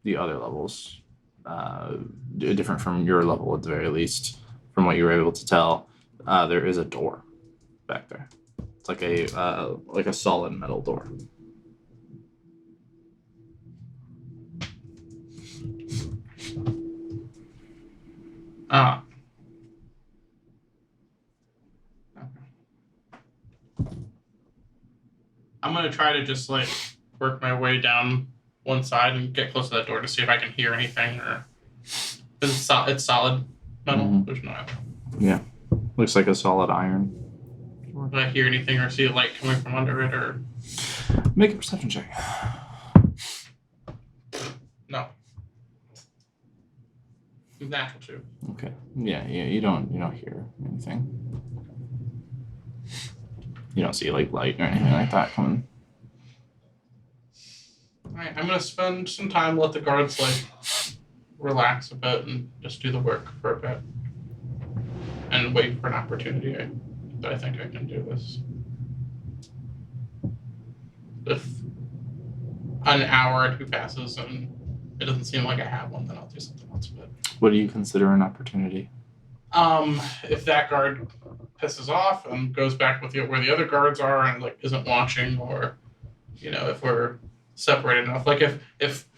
the other levels, different from your level at the very least, from what you were able to tell. There is a door back there. It's like a solid metal door. Ah. I'm gonna try to just like work my way down one side and get close to that door to see if I can hear anything or. It's solid metal. Mhm. There's no other. Looks like a solid iron. Do I hear anything or see a light coming from under it or Make a perception check. no? Natural too. Okay. Yeah. You don't hear anything. You don't see like light or anything like that coming. Alright, I'm gonna spend some time, let the guards like relax a bit and just do the work for a bit. And wait for an opportunity that I think I can do this. If an hour or two passes and it doesn't seem like I have one, then I'll do something else with it. What do you consider an opportunity? If that guard pisses off and goes back with where the other guards are and like isn't watching, or if we're separated enough, like if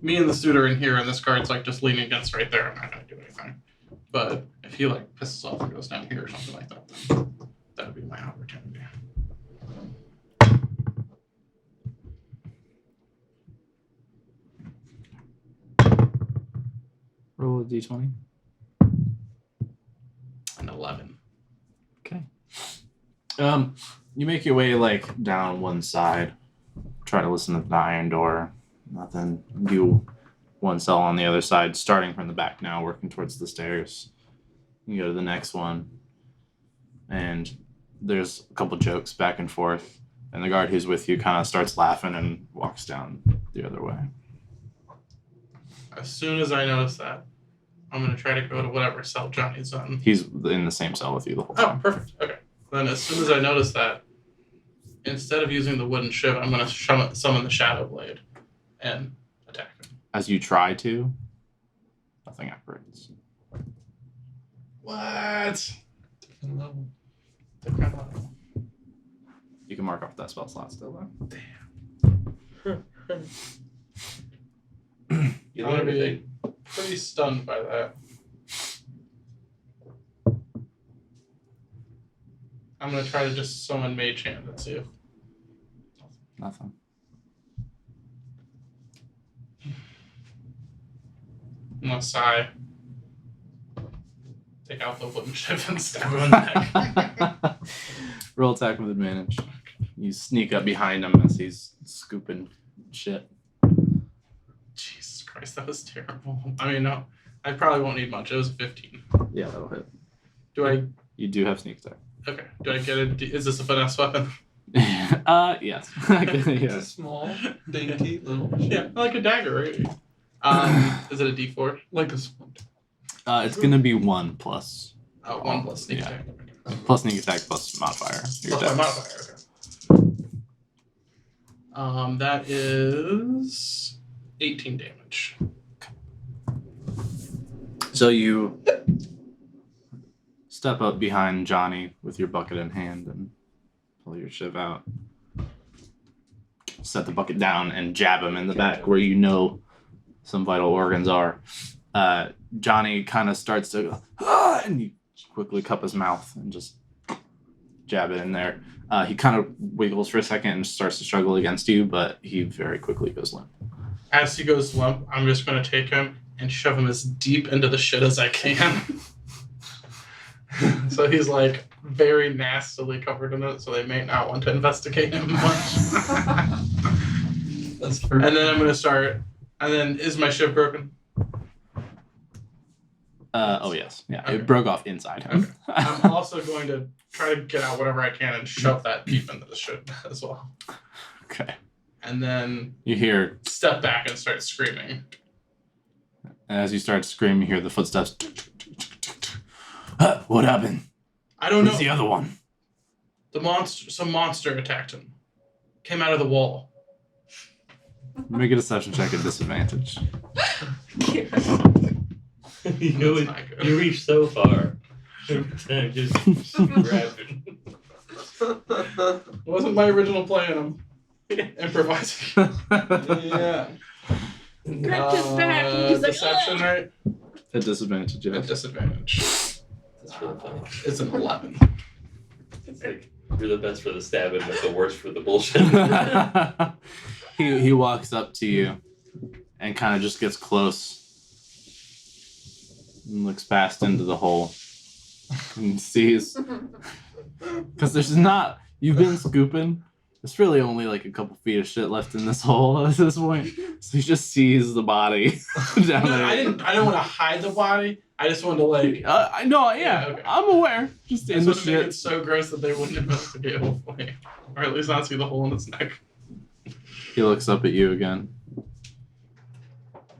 me and the suit are in here and this guard's like just leaning against right there, I'm not gonna do anything. But if he like pisses off and goes down here or something like that, then that would be my opportunity. Roll a d20. An 11. Okay. You make your way like down one side, try to listen to the iron door. Nothing. You one cell on the other side, starting from the back now, working towards the stairs. You go to the next one, and there's a couple jokes back and forth, and the guard who's with you kind of starts laughing and walks down the other way. As soon as I notice that, I'm gonna try to go to whatever cell Johnny's in. He's in the same cell with you the whole Oh, time. perfect. Okay. Then as soon as I notice that, instead of using the wooden shiv, I'm gonna summon the Shadow Blade and attack him. As you try to, nothing operates. What? Different level. Different level. You can mark off that spell slot still though. You I'm learn gonna everything. be pretty stunned by that. I'm gonna try to just summon Mage Hand and see if Nothing. I'm gonna sigh. Take out the wooden shiv and stab him in the neck. Roll attack with advantage. You sneak up behind him as he's scooping shit. Jesus Christ, that was terrible. I mean, no, I probably won't need much. It was a 15. Yeah, that'll hit. Do I? You do have sneak attack. Okay. Do I get it? Is this a finesse weapon? Yes. It's a Yes. small, dainty little Yeah, like a dagger, right? Is it a D4? like a small. It's gonna be 1 plus 1 plus sneak Yeah. attack. plus sneak attack plus modifier. Your Plus my dex. modifier. Okay. That is 18 damage. So you step up behind Johnny with your bucket in hand and pull your shiv out. Set the bucket down and jab him in the back where you know some vital organs are. Johnny kind of starts to go, "Ah!" and you quickly cup his mouth and just jab it in there. He kind of wiggles for a second and starts to struggle against you, but he very quickly goes limp. As he goes limp, I'm just going to take him and shove him as deep into the shit as I can. So he's like very nastily covered in it, so they may not want to investigate him much. That's perfect. And then I'm going to start. And then, is my shiv broken? Oh yes, yeah, Okay. it broke off inside him. I'm also going to try to get out whatever I can and shove that deep into the shit as well. Okay. And then You hear step back and start screaming. And as you start screaming, you hear the footsteps. What happened? I don't know. Who's the other one? Some monster attacked him. Came out of the wall. Make a deception check at disadvantage. you, not good. you reach so far. Every time, just grabbing. It wasn't my original plan. I'm improvising. Yeah. Grabbed his back and he's like, Deception, "Ugh." right? At disadvantage, At yes. disadvantage. That's really funny. It's an 11. It's like you're the best for the stabbing, but the worst for the bullshit. he walks up to you and kind of just gets close and looks past into the hole and sees, because there's not, you've been scooping, there's really only like a couple feet of shit left in this hole at this point, so he just sees the body down there. I didn't want to hide the body. I just wanted to like. I know, yeah, Yeah, okay. I'm aware. Just I in just the wanted to make it shit. so gross that they wouldn't investigate hopefully, or at least not see the hole in its neck. He looks up at you again.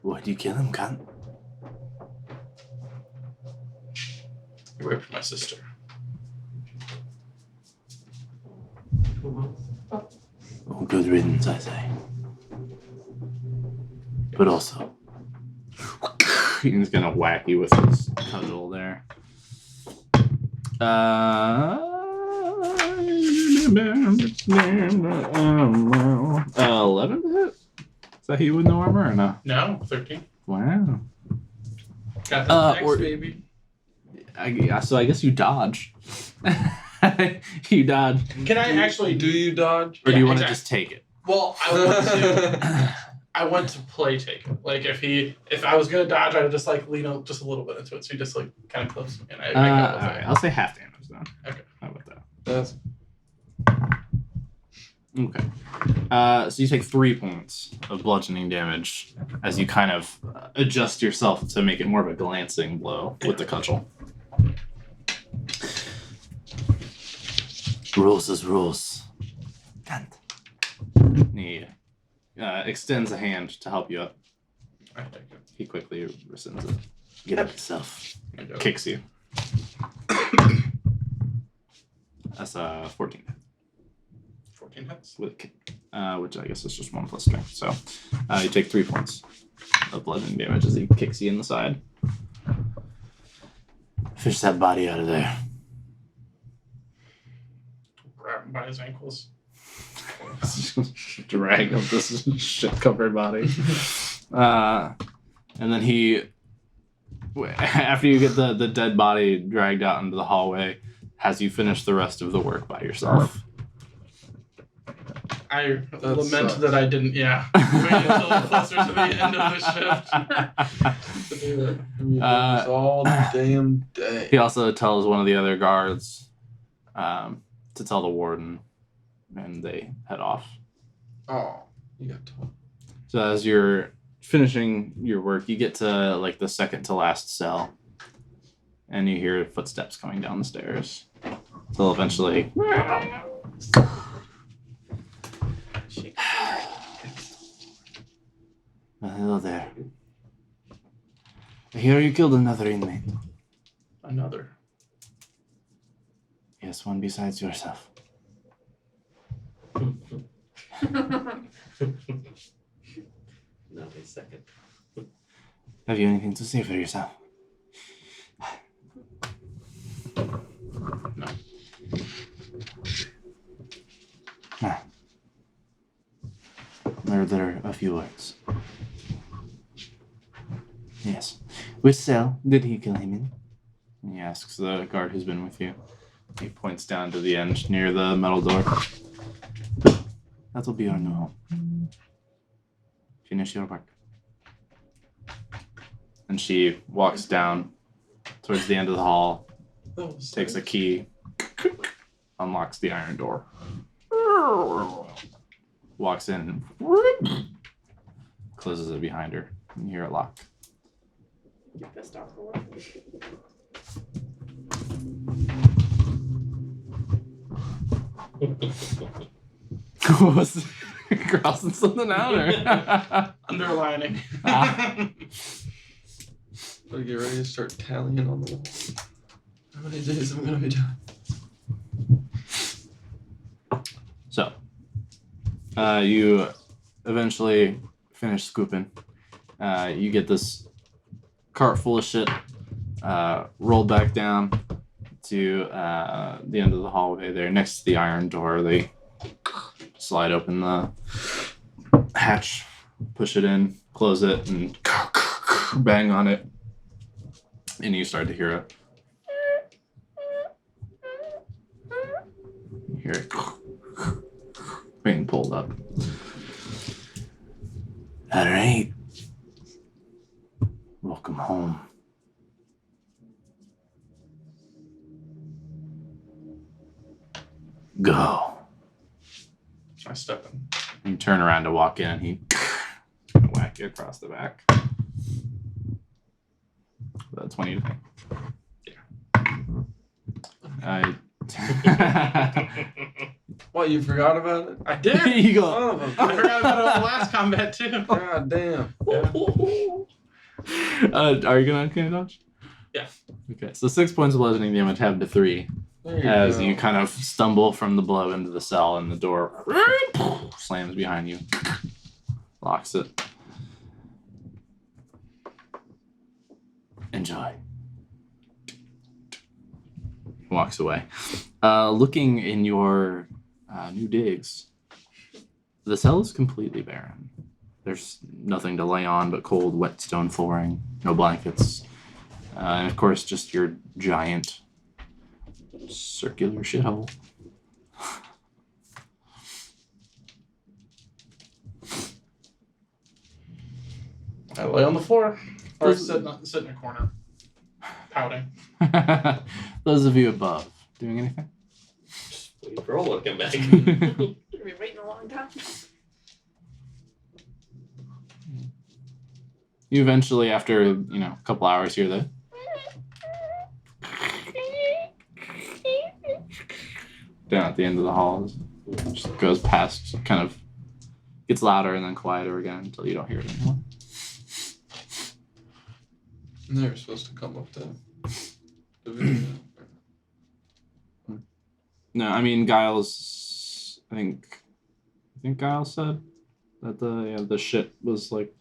Why'd you kill him, cunt? He raped my sister. Oh, good riddance, I say. But also, He's gonna whack you with his cudgel there. 11 to hit? Is that he with no armor or no? No, 13. Wow. Got that next, or- baby. So I guess you dodge. You dodge. Can I actually Do you dodge? Or do Yeah, you want to exactly. just take it? Well, I want to play take it. Like if I was gonna dodge, I'd just like lean up just a little bit into it. So he just like kind of close, and I go with Alright, it. I'll say half damage then. Okay. How about that? That's Okay. So you take 3 points of bludgeoning damage as you kind of adjust yourself to make it more of a glancing blow with the cudgel. rules is rules. Cunt. He extends a hand to help you up. I take it. He quickly rescinds it. Get up yourself. I go. Kicks you. That's 14 14 hits. with kick, which I guess is just 1 plus strength. So you take 3 points of bludgeoning damage as he kicks you in the side. Fish that body out of there. Grab him by his ankles. Drag of this shit-covered body. And then he, after you get the dead body dragged out into the hallway, has you finish the rest of the work by yourself. I lament sucks. that I didn't. Yeah. Wait until closer to the end of the shift. To do it. I mean, it's all damn day. He also tells one of the other guards to tell the warden, and they head off. Oh, you got told. So as you're finishing your work, you get to like the second to last cell, and you hear footsteps coming down the stairs. Till eventually, Hello there. I hear you killed another inmate. Another. Yes, one besides yourself. Not a second. Have you anything to say for yourself? No. Ah. Murder a few words. Yes. Which cell did he kill him in? and he asks the guard who's been with you. He points down to the end near the metal door. That'll be our new home. Finish your work. And she walks down towards the end of the hall, takes a key, unlocks the iron door, walks in, closes it behind her. And you hear it lock. You pissed off or what? Was crossing something out or? Underlining. Ah. I get ready to start tallying on the wall. How many days am I gonna be doing? So, you eventually finish scooping. You get this cart full of shit rolled back down to the end of the hallway there next to the iron door. They slide open the hatch, push it in, close it, and bang on it. And you start to hear it. You hear it being pulled up. All right. Welcome home. Go. I step in. You turn around to walk in, and he whack you across the back. 20 to yeah. What, you forgot about it? I did. You go. Son of a I forgot about it in the last combat too. God damn. Are you gonna uncanny dodge? Yeah. Okay, so 6 points of bludgeoning damage, halved to 3, There you as go. you kind of stumble from the blow into the cell, and the door slams behind you, locks it. Enjoy. Walks away. Looking in your new digs, the cell is completely barren. There's nothing to lay on but cold, wet stone flooring, no blankets, and of course just your giant circular shithole. I lay on the floor or Does- sit in a corner, pouting. Those of you above, doing anything? Wait for Ola to come back. We've been waiting a long time. You eventually, after a couple hours, hear the down at the end of the hall. Just goes past, kind of gets louder and then quieter again until you don't hear it anymore. They're supposed to come up to the video. No, I mean Giles. I think Giles said that the shit was like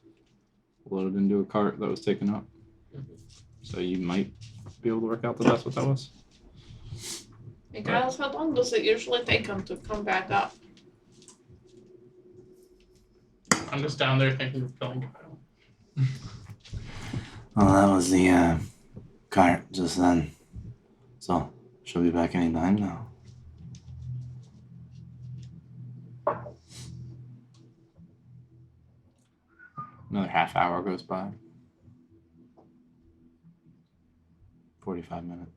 loaded into a cart that was taken up. So you might be able to work out that that's what that was. Hey guys, how long does it usually take them to come back up? I'm just down there thinking of killing Kyle. Well, that was the cart just then. So, she'll be back any time now. Another half hour goes by. 45 minutes.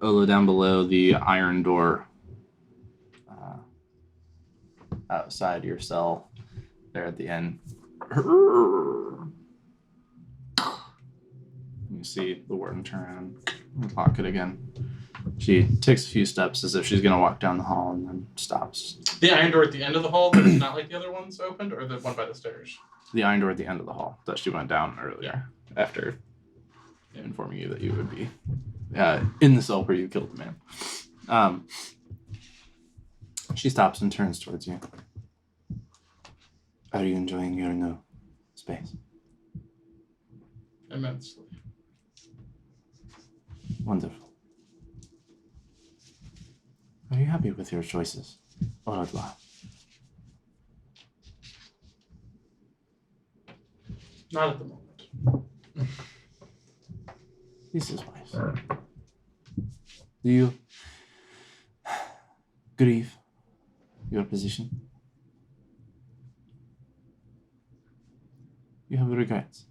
Ola, down below, the iron door outside your cell there at the end. You see the warden turn around and lock it again. She takes a few steps as if she's going to walk down the hall and then stops. The iron door at the end of the hall that is not like the other ones opened, or the one by the stairs? The iron door at the end of the hall that she went down earlier after informing you that you would be in the cell where you killed the man. She stops and turns towards you. Are you enjoying your new space? Immensely. Wonderful. Are you happy with your choices? Au revoir. Not at the moment. This is wise. Do you grieve your position? You have regrets.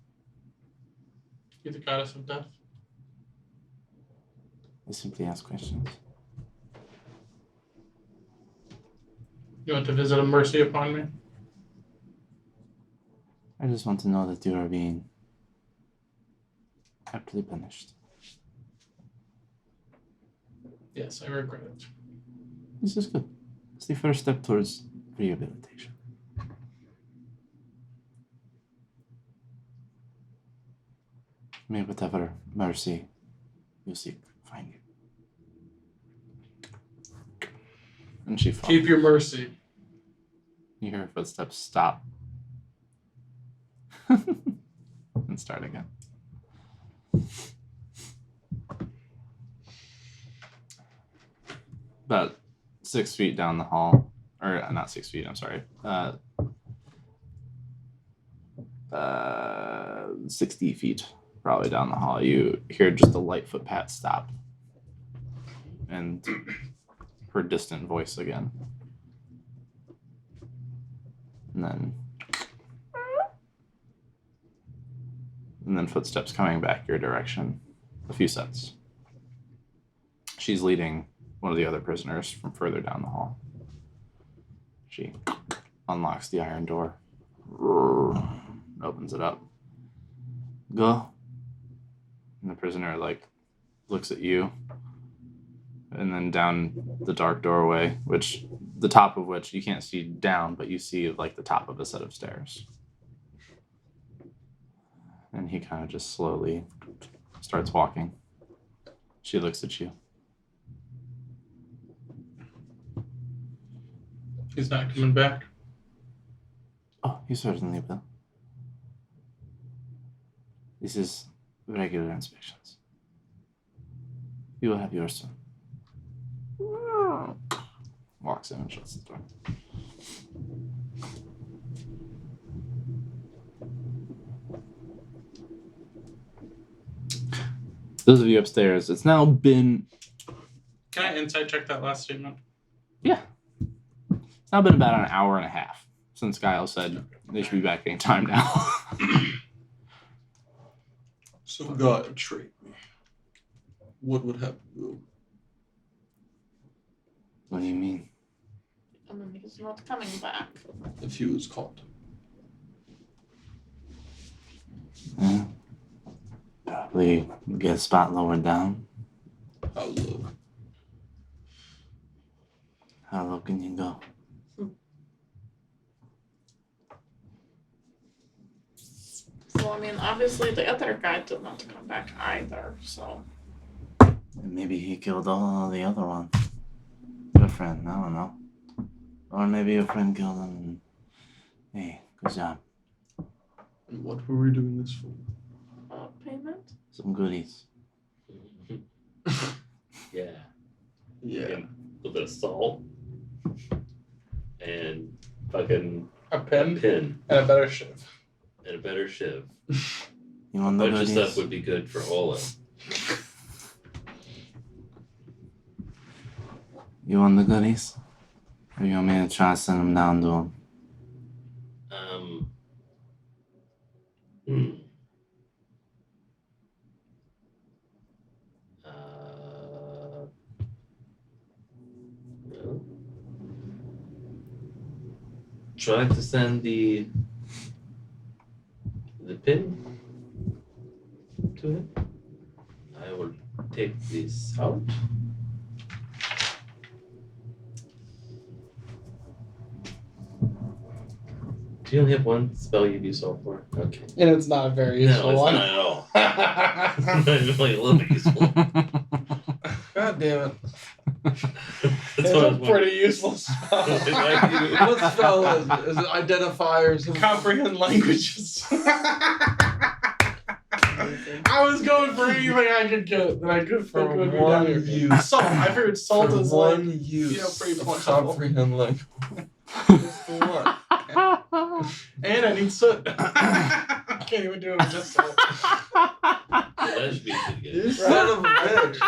You're the goddess of death. I simply ask questions. You want to visit a mercy upon me? I just want to know that you are being aptly punished. Yes, I regret it. This is good. It's the first step towards rehabilitation. May whatever mercy you seek find you. And she falls. Keep your mercy. You hear her footsteps stop. And start again. About 6 feet down the hall. Or not 6 feet, I'm sorry. 60 feet probably down the hall. You hear just a light foot pat stop. And her distant voice again. And then footsteps coming back your direction. A few sets. She's leading one of the other prisoners from further down the hall. She unlocks the iron door. Opens it up. Go. And the prisoner looks at you. And then down the dark doorway, which the top of which you can't see down, but you see the top of a set of stairs. And he kind of just slowly starts walking. She looks at you. He's not coming back. Oh, you certainly will. This is regular inspections. You will have yours soon. Walks in and shuts the door. Those of you upstairs, it's now been Can I insight check that last statement? It's now been about an hour and a half since Guile said they should be back any time now. So God betrayed me. What would happen to him? What do you mean? And then he's not coming back. If he was caught? Yeah. Probably get a spot lower down. How low? How low can you go? So, I mean, obviously the other guy did not come back either, so. And maybe he killed all the other one. Your friend, I don't know. Or maybe your friend killed him. Hey, good job. And what were we doing this for? Payment? Some goodies. Yeah. Yeah. And a little bit of salt. And fucking A a pen pin and a better shiv. and a better shiv. You want A the bunch of goodies? stuff would be good for Ola. You want the goodies? Or you want me to try to send them down to him? Hmm. Well, try to send the pin to him. I will take this out. Do you only have one spell you'd use salt for? Okay. And it's not a very No, useful it's one. not at all. It's only a little bit useful. God damn it. That's It's what I a was wondering. pretty useful spell. What spell is it? Is it identifiers? Comprehend languages. I was going for anything I could get that I could For think would be one better. use. Salt. I figured salt For is one like use pretty of plentiful. comprehend language. Just for one. and I need soot. I can't even do it with just salt. That should be pretty You good. son of a bitch.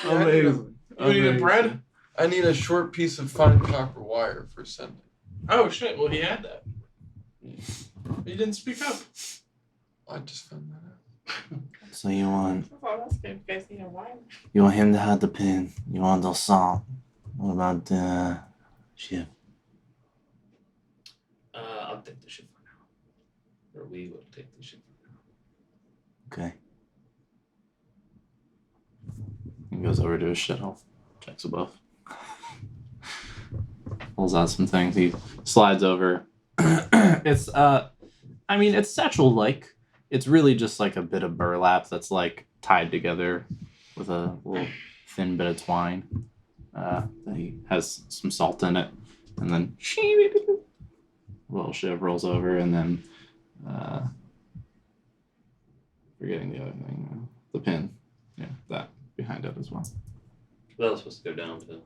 Amazing. You need a bread? I need a short piece of fine copper wire for sending. Oh shit, well he had that. He didn't speak up. I just found that out. So you want I was asking if you guys need a wine. him to have the pin. You want the salt. What about the ship? I'll take the ship for now. Or we will take the ship for now. Okay. He goes over to his shithole, checks above, pulls out some things. He slides over. It's I mean, it's satchel-like. It's really just like a bit of burlap that's like tied together with a little thin bit of twine. That he has some salt in it, and then little shiv rolls over, and then forgetting the other thing, the pin. Yeah, that behind it as well. That was supposed to go down to.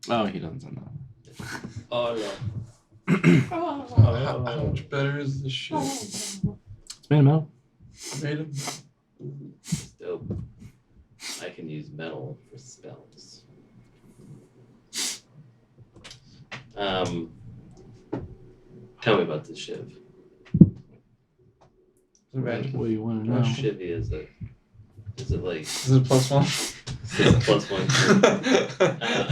Oh, he doesn't send that. Oh no. How much better is this shit? It's made of metal. Made him. It's dope. I can use metal for spells. Tell me about this shiv. Magic. What do you want to No. know? Shivy is it like Is it +1? is it plus one?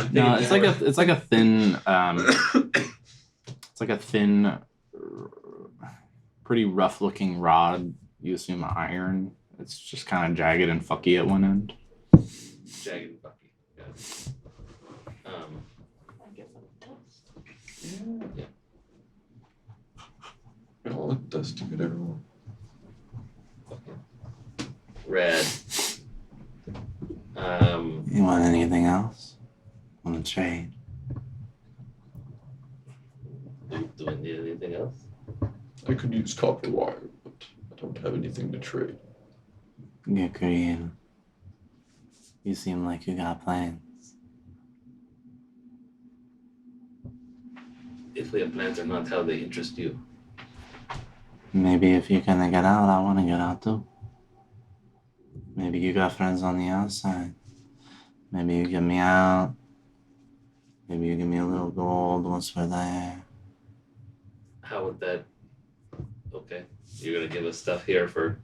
I'm No, thinking it's like a thin it's like a thin, pretty rough looking rod. You assume iron. It's just kind of jagged and fucky at one end. jagged and bucky. Yeah. Yeah. All the dust to get everywhere. Red. You want anything else? Want to trade? Do I need anything else? I could use copper wire, but I don't have anything to trade. Get creative. You seem like you got plans. If we have plans or not, how they interest you. Maybe if you're gonna get out, I want to get out too. Maybe you got friends on the outside. Maybe you get me out. Maybe you give me a little gold once we're there. How would that? Okay, you're gonna give us stuff here for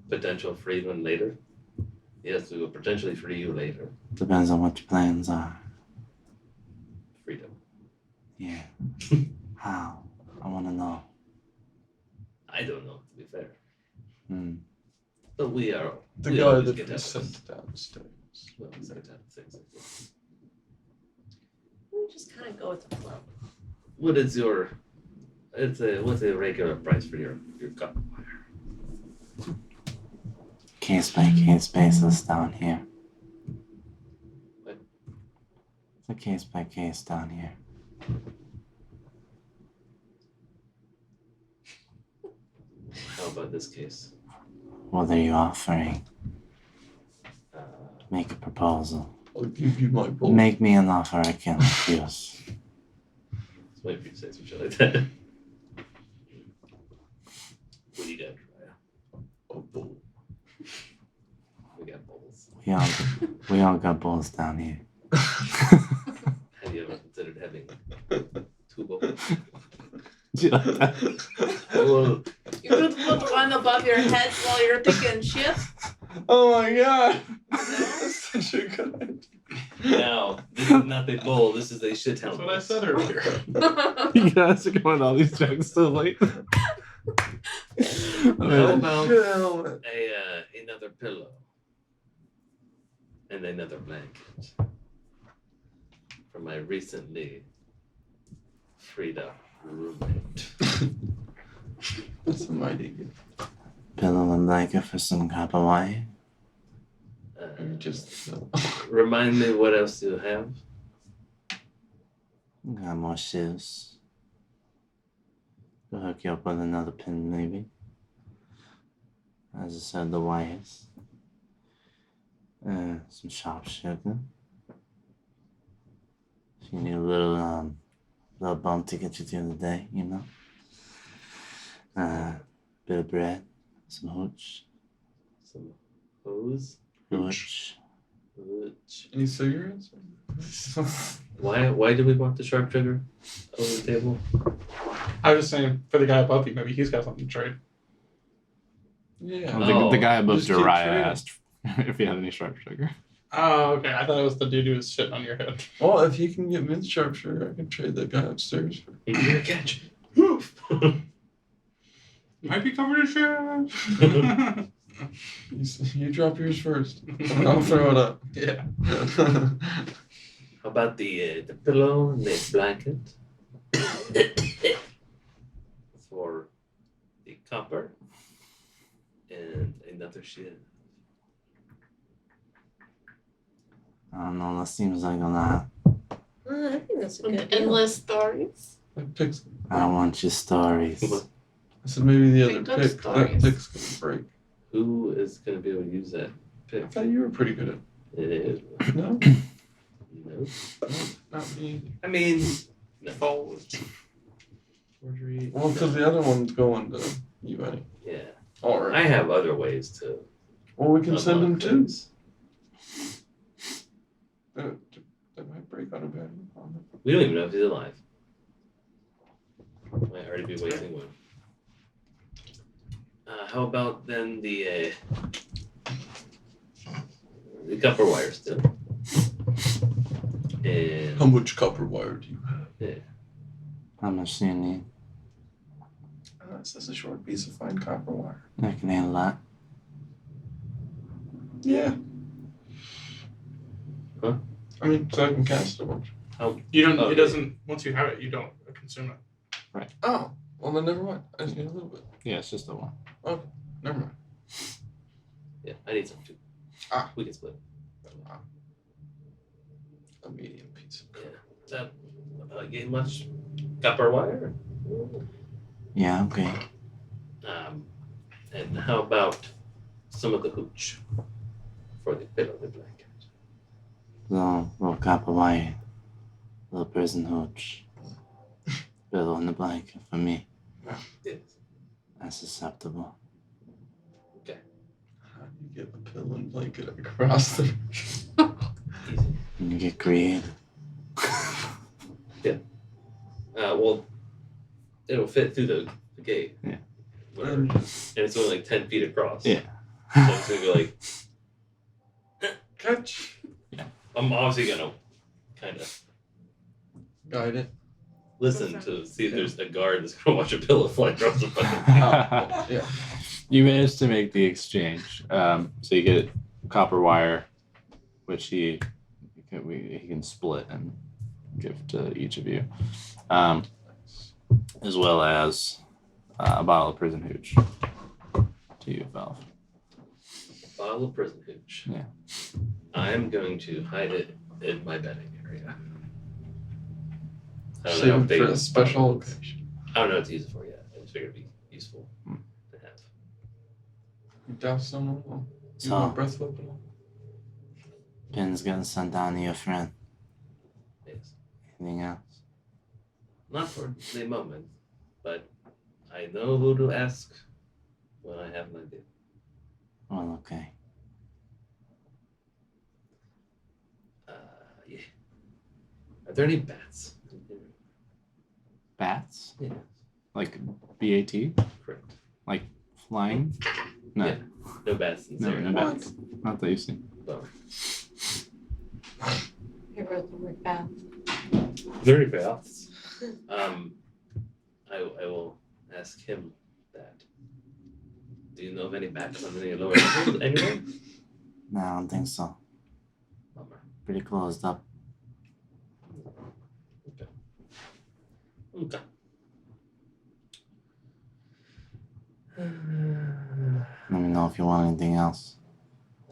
potential freedom later. Yes, we will potentially free you later. Depends on what your plans are. Freedom. Yeah. How? I want to know. I don't know, to be fair. The We are. The we guy always that get we out sent downstairs. Well, we sent out things like this. We just kind of go with the flow. What is your? What's a regular price for your copper wire? Case by case basis down here. What? It's a case by case down here. How about this case? What are you offering? Uh, Make a proposal. I'll give you my gold. Make me an offer I can refuse. Let's wait for you to say some shit like that. What do you got, Raya? A bull. We got bowls. We all got bowls down here. Have you ever considered having 2 bowls? Do you like that? Well, You could put one above your head while you're thinking shit. Oh my god! That's such a good idea. now, this is not a bowl, this is a shit That's helmet. what I said earlier. You guys are going all these jokes so late. How about Shit helmet. another pillow and another blanket for my recently freed up roommate? That's a mighty gift. Pillow and blanket for some copper wire. You just Remind me what else you have. Got more shoes. Go hook you up with another pin, maybe. As I said, the wires. Some sharp sugar. If you need a little bump to get you through the day, you know. Bit of bread, some hooch. Some hose. Hooch. Which, Any cigarettes? why did we want the sharp trigger over the table? I was just saying for the guy above you, maybe he's got something to trade. Yeah. The guy above Just keep Jiraiya trading. asked if he had any sharp trigger. Oh, okay. I thought it was the dude who was shitting on your head. Well, if you can get me the sharpshooter, I can trade that guy upstairs. You're gonna catch. Might be covered in shit. You drop yours first. I'll throw it up. Yeah. How about the pillow and the blanket? their shit. I don't know. That seems like a lot. I think that's a good deal. Endless stories. Like picks. I don't want your stories. I said maybe the other Pick up pick. That stories. pick's gonna break. Who is gonna be able to use that I pick? thought you were pretty good It is. at. No, No. not me. I mean, no. Fold. Forgery. Well, because the other one's going to you, Eddie. Yeah. All right. I have other ways to. Well, we can send him unlock too. things. That might break on a bad on it. We don't even know if he's alive. Might already be wasting one. How about then the copper wire still? How And much copper wire do you have? How much do you need? It's just a short piece of fine copper wire. I can handle that. Yeah. Huh? I mean, so I can cast a bunch. You don't. Oh, It yeah. doesn't. Once you have it, you don't consume it. Oh, well then never mind. I just need a little bit. Yeah, it's just the one. Never mind. yeah, I need some too. Ah. We can split. A medium piece. Is that getting much copper wire? Yeah, okay. And how about some of the hooch for the pillow, the blanket? Little copper wire. Little prison hooch. Pillow in the blanket for me. Yes. That's acceptable. How do you get the pillow and blanket across the? Easy. And you get creative. Well, it'll fit through the gate. Yeah. Whatever. And it's only like 10 feet across. Yeah. So it's gonna be like, Catch. I'm obviously gonna kind of Guide it. listen to see if there's a guard that's gonna watch a pillow fly across the fucking. Oh, yeah. You managed to make the exchange. So you get copper wire, which he can split and give to each of you, as well as a bottle of prison hooch to you, Valve. Bottle of prison hooch. Yeah. I'm going to hide it in my bedding area. I don't know Save if it they, for a special occasion. I don't know what to use it for yet. I just figured it'd be useful Hmm. to have. You douse someone. You So- want a breath weapon? Pin's getting sent down to your friend. Yes. Anything else? Not for the moment, but I know who to ask when I have an idea. Well, okay. Yeah. Are there any bats? Bats? Yeah. Like BAT? Correct. Flying? No. Yeah. No bats in this No, area. no bats. Not that you've seen. Bummer. I wrote the word bath. Very bats. I will ask him that. Do you know of any bats on any lower levels anywhere? No, I don't think so. Bummer. Pretty closed up. Okay. Let me know if you want anything else.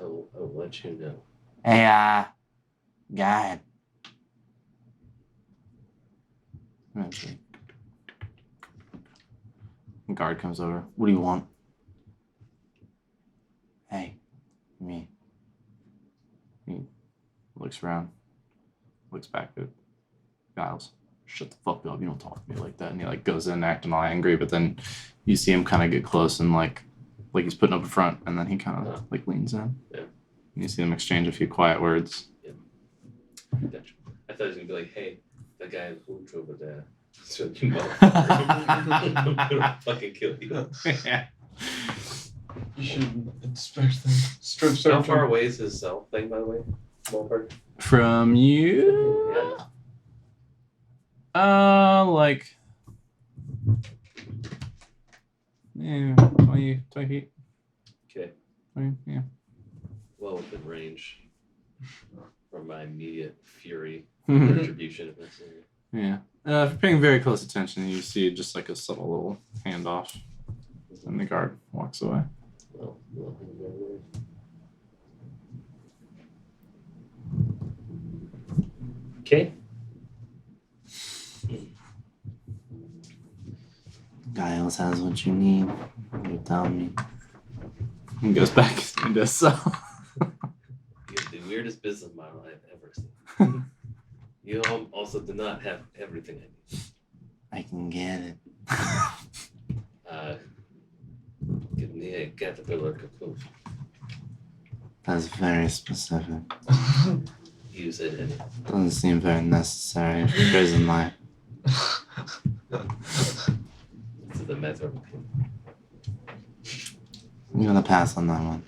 I will let you know. Hey, guide. Eventually. Guard comes over. What do you want? Hey, me. He looks around, looks back at Giles. Shut the fuck up! You don't talk to me like that. And he goes in acting all angry, but then you see him kind of get close and like he's putting up a front, and then he kind of leans in. Yeah. And you see them exchange a few quiet words. Gotcha. I thought he was gonna be like, hey, that guy in Hooch over there. So you motherfucker. I'm gonna fucking kill you. Yeah. You should inspect them. Strip How search far them. away is his cell thing, by the way? Ballpark? From you? Yeah. Yeah, 20 feet. Okay. 20, yeah. Well within range from my immediate fury retribution if necessary. Yeah. If you're paying very close attention, you see just like a subtle little handoff, and the guard walks away. Well, okay. Giles has what you need. You tell me. He goes back into his cell. You have the weirdest business model I've ever seen. You also do not have everything I need. I can get it. Give me a caterpillar cocoon. That's very specific. Use it in Doesn't seem very necessary for prison life. to the matter. I'm gonna pass on that one.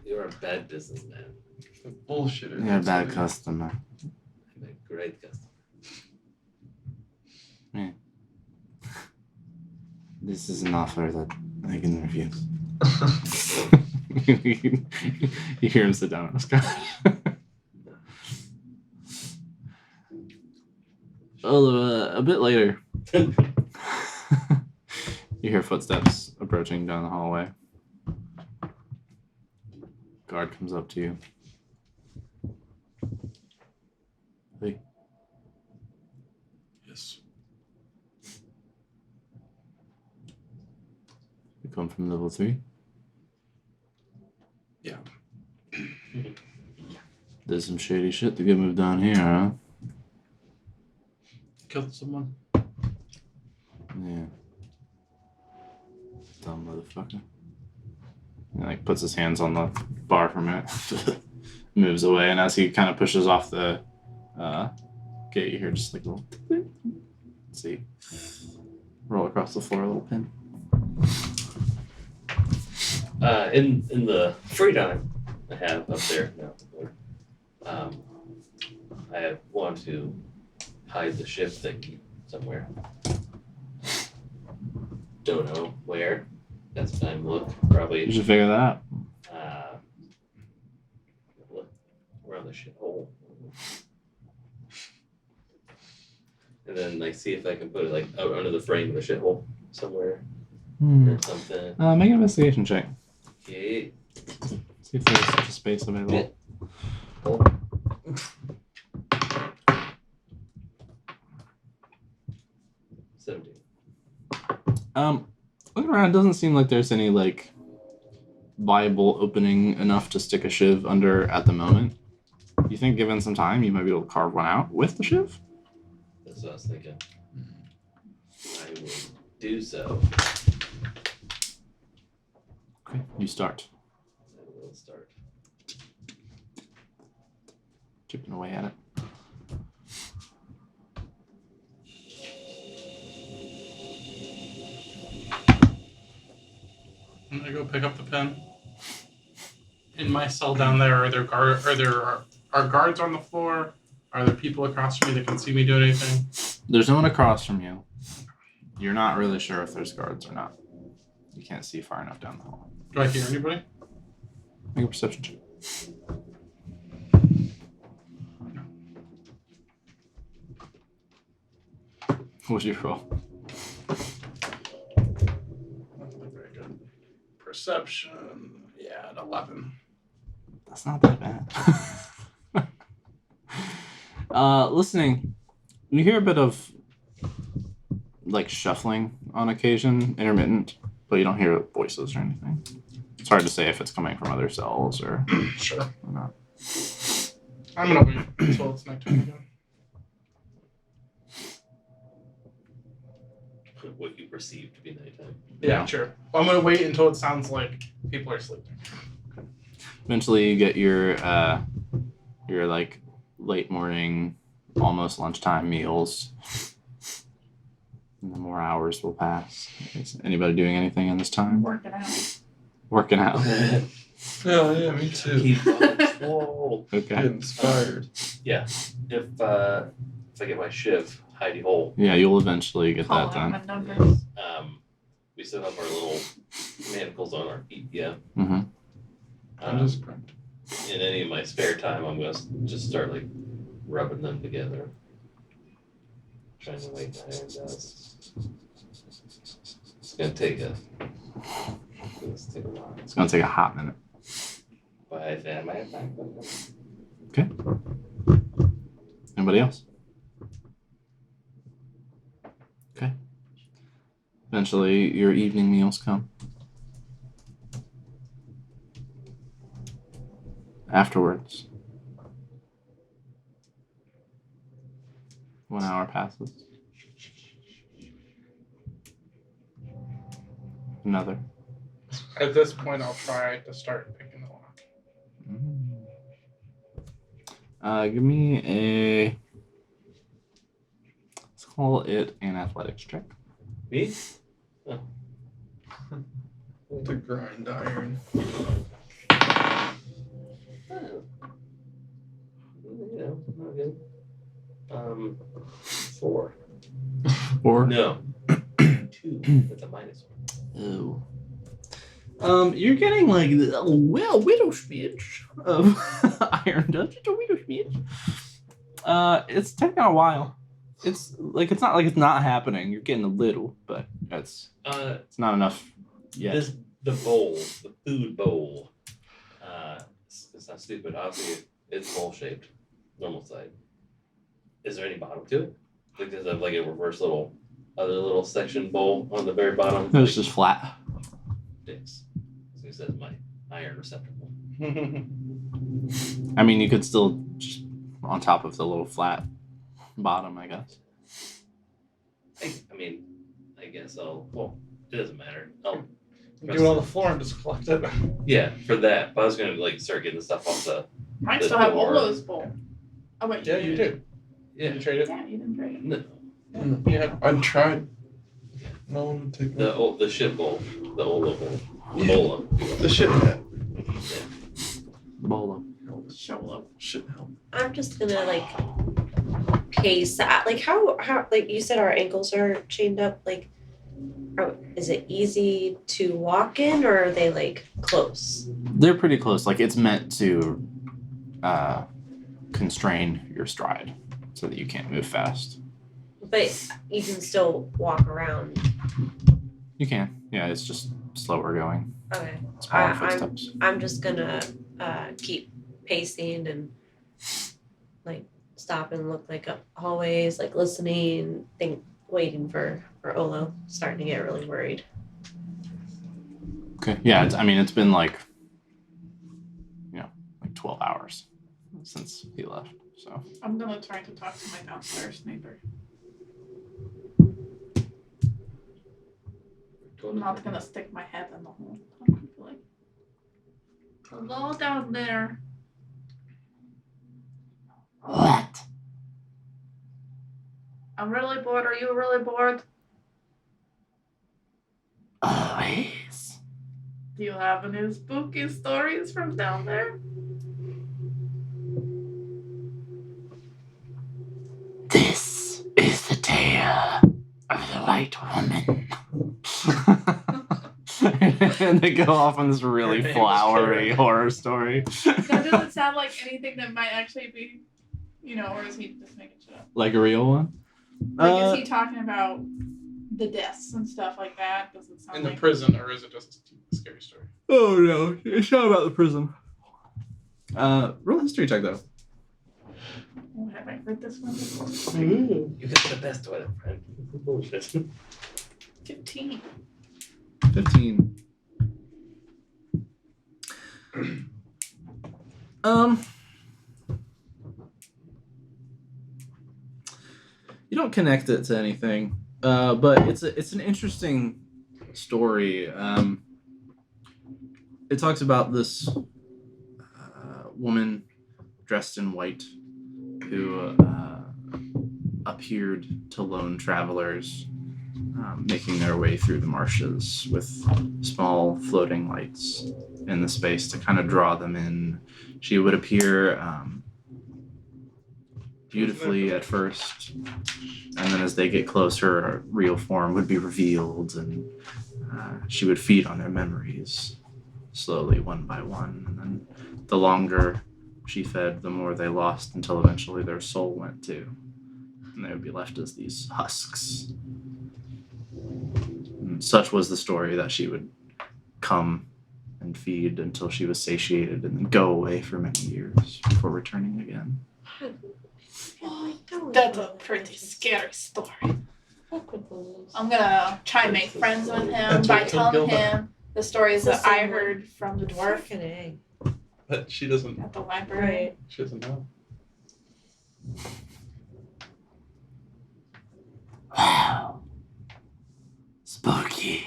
You're a bad businessman. Bullshitter. You're a that's bad what customer. I'm a great customer. This is an offer that I can refuse. You hear him sit down on his couch. A bit later, you hear footsteps approaching down the hallway. Guard comes up to you. Hey, Yes. you come from level 3? Yeah. There's some shady shit to get moved down here, huh? Killed someone. Yeah. Dumb motherfucker. He like puts his hands on the bar for a minute, moves away, and as he kind of pushes off the gate, you hear just like a little. Let's see. Roll across the floor a little pin. In the free time I have up there now, I want to hide the ship thing somewhere. Don't know where. That's time to look. You Probably should figure that out. look around the shithole. And then like see if I can put it like out under the frame of the shithole somewhere or something. Make an investigation check. Okay. See if there's such a space available. Oh. 17. Looking around, it doesn't seem like there's any like viable opening enough to stick a shiv under at the moment. You think given some time you might be able to carve one out with the shiv? That's what I was thinking. I will do so. Okay, you start I will start. chipping away at it. I'm gonna go pick up the pen. In my cell down there, are there guards on the floor? Are there people across from me that can see me do anything? There's no one across from you. You're not really sure if there's guards or not. You can't see far enough down the hall. Do I hear anybody? Make a perception check. What'd you roll? Not very good. Perception. Yeah, an 11. That's not that bad. Listening, you hear a bit of like shuffling on occasion, intermittent, but you don't hear voices or anything. It's hard to say if it's coming from other cells or Sure. not. I'm gonna wait until it's nighttime again. What you perceive to be nighttime. Yeah, sure. I'm gonna wait until it sounds like people are sleeping. Eventually, you get your like late morning, almost lunchtime meals. And then more hours will pass. Is anybody doing anything in this time? Working out. Working out. Yeah, me too. Keep on control. Get Okay. inspired. If I get my shiv hidey hole, Yeah, you'll eventually get Call that out done. my numbers. we still have our little manacles on our feet. Yeah. Mm-hmm. I'm just correct. In any of my spare time, I'm gonna just start like rubbing them together, trying to wake my iron dust. It's gonna take a Let's take a while. It's gonna take a hot minute. But I think I might have time. Anybody else? Okay. Eventually, your evening meals come. Afterwards, 1 hour passes. Another. At this point, I'll try to start picking the lock. Give me a. Let's call it an athletics check. Me? To grind iron. You know, not good. 4. Or No. 2. That's a -1. oh. You're getting like a widow smidge of iron dust. Just a widow smidge. It's taking a while. It's not like it's not happening. You're getting a little, but it's not enough yet. The bowl, the food bowl. It's not stupid. Obviously, it's bowl shaped, normal side. Is there any bottom to it? Like does it have like a reverse other little section bowl on the very bottom? It's just flat. Dicks. So it says my iron receptacle. I mean, you could still just on top of the little flat bottom, I guess. I guess well, it doesn't matter. Do it on the floor and just collect it. Yeah, for that. But I was gonna like start getting the stuff off the. Might The still have door. Olo's bowl. Oh wait. Yeah, you did. Yeah. You traded. Yeah, you didn't trade it. No, Yeah. I tried. No one would take it. the shit bowl, the Ola bowl, Yeah. Ola. The shit hat. Bolo. Show up. Shit help. I'm just gonna like pace that. Like how like you said our ankles are chained up. Like, is it easy to walk in, or are they like close? They're pretty close. Like it's meant to constrain your stride so that you can't move fast. But you can still walk around. You can. Yeah, it's just slower going. Okay. Smaller I'm footsteps. I'm just gonna keep pacing and like stop and look like up hallways, like listening, waiting for Olo. Starting to get really worried. Okay. Yeah, it's been like 12 hours since he left. So I'm gonna try to talk to my downstairs neighbor. I'm not gonna stick my head in the hole. I'm gonna be like, hello down there. What? I'm really bored. Are you really bored? Always. Do you have any spooky stories from down there? This is the tale of the White Woman. and they go off on this really Her name is flowery Karen. horror story. That doesn't sound like anything that might actually be, or is he just making shit up? Like a real one? Like, is he talking about the deaths and stuff like that? Does it sound In the like prison, or is it just a scary story? Oh no, it's not about the prison. Roll a history check though. Oh, have I heard this one before? You got the best one, friend. Bullshit. 15. 15. You don't connect it to anything, but it's an interesting story. It talks about this woman dressed in white who appeared to lone travelers making their way through the marshes with small floating lights in the space to kind of draw them in. She would appear beautifully at first, and then as they get closer, her real form would be revealed, and she would feed on their memories slowly, one by one. And then the longer she fed, the more they lost, until eventually their soul went too, and they would be left as these husks. And such was the story that she would come and feed until she was satiated and then go away for many years before returning again. That's a pretty scary story. I'm gonna try and make friends with him That's by what telling killed her. him the stories It's the that I same one. heard from the dwarf Fucking egg. But she doesn't. at the library. Right. She doesn't know. Wow. Spooky.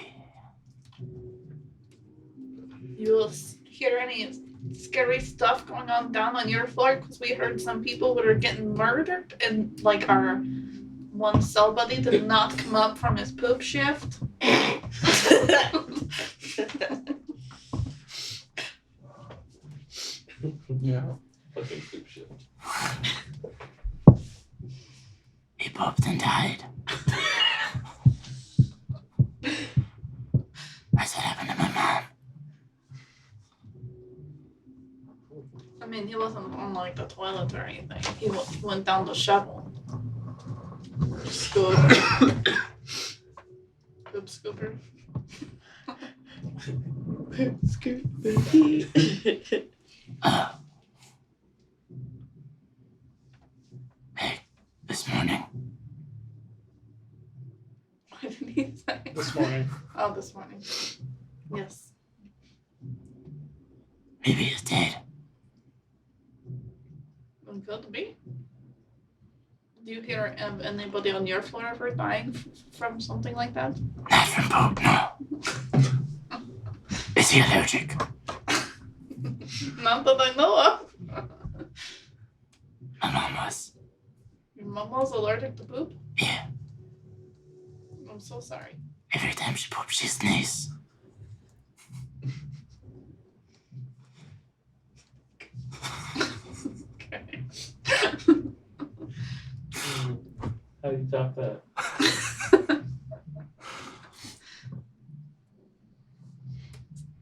You will hear any scary stuff going on down on your floor? Because we heard some people that are getting murdered, and like our one cell buddy did not come up from his poop shift. Yeah. Fucking poop shit. He pooped and died. That's what happened to my mom. I mean, he wasn't on like the toilet or anything. He went down the shovel. Scoop. Poop scooper. Hey, this morning, What did he say? This morning. Oh, this morning. Yes. maybe he's dead. Could be. Do you hear anybody on your floor ever dying from something like that? Not from poop, no. Is he allergic? Not that I know of. My mom was. Your mom was allergic to poop? Yeah. I'm so sorry. Every time she poops, she sneezes. Okay. How do you top that?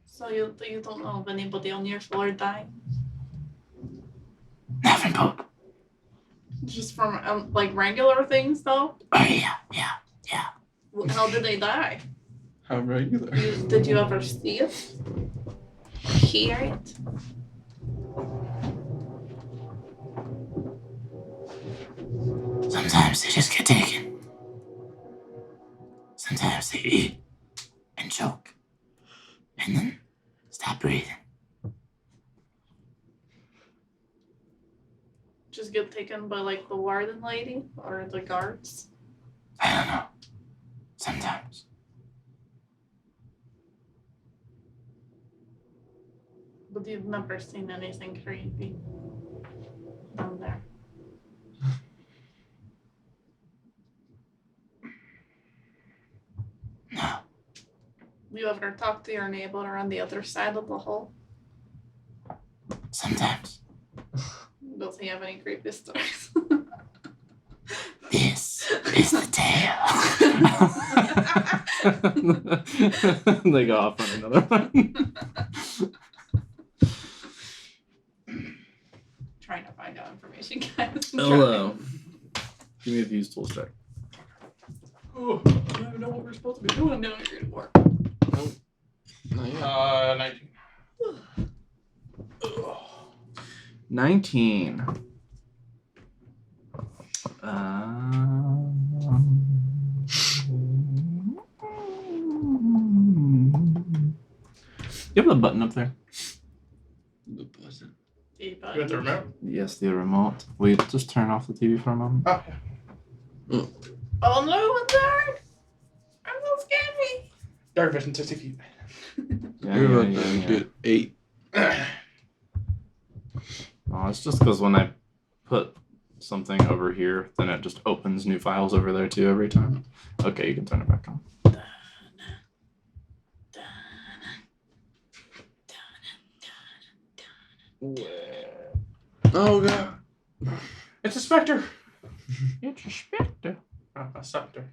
So you don't know of anybody on your floor dying? Not from poop. Just from like regular things though? Oh, yeah. How did they die? How regular. Did you ever see it? Hear it? Sometimes they just get taken. Sometimes they eat and choke. And then stop breathing. Just get taken by like the warden lady or the guards? I don't know. Sometimes. But you've never seen anything creepy down there. No. You ever talk to your neighbor on the other side of the hole? Sometimes. Does he have any creepy stories? This is the tale. They go off on another one. Trying to find out information, guys. Hello. Give me a views tools check. Oh, I don't even know what we're supposed to be doing down here anymore. Not yet. 19. 19. You have the button up there? The button. You You want the remote? Yes, the remote. Wait, just turn off the TV for a moment. Oh, yeah. Oh no, what's there? I'm so scary. Dark vision, 60 feet. Yeah, You're yeah, about to yeah, yeah. get 8. Oh, it's just because when I put something over here, then it just opens new files over there too every time. Okay, you can turn it back on. Oh god. It's a specter. It's a specter. A scepter.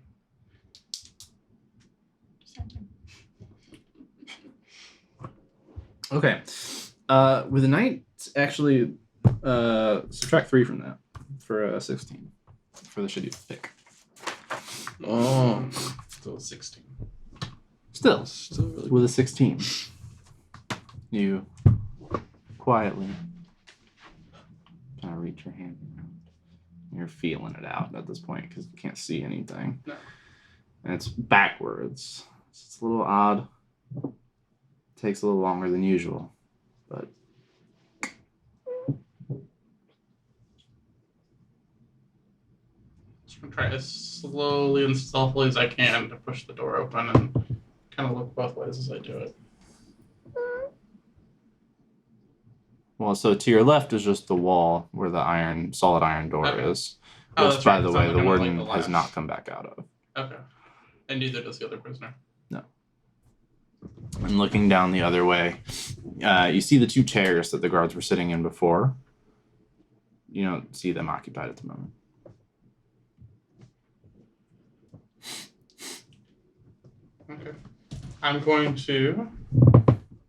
Okay. With a 9, actually, subtract 3 from that for a 16 for the shitty pick. Oh. Still 16. Still, Still really with a 16, you quietly kind of reach your hand around. You're feeling it out at this point because you can't see anything. No. And it's backwards. It's a little odd. Takes a little longer than usual, but Just gonna try as slowly and stealthily as I can to push the door open and kind of look both ways as I do it. well, so to your left is just the wall where the solid iron door Okay. is, Oh, which, that's by right, the 'cause way, I'm the looking at, warden like, the has last. not come back out of. Okay. And neither does the other prisoner. And looking down the other way, you see the two chairs that the guards were sitting in before. You don't see them occupied at the moment. Okay. I'm going to.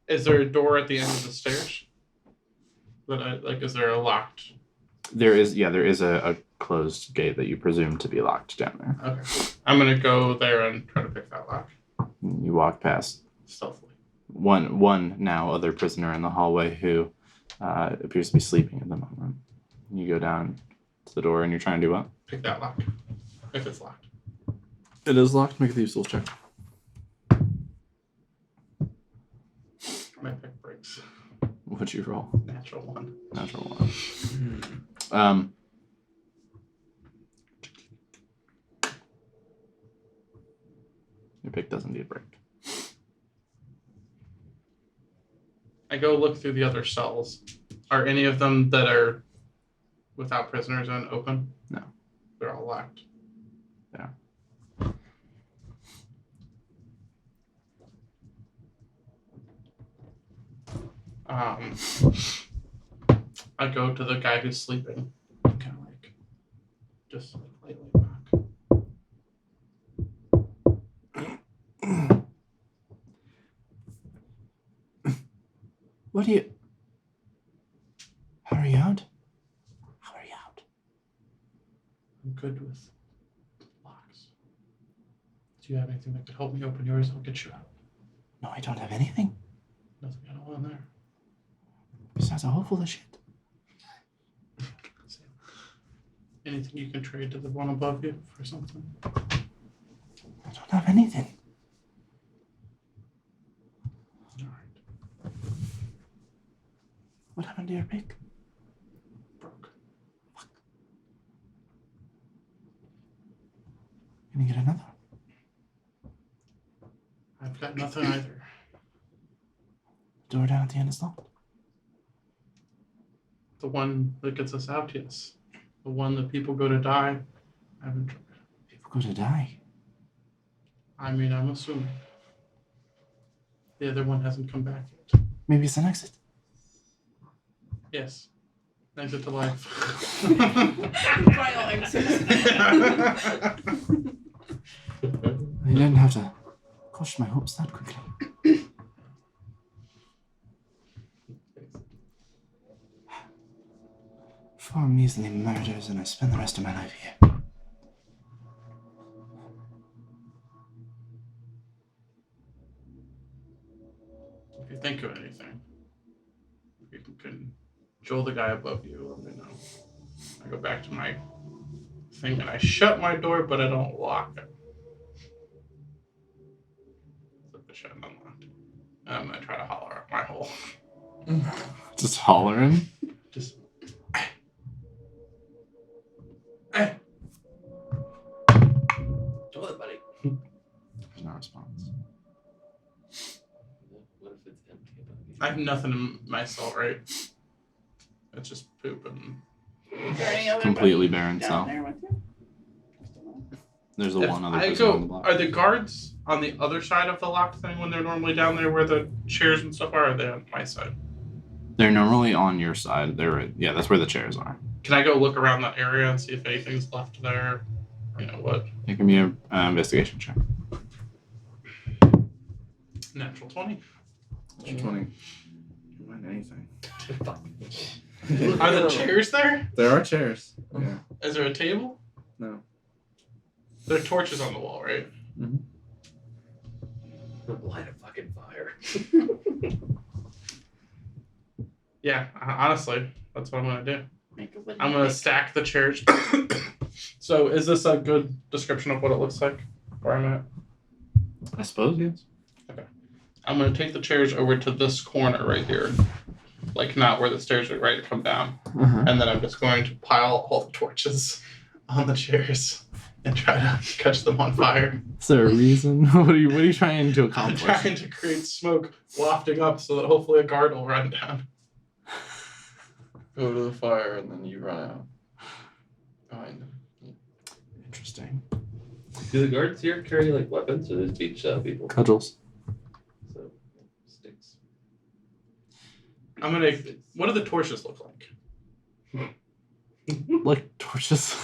Is there a door at the end of the stairs? Is there a locked? There is a closed gate that you presume to be locked down there. Okay. I'm gonna go there and try to pick that lock You walk past stealthily. one now other prisoner in the hallway who appears to be sleeping at the moment. You go down to the door and you're trying to do what? Pick that lock. If it's locked. It is locked. Make a thieves' tools check. My pick breaks. What'd you roll? Natural one. Natural one. Your pick does indeed break. I go look through the other cells. Are any of them that are without prisoners in open? No. They're all locked. Yeah. I go to the guy who's sleeping. Kind of like, just like lightly knock. What do you... Hurry out? Hurry out. I'm good with locks. Do you have anything that could help me open yours? I'll get you out. No, I don't have anything. Nothing at all in there. Besides a hole full of shit. Anything you can trade to the one above you for something? I don't have anything. All right. What happened to your pick? Broke. Can you get another? I've got nothing either. The door down at the end is locked. The one that gets us out, yes. The one that people go to die. I haven't tried. People go to die. I mean, I'm assuming. The other one hasn't come back yet. Maybe it's an exit. Yes. Exit to life. Final exit. I didn't have to crush my hopes that quickly. 4 measly murders and I spend the rest of my life here. If you think of anything, you can Joel the guy above you, let me know. I go back to my thing and I shut my door, but I don't lock it. Flip the shut and unlocked. And I'm gonna try to holler at my hole. Just hollering? Just. Hey. Toilet buddy. There's no response. What if it's empty above you? I have nothing in my cell, right? It's just poop and. Is there any other Completely buddy barren down cell. there with you? There's the If one other I person on the go, block. are the guards on the other side of the locked thing when they're normally down there where the chairs and stuff are? Or are they on my side? They're normally on your side. Yeah, that's where the chairs are. Can I go look around that area and see if anything's left there? You know what? It can be an investigation check. Natural 20. 20. You find anything. Are the chairs there? There are chairs. Yeah. Is there a table? No. There are torches on the wall, right? Mhm. Light a fucking fire. Yeah, honestly, that's what I'm gonna do. Make a wooden I'm gonna pick. stack the chairs. So, is this a good description of what it looks like where I'm at? I suppose, yes. I'm gonna take the chairs over to this corner right here, like not where the stairs are ready to come down, and then I'm just going to pile all the torches on the chairs and try to catch them on fire. Is there a reason? What are you trying to I'm accomplish? trying to create smoke wafting up so that hopefully a guard will run down. Go to the fire and then you run out. Behind them. Interesting. Do the guards here carry like weapons or just beat people? Cudgels. So sticks. I'm gonna. What do the torches look like? Like torches.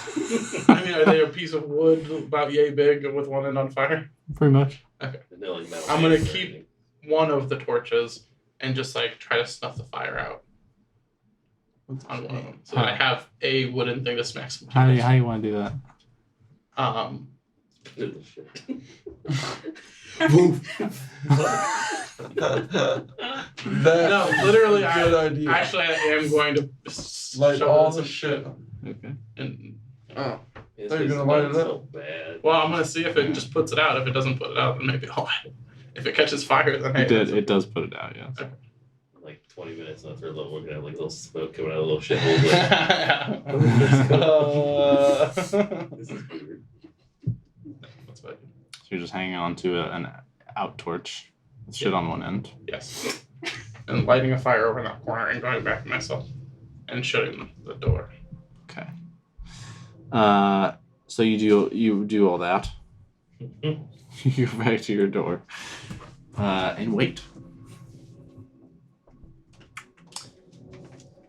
I mean, are they a piece of wood about yay big with one end on fire? Pretty much. And they're like metal I'm gonna hands or keep- anything. One of the torches and just like try to snuff the fire out on one of them, so that I have a wooden thing to smack some. How do you want to do that? Little shit. That No, literally, is a good idea. Actually, I am going to Light shove all it in the some shit. Okay. And Oh, It's They're gonna just light it up. so bad. well, I'm gonna see if it just puts it out. If it doesn't put it out, then maybe I'll. If it catches fire, then hey, It does put it out, yes. Like 20 minutes on the third level, we're gonna have like little smoke coming out of little shitholes. This is weird. That's what I do. So you're just hanging on to an out torch with shit on one end. Yes. And lighting a fire over in that corner and going back to myself and shutting the door. Okay. So you do all that. You go back to your door. And wait.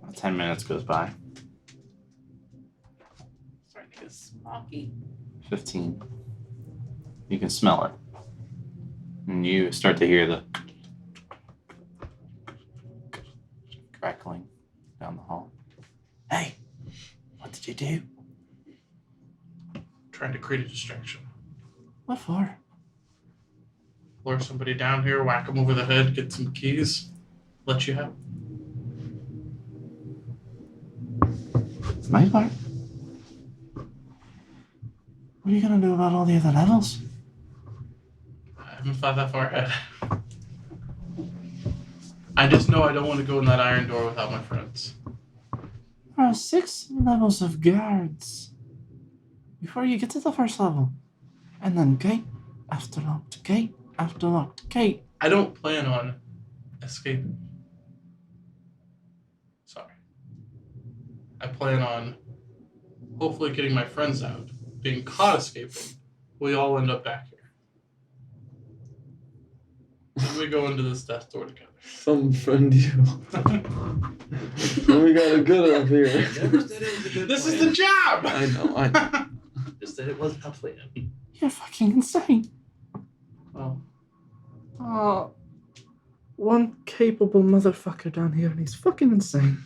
About 10 minutes goes by. Starting to get smoky. 15. You can smell it. And you start to hear the crackling down the hall. Hey, what did you do? Trying to create a distraction. What for? Lure somebody down here, whack them over the head, get some keys, let you have. It's my part. What are you gonna do about all the other levels? I haven't thought that far ahead. I just know I don't want to go in that iron door without my friends. There are 6 levels of guards before you get to the first level. And then gate after locked gate after locked gate. I don't plan on escaping. Sorry. I plan on hopefully getting my friends out. Being caught escaping, we all end up back here. Then we go into this death door together. some friend you. We got a good up here. Never said it was a good This is plan. the job! I know. Just said it wasn't a plan. You're fucking insane. Oh. One capable motherfucker down here and he's fucking insane.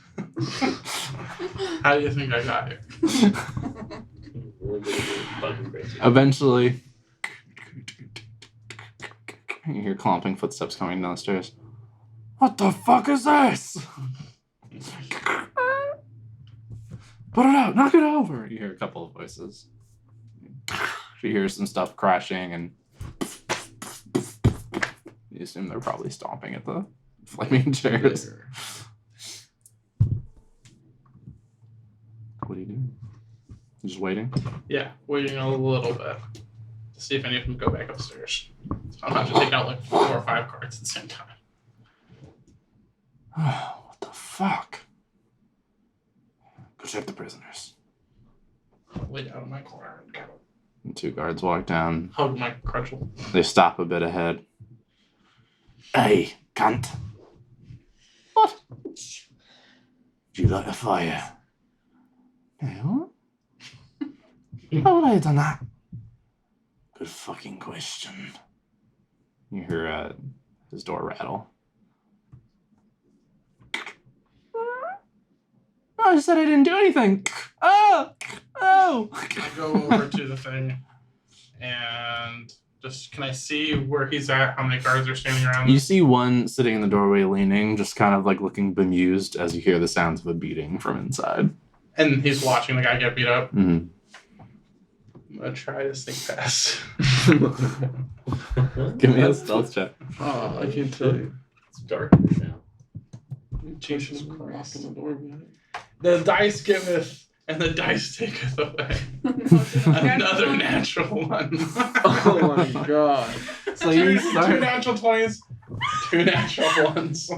How do you think I got here? Really good at fucking crazy. Eventually, you hear clomping footsteps coming down the stairs. What the fuck is this? Put it out, knock it over. You hear a couple of voices. You hear some stuff crashing and you assume they're probably stomping at the flaming chairs. What are you doing? You just waiting? Yeah, waiting a little bit to see if any of them go back upstairs. So I'm about to take out like 4 or 5 cards at the same time. What the fuck? Go check the prisoners. Lay down in my corner and kind of And 2 guards walk down. hug my crutchel. They stop a bit ahead. Hey, cunt. What? Do you light a fire? No. How would I have done that? Good fucking question. You hear his door rattle. I said I didn't do anything. Oh! Oh! I go over to the thing and Just can I see where he's at? How many guards are standing around? You see one sitting in the doorway leaning, just kind of like looking bemused as you hear the sounds of a beating from inside. And he's watching the guy get beat up. Mm-hmm. I'm gonna try to sneak past. Give me a stealth check. Oh, I can't tell you. It's dark now. Jesus Christ. Knocking the door behind. The dice giveth and the dice taketh away. Another natural one. Oh my god. So you two start, natural 20s, 2 natural ones.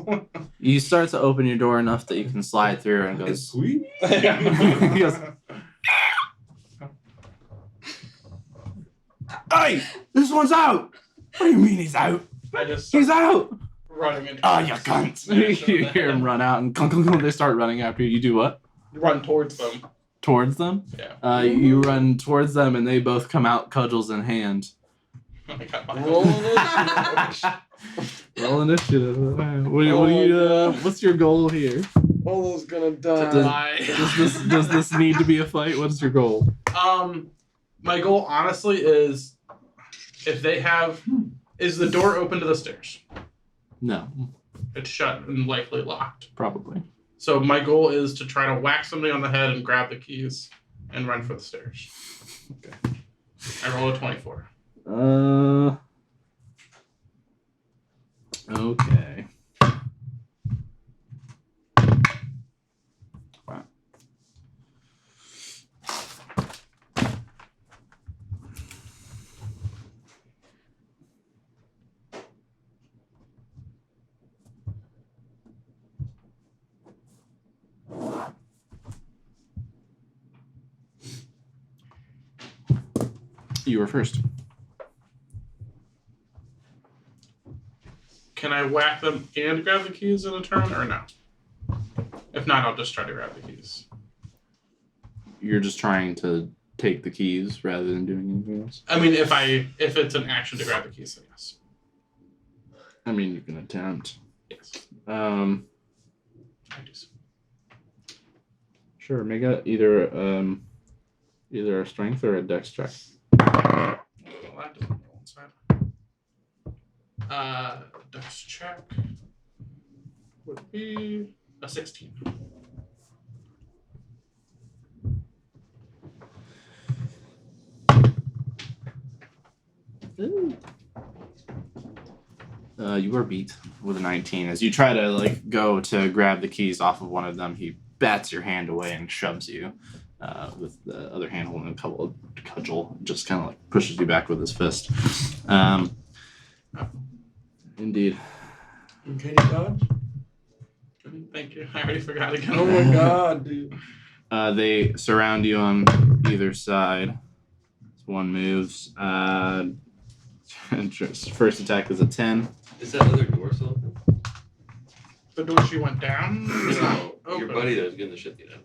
you start to open your door enough that you can slide through and goes, Sweet. he goes, "Hey, this one's out! What do you mean he's out? I just He's out! running into Oh, you cunt!" You hear him run out and clunk, clunk, clunk, they start running after you. You do what? run towards them. Towards them? Yeah. You run towards them and they both come out cudgels in hand. I got my Roll initiative. Roll initiative. What do you, what's your goal here? Olo's gonna die. Does this need to be a fight? What's your goal? My goal honestly is if they have is the door open to the stairs. No, It's shut and likely locked. probably. So my goal is to try to whack somebody on the head and grab the keys and run for the stairs. Okay. I roll a 24. Okay. Wow. You were first. Can I whack them and grab the keys in a turn or no? If not, I'll just try to grab the keys. You're just trying to take the keys rather than doing anything else? I mean, if it's an action to grab the keys, then yes. I mean, you can attempt. Yes. Um, I do so. sure. Make a either a strength or a dex check. Well, that doesn't roll inside. Dex check would be a 16. You are beat with a 19. As you try to go to grab the keys off of one of them, he bats your hand away and shoves you with the other hand holding a couple of cudgel. Just kind of pushes you back with his fist. Indeed. Can you dodge? Thank you. I already forgot again. Oh my god, dude. They surround you on either side. One moves. First attack is a 10. Is that other door still open? The door she went down? It's not No, open. your buddy that was getting the shit beat up.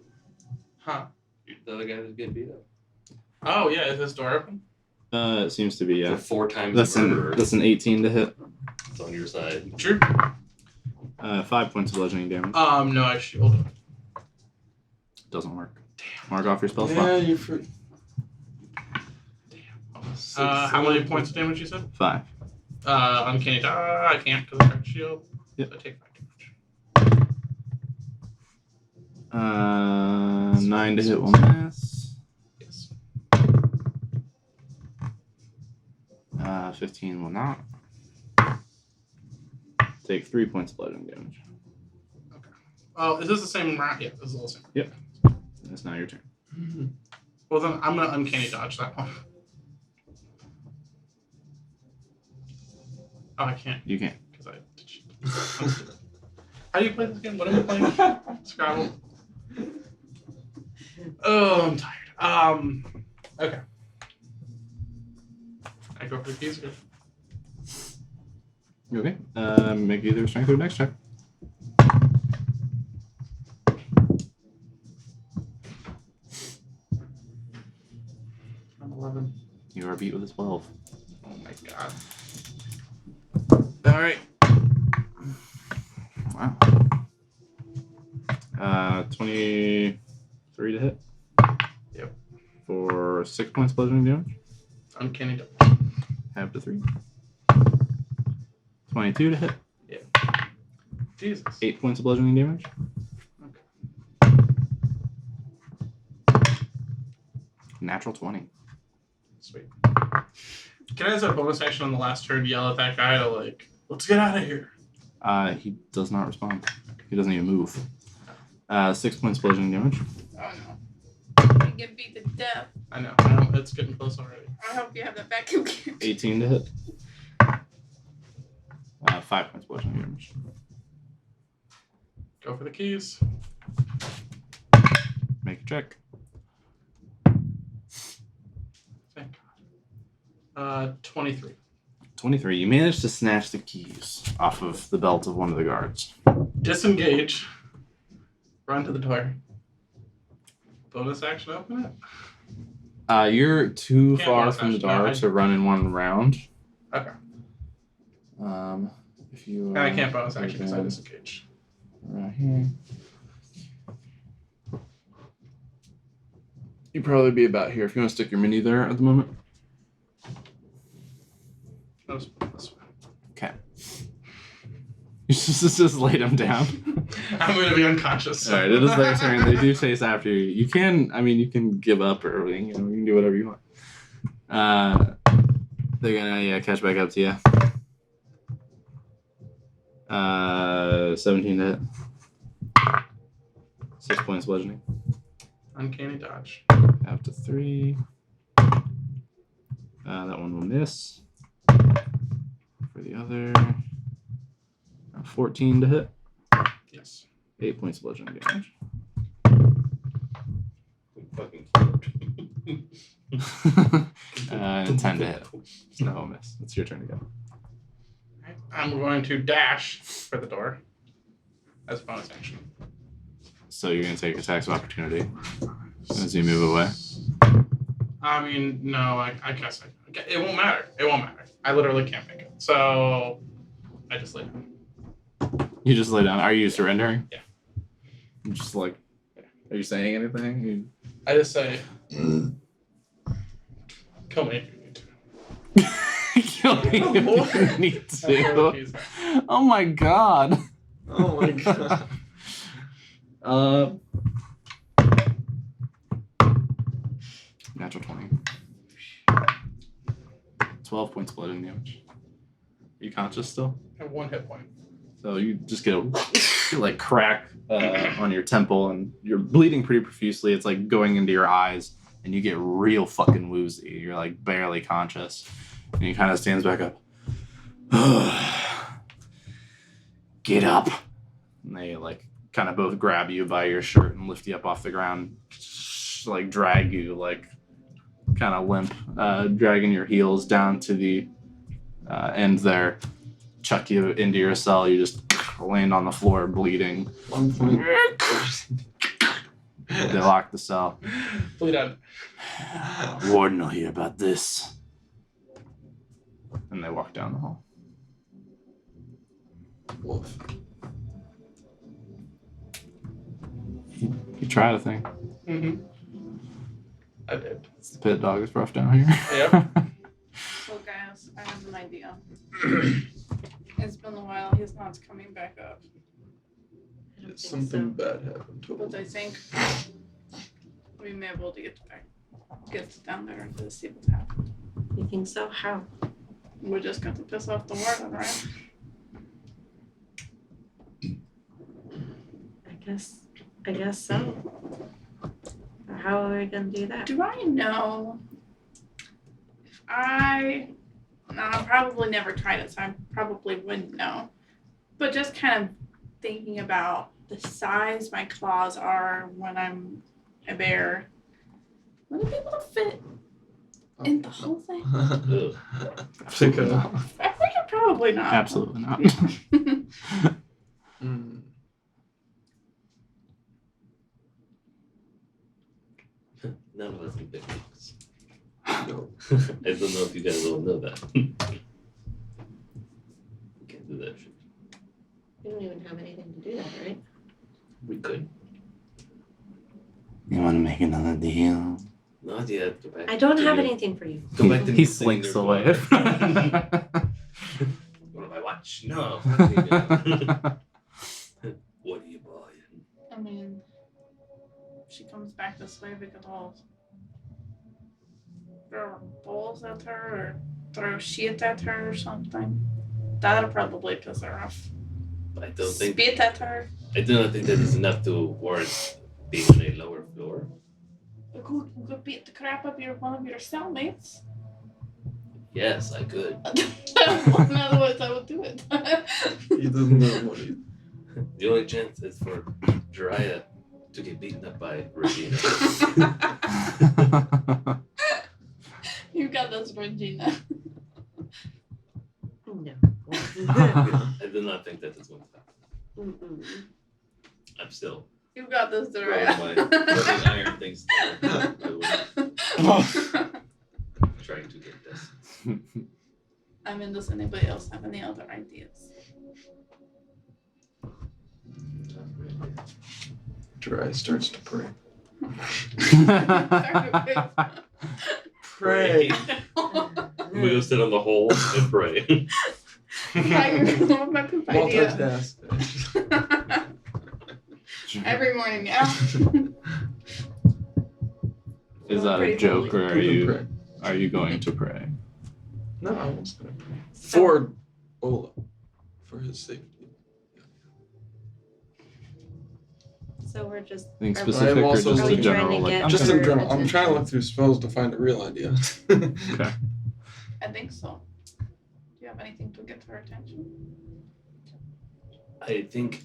Huh. The other guy that was getting beat up. Oh, yeah. Is this door open? It seems to be, yeah. For 4 times That's murder. an 18 to hit. It's on your side. True. 5 points of bludgeoning damage. No, I shielded. Doesn't work. Mark off your spell Yeah, slot. you for. How many points of damage you said? 5. Uncanny dodge. I can't because I have shield. Yep. So I take 5 damage. 9 to hit will miss. Yes. 15 will not. Take 3 points of bludgeoning damage. Oh, is this the same round? Yeah, this is the same. It's now your turn. Well, then I'm going to uncanny dodge that one. Oh, I can't You can't. because I. How do you play this game? What am I playing? Scrabble. Oh, I'm tired. Okay. I go for the keys. Good. Okay. Make either strength or dex check. I'm 11. You are beat with a 12. Oh my god. All right. Wow. 23 to hit. Yep. For 6 points bludgeoning damage. Uncanny dodge. Half to 3. 22 to hit. Jesus. 8 points of bludgeoning damage. Natural 20. Sweet. Can I, as a bonus action on the last turn, yell at that guy to, like, let's get out of here? He does not respond. He doesn't even move. 6 points bludgeoning damage. Oh no. You get beat to death. I know. It's getting close already. I hope you have that vacuum cleaner. 18 to hit. 5 points bludgeoning damage. Go for the keys. Make a check. Thank God. 23. 23. You managed to snatch the keys off of the belt of one of the guards. Disengage. Run to the door. Bonus action, open it. You're too Can't far bonus from the action, no, door I- to run in one round. Okay. If you. And I can't bonus action because I disengage. Right here. You'd probably be about here if you want to stick your mini there at the moment. No, this way. Okay. You just lay them down. I'm going to be unconscious. All right, it is their turn. They do chase after you. You can give up or you can do whatever you want. They're gonna catch back up to you. 17 to hit. 6 points bludgeoning. Uncanny dodge. Up to 3. That one will miss. For the other, 14 to hit. Yes. 8 points of bludgeoning damage. Fucking And 10 to hit. No miss. It's your turn again. Right. I'm going to dash for the door as a bonus action. So you're gonna take attacks of opportunity as you move away. I mean, no, I guess it won't matter. It won't matter. I literally can't make it. So I just lay down. You just lay down. Are you surrendering? Yeah. I'm just like, are you saying anything? I just say, kill me if you need to. Kill me if you need I throw the to. keys back. Oh my god. Oh my god. Natural 20. 12 points of bludgeoning damage. Are you conscious still? I have 1 hit point. So you just get a like crack on your temple, and you're bleeding pretty profusely. It's like going into your eyes, and you get real fucking woozy. You're like barely conscious, and he kind of stands back up. Get up. And they like kind of both grab you by your shirt and lift you up off the ground, like drag you like kind of limp, dragging your heels down to the end there. Chuck you into your cell. You just land on the floor bleeding. 1 point. They lock the cell. Bleed out. Warden will hear about this. And they walk down the hall. Wolf. You tried a thing. Mm-hmm. I did. It's the pit dog is rough down here. Yep. So guys, I have an idea. It's been a while. He's not coming back up. I don't think Something bad happened to But him. I think we may be able to get down there and see what happened. so. You think so? How? We're just going to piss off the warden, right? I guess so. How are we gonna do that? Do I know if I'll probably never tried it, so I probably wouldn't know. But just kind of thinking about the size my claws are when I'm a bear, would it be able to fit in the whole thing? Ugh. Absolutely not. I think it probably not. Absolutely not. Mm. None of us can pick locks. No. I don't know if you guys all know that. We can't do that shit. We don't even have anything to do that, right? We could. You want to make another deal? Not yet. Go back I don't to have you. anything for you. Go back to He me slinks saying away. your father. What do I watch? No. What are you buying? I mean, if she comes back this way, we could all throw balls at her or throw shit at her or something. That'll probably piss her off. I don't think. Spit at her. I do not think that is enough to warrant being on a lower floor. We could beat the crap out of one of your cellmates. Yes, I could. Otherwise, I would do it. He doesn't know what he. The only chance is for Jiraiya to get beaten up by Regina. You got this, Regina. No. I do not think that is going to happen. Mm-mm. I'm still You got this, throwing Jiraiya. my iron things together. Trying to get this. I mean, does anybody else have any other ideas? Dry starts to pray. Pray. We go sit on the hole and pray. My poop idea. Multitask. Every morning, yeah. Is that a Pretty joke, holy. or are you going to pray? No, I was gonna pray for Ola, for his safety. So we're just. I think Are we- specific or also just Are we in general? trying to Like, get I'm Just gonna- in general, I'm attention. trying to look through spells to find a real idea. Okay. I think so. Do you have anything to get her attention? I think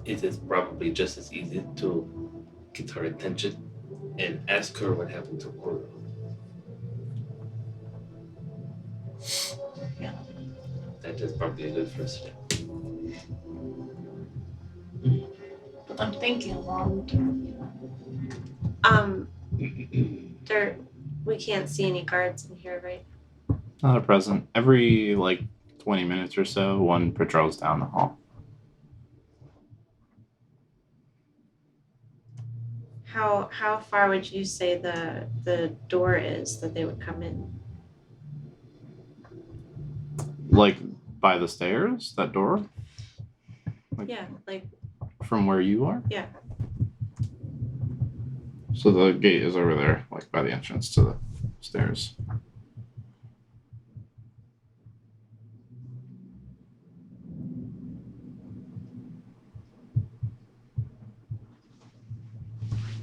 it is probably just as easy to get her attention and ask her what happened to Oro. Yeah. That is probably a good first step. But I'm thinking long term, There, we can't see any guards in here, right? Not at present. Every like 20 minutes or so, one patrols down the hall. How far would you say the door is that they would come in? Like by the stairs, that door, Yeah, like from where you are. Yeah. So the gate is over there, like by the entrance to the stairs.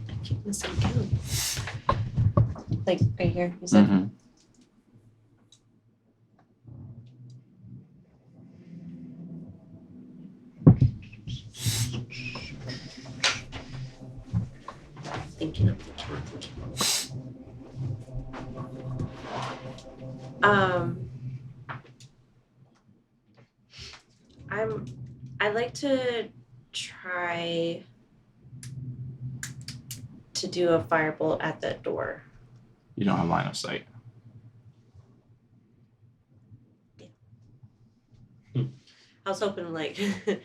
I keep missing count. Like right here, you said. Mhm. Thinking of the count. I'd like to try to do a firebolt at that door. You don't have line of sight. I was hoping like Peek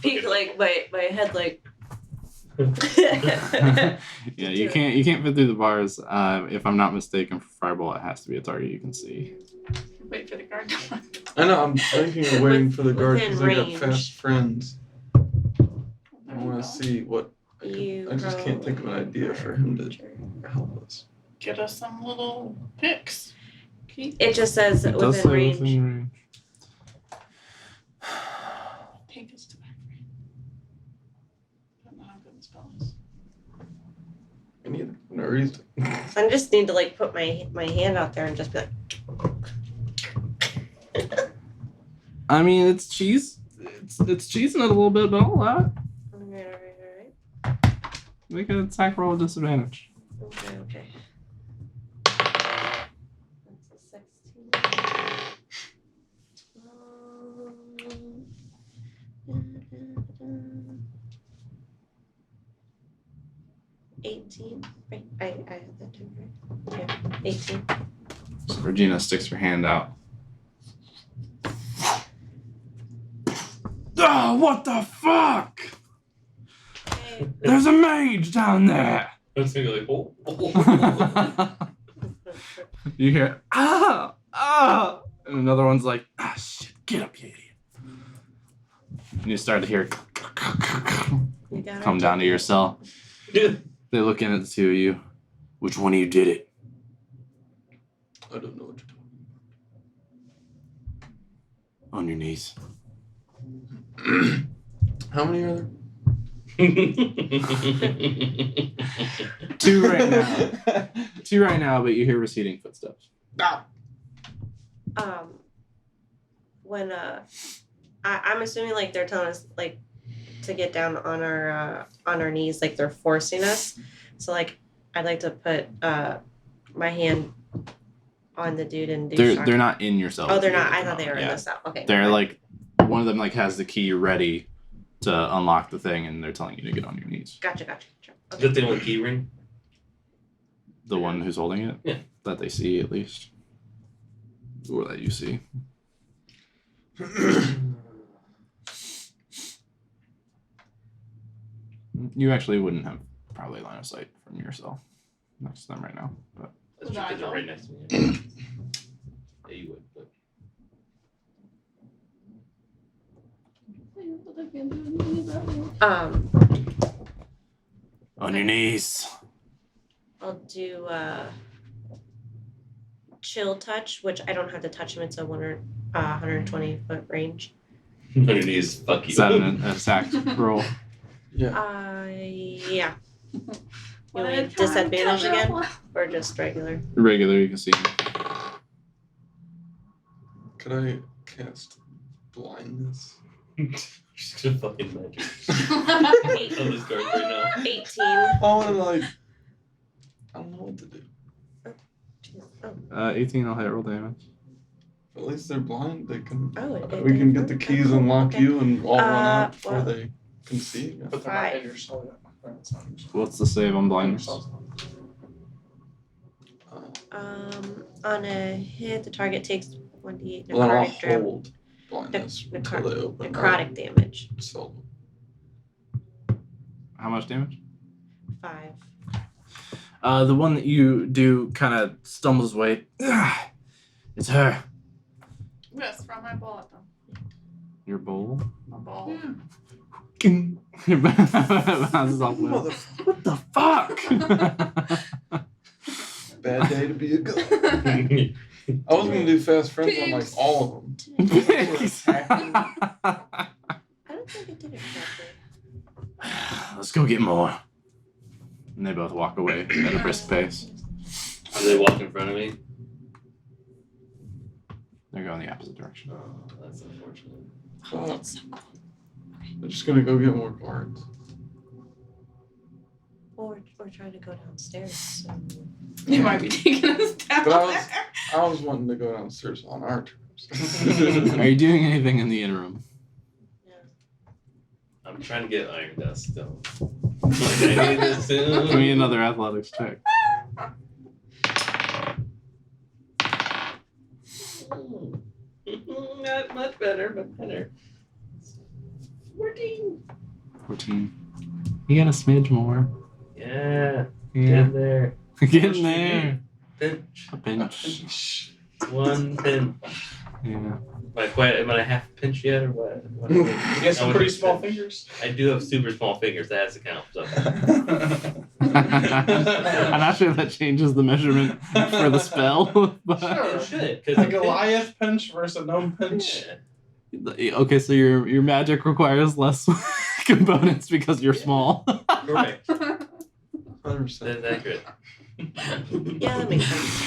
peek like my head like Yeah, you can't fit through the bars. If I'm not mistaken, for firebolt, it has to be a target you can see. Wait for the guard to come. I know, I'm thinking of waiting for the guard because I got Within fast range. friends. I There you want go. to see what. you I just can't think of an idea for him to help us. Get us some little picks. Okay. It just says It does within say range. within range. Take us to back. I don't know how good the spell is. I need no reason. I just need to like put my hand out there and just be like I mean, it's cheese. It's cheesing it a little bit, but I'll allow it. alright. Make an attack roll with disadvantage. Okay. That's a 16. 18. Right. I had that too, right? Yeah. 18. So Regina sticks her hand out. Oh, what the fuck? Okay. There's a mage down there. was thinking like, oh. You hear ah, and another one's like, shit, get up, you idiot. And you start to hear We got come our down to your cell. They look in at the two of you. Which one of you did it? I don't know what you're On your knees. doing. How many are there? Two right now. Two right now, but you hear receding footsteps. When I'm assuming like they're telling us like to get down on our knees, like they're forcing us. So like I'd like to put my hand on the dude and do shock. They're not in your cell. Oh, they're not. I thought they were in the cell. Okay. They're like, one of them like has the key ready to unlock the thing, and they're telling you to get on your knees. Gotcha. Is Okay. that the only key ring? The one who's holding it? Yeah. That they see at least. Or that you see. You actually wouldn't have probably line of sight from your cell next to them right now. But That's true, 'cause they're right next to me. Yeah, you would, but on your knees. I'll do chill touch, which I don't have to touch him. It's a 120 foot range. on your knees, fuck you. Is that an attack roll? Yeah. Yeah. You want me disadvantage again, or just regular? Regular, you can see. Could I cast blindness? She's gonna fucking magic. Eight- On this card right now. 18. Oh, and like, I don't know what to do. Oh, 18, I'll hit roll damage. At least they're blind. They can. oh it We can get the keys and lock okay. you and all run out before well- they can see you. But they're not in your cell yet. That's not your cell. What's the save on blindness? On a hit, the target takes 1d8 Well, then I'll necrotic damage. hold blindness Nec- until they open Necrotic damage. up. So, How much damage? 5. The one that you do kind of stumbles away. It's her. Yes, from my bullet. Your bowl. My ball. Bounces off the wall. What the fuck? bad day to be a god. I was gonna do fast friends on like Pigs. all of them. I don't think it did exactly. Let's go get more. And they both walk away at a brisk pace. Do they walk in front of me? They're going the opposite direction. Oh, that's unfortunate. They're just gonna go get more guards. Or we're trying to go downstairs. So. You might be taking us down. But I was wanting to go downstairs on our terms. Are you doing anything in the interim? I'm trying to get iron dust still. Like, I need this soon. Give me another athletics check. Not much better, but better. 14. 14. You got a smidge more. Yeah, Yeah. get there. Get in there. Pinch. A pinch. One pinch. Yeah. Am I half pinch yet or what? You got some I pretty would- small fingers. I do have super small fingers. That has to count. So. I'm not sure that changes the measurement for the spell. But Oh shit! A Goliath pinch versus a gnome pinch. okay, so your magic requires less components because you're small. Correct. 100%. That's accurate. Yeah, that makes sense.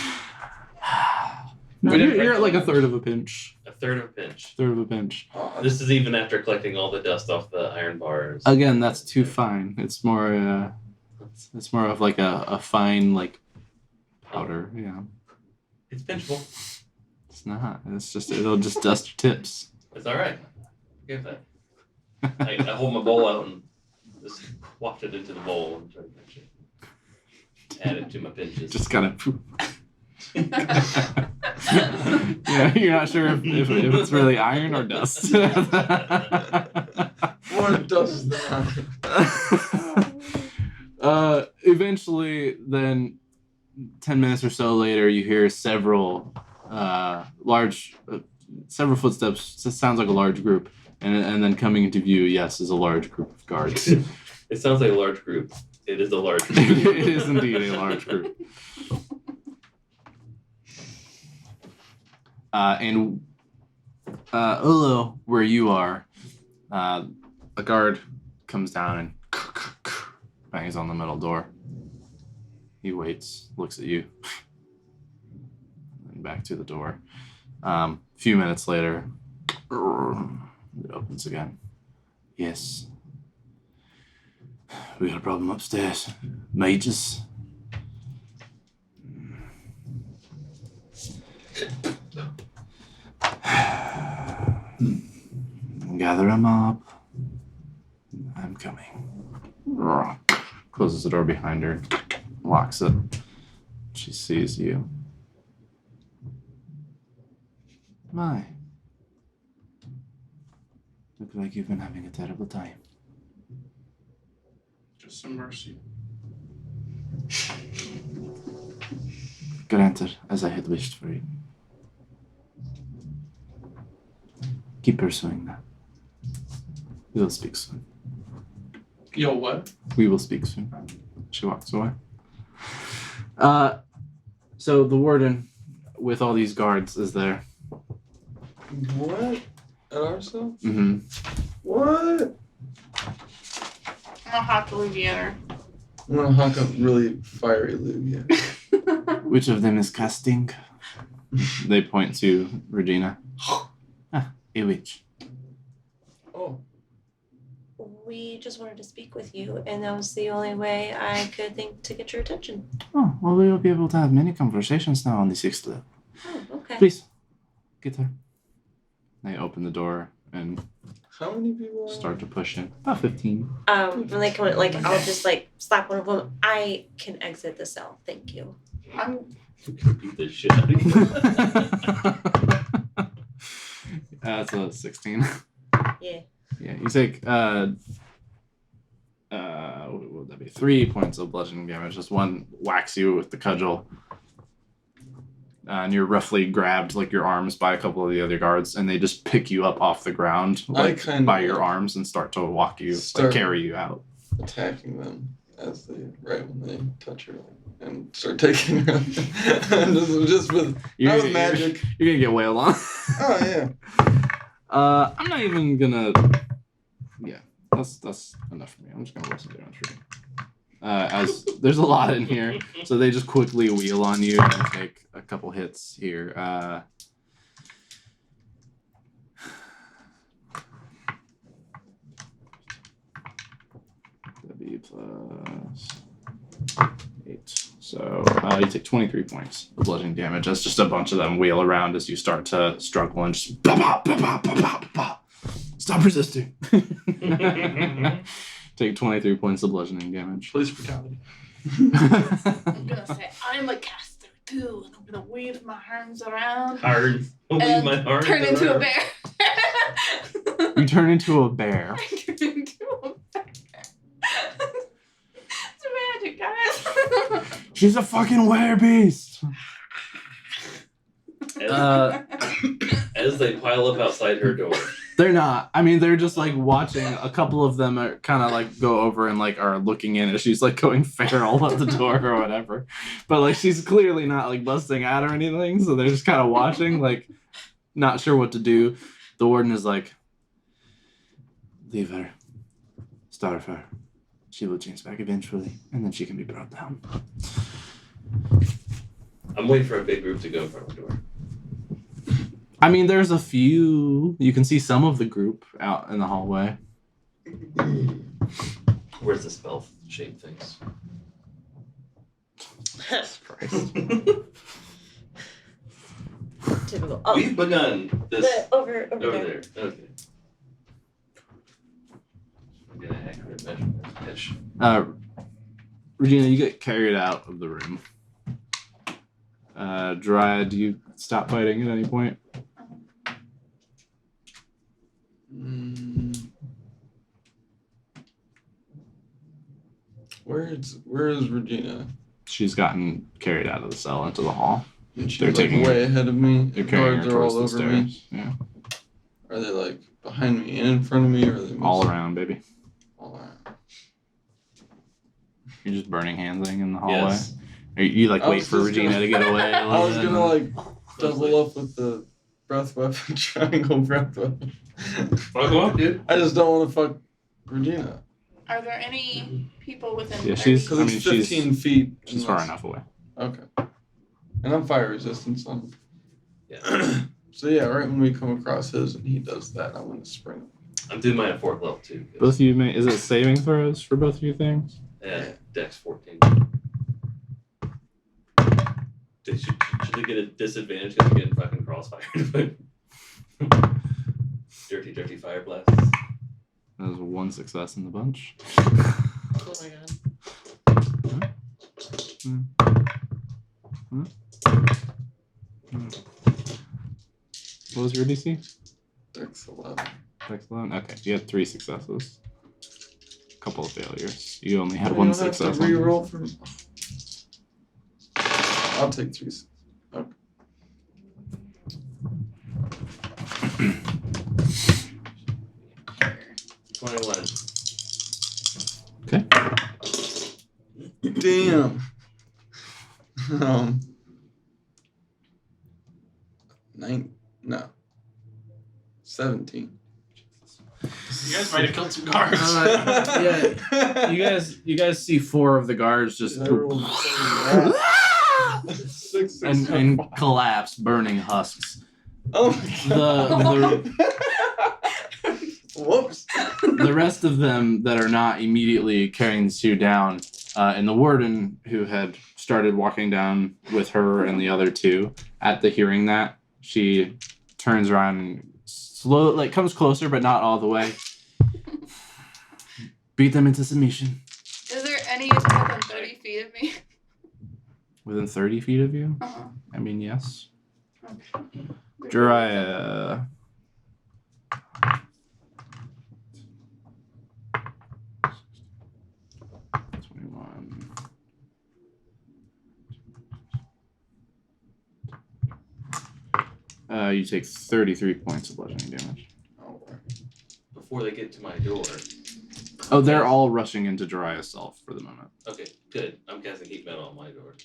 No, We didn't you're at like a break the third of a pinch. A third of a pinch. Third of a pinch. This is even after collecting all the dust off the iron bars. Again, that's too fine. It's more it's more of like a fine like powder. Yeah. It's pinchable. It's not. It's just it'll just dust your tips. It's all right. Give that. I hold my bowl out and just waft it into the bowl and try to pinch it. Add it to my pinches. Just kind of. Yeah, you're not sure if it's really iron or dust. More dust than iron. If eventually, then 10 minutes or so later, you hear several several footsteps. It sounds like a large group. And then coming into view, yes, is a large group of guards. It sounds like a large group. It is a large group. It is indeed a large group. And Olo, where you are, a guard comes down and bangs on the metal door. He waits, looks at you, and back to the door. A few minutes later, it opens again. Yes. We got a problem upstairs. Mages. Gather them up. I'm coming. Closes the door behind her. Locks it. She sees you. My. Look like you've been having a terrible time. Just some mercy. Granted, as I had wished for you. Keep pursuing that. We will speak soon. Yo, what? We will speak soon. She walks away. So the warden, with all these guards, is there. What? At our cell? Mm-hmm. What? I'll have to leave you her. I'm gonna hawk up really fiery lube, yeah. Which of them is casting? They point to Regina. A witch. Oh. We just wanted to speak with you, and that was the only way I could think to get your attention. Oh, well, we will be able to have many conversations now on the 6th level. Oh, okay. Please, get her. They open the door and How many people are start to push in. About 15. When they come in, like, I'll just, like, slap one of them. I can exit the cell. Thank you. I'm Beat the shit out of you. That's a 16. Yeah. Yeah, you take what would that be? 3 points of bludgeoning damage. Just one whacks you with the cudgel. And you're roughly grabbed, like your arms, by a couple of the other guards, and they just pick you up off the ground, like by your arms, and start to walk you, like carry you out. attacking them as they when they touch her and start taking her? just with not with magic. You're gonna get wailed on. Oh yeah. I'm not even gonna. Yeah, that's enough for me. I'm just gonna roll some damage for you. As there's a lot in here, so they just quickly wheel on you and take a couple hits here. That'd be plus 8. So you take 23 points of bludgeoning damage. That's just a bunch of them wheel around as you start to struggle and just stop resisting. Take 23 points of bludgeoning damage. Police brutality. I'm gonna say I'm a caster too, and I'm gonna wave my arms around Hard. Don't leave and my arms turn into a around. bear. You turn into a bear. I turn into a bear. It's magic, guys. She's a fucking werebeast. As they pile up outside her door. They're not. I mean, they're just like watching. A couple of them are kind of like go over and like are looking in as she's like going feral at the door or whatever. But like she's clearly not like busting out or anything. So they're just kind of watching, like not sure what to do. The warden is like, leave her, starve her. She will change back eventually, and then she can be brought down. I'm waiting for a big group to go in front of the door. I mean, there's a few. You can see some of the group out in the hallway. Where's the spell shape things? Typical. Oh, We've begun this over over there. there. Okay. I'm gonna accurate measurement. Ish. Regina, you get carried out of the room. Dryad, do you stop fighting at any point? Where is Regina? She's gotten carried out of the cell into the hall. And she's They're like taking her- way ahead of me. They're carrying Guards her are towards all the over me. stairs. Yeah, Are they like behind me and in front of me, or are they all mostly around, baby. all around? You're just burning handsing in the hallway. Yes. Or you like I wait was for just Regina gonna- to get away. A I little was bit, gonna and like double up with the breath weapon, triangle breath weapon. Fuck him up, dude. I just don't want to fuck Regina. Are there any people within? Yeah, 30 she's- Because I it's mean, she's- 15 feet. she's far unless- enough away. Okay. And I'm fire resistant, so I'm... Yeah. So yeah, right when we come across his and he does that, I'm gonna spring him. I'm doing mine at 4th level too. 'cause- Both of you may. Is it saving throws for both of you things? Yeah, Dex 14. Should they get a disadvantage because they're getting fucking crossfired? Dirty fire blasts. That was one success in the bunch. Oh my god. What was your DC? Dex 11. Dex 11? Okay, you had 3 successes. A couple of failures. You only had You one don't have to success. reroll from. I'll take 3. Okay. Damn. 17. You guys might have killed some guards. You guys see 4 of the guards just I rolled a 6, and collapse, burning husks. Oh my god. Whoops. The rest of them that are not immediately carrying the 2 down, and the warden who had started walking down with her and the other 2, at the hearing that, she turns around and comes closer, but not all the way. Beat them into submission. Is there any within 30 feet of me? Within 30 feet of you? Uh-huh. I mean, yes. Okay. Jiraiya. You take 33 points of bludgeoning damage. Before they get to my door. Oh, they're all rushing into Jiraiya's self for the moment. Okay, good. I'm casting heat metal on my door.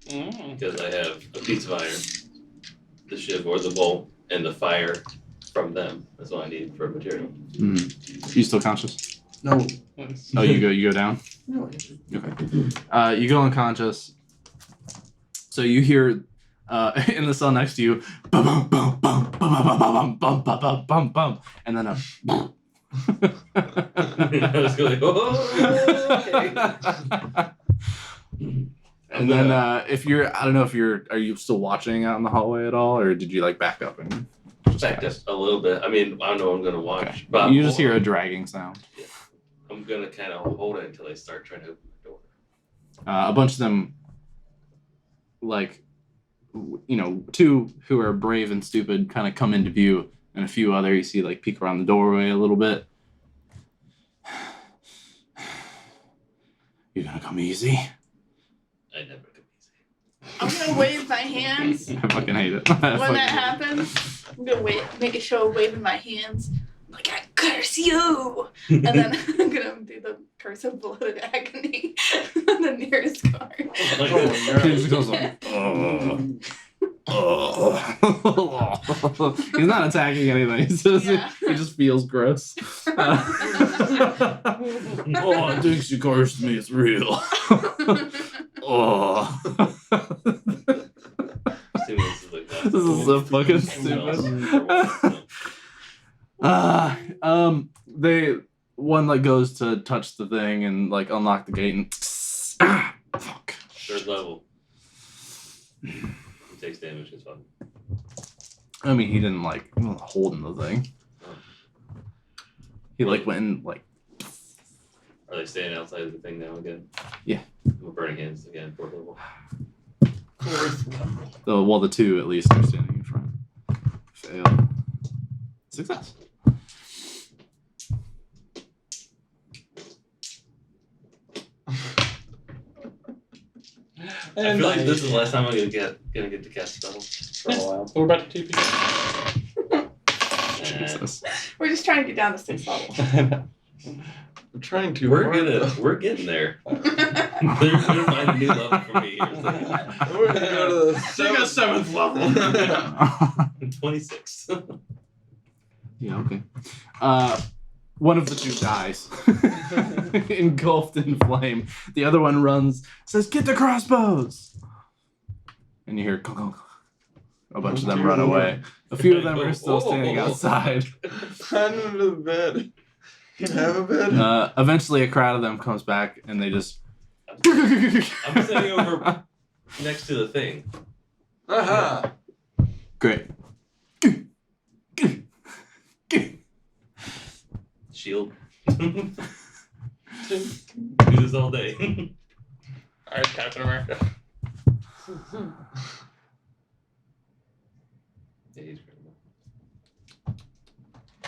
Because I have a piece of iron, the shiv or the bowl, and the fire from them. That's all I need for material. You still conscious? No. Oh, you go down? No. Okay. You go unconscious. So you hear in the cell next to you, bum bum bum bum bum bum bum bum bum bum bum, and then a. I was going, oh, okay. And then if you're, I don't know if are you still watching out in the hallway at all, or did you like back up and just Back just a little bit. I mean, I don't know what I'm going to watch. Okay. But You just hear a dragging sound. I'm going to kind of hold it until they start trying to open the door. A bunch of them, like, 2 who are brave and stupid kind of come into view, and a few other you see like peek around the doorway a little bit. You gonna come easy? I never come easy. I'm gonna wave my hands I fucking hate it. when that happens. I'm gonna make a show of waving my hands. Like, I curse you! And then I'm gonna do the curse of blood and agony on the nearest guard. He just goes like, he's not attacking anything. Yeah. He just feels gross. I think she cursed me. It's real. This is so fucking stupid. They one like goes to touch the thing and like unlock the gate and fuck. 3rd level. He takes damage as well. I mean, he didn't like holding the thing. He like went and like. Are they staying outside of the thing now again? Yeah. We're burning hands again, 4th level. The 2 at least are standing in front. Fail. Success. I feel like this is the last time I'm gonna get to cast spells for a while. We're about to TP. Jesus. We're just trying to get down to 6th level. I'm trying to. We're getting there. They're gonna find a new level for me here. We're gonna go to the Take a 7th level. 26. Yeah, okay. One of the two dies, engulfed in flame. The other one runs, says, "Get the crossbows!" And you hear clunk, clunk. A bunch of them run away. A few of them are still standing outside. Climb under the bed. You have a bed? Eventually, a crowd of them comes back, and they just. I'm sitting over next to the thing. Aha! Great. Shield. Do this all day. Alright, Captain America. Yeah, he's great.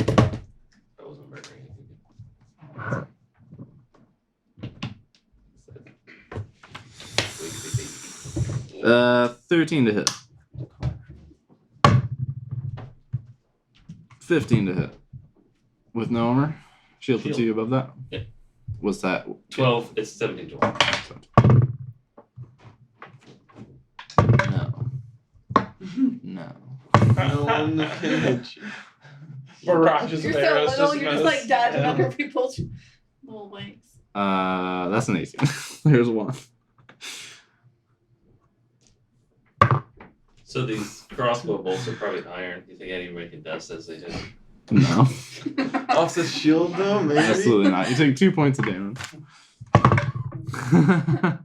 That wasn't murdering anything. 13 to hit. 15 to hit. With no armor? Shield puts Shield. you above that? Yeah. What's that? 12, it's 17 12. No. No. No one can hit you. Barrages You're of so arrows little, just you're just miss. like dodging Yeah. under people's little legs. That's an 18. There's one. So these crossbow bolts are probably iron. You think anybody can dust as they hit? No. Off the shield though, maybe? Absolutely not. You take 2 points of damage. Better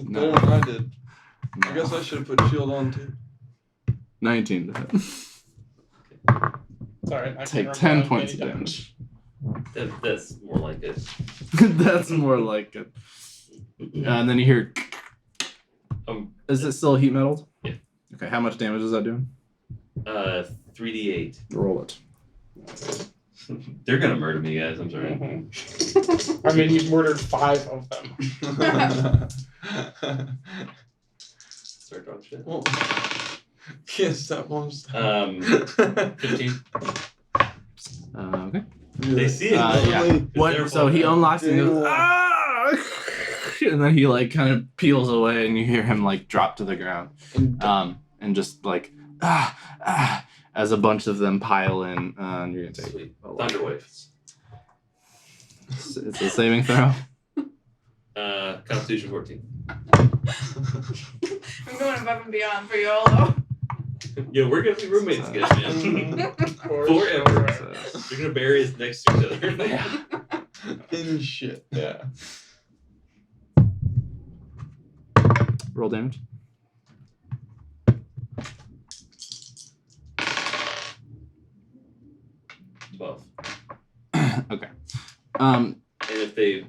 No. than I did. I guess I should have put shield on too. 19 to hit. Sorry, I Take can't 10 remember points any of damage. That's more like it. That's more like it. And then you hear. Is it still heat metal? Yeah. Okay, how much damage is that doing? 3d8. Roll it. They're gonna murder me, guys. I'm sorry. Mhm. I mean, you've murdered 5 of them. Start talking shit. Well, yes, that one. 15. Okay. They see it. Yeah. It's What? their So fault he now. unlocks it and goes, Yeah. ah! And then he like kind of peels away, and you hear him like drop to the ground, and just like as a bunch of them pile in, and you're gonna take Sweet. a lot. Thunderwave. It's a saving throw. Constitution 14. I'm going above and beyond for you all though. Yo, we're gonna be roommates again, man. Forever. We're gonna bury us next to each other. In shit. Yeah. Roll damage. Both. Okay. And if they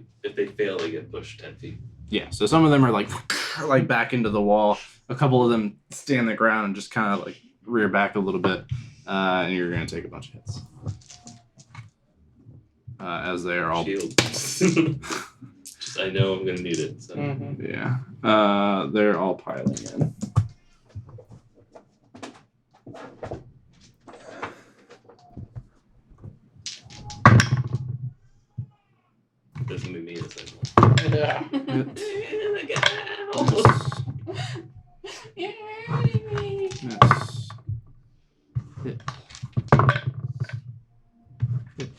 fail, they get pushed 10 feet. Yeah. So some of them are like back into the wall. A couple of them stay on the ground and just kind of like rear back a little bit, and you're gonna take a bunch of hits. As they are all. Shield. Just, I know I'm gonna need it. So. Mm-hmm. Yeah. They're all piling in. Doesn't be me in a second. Yeah. Yay! Miss. Hit. Hit.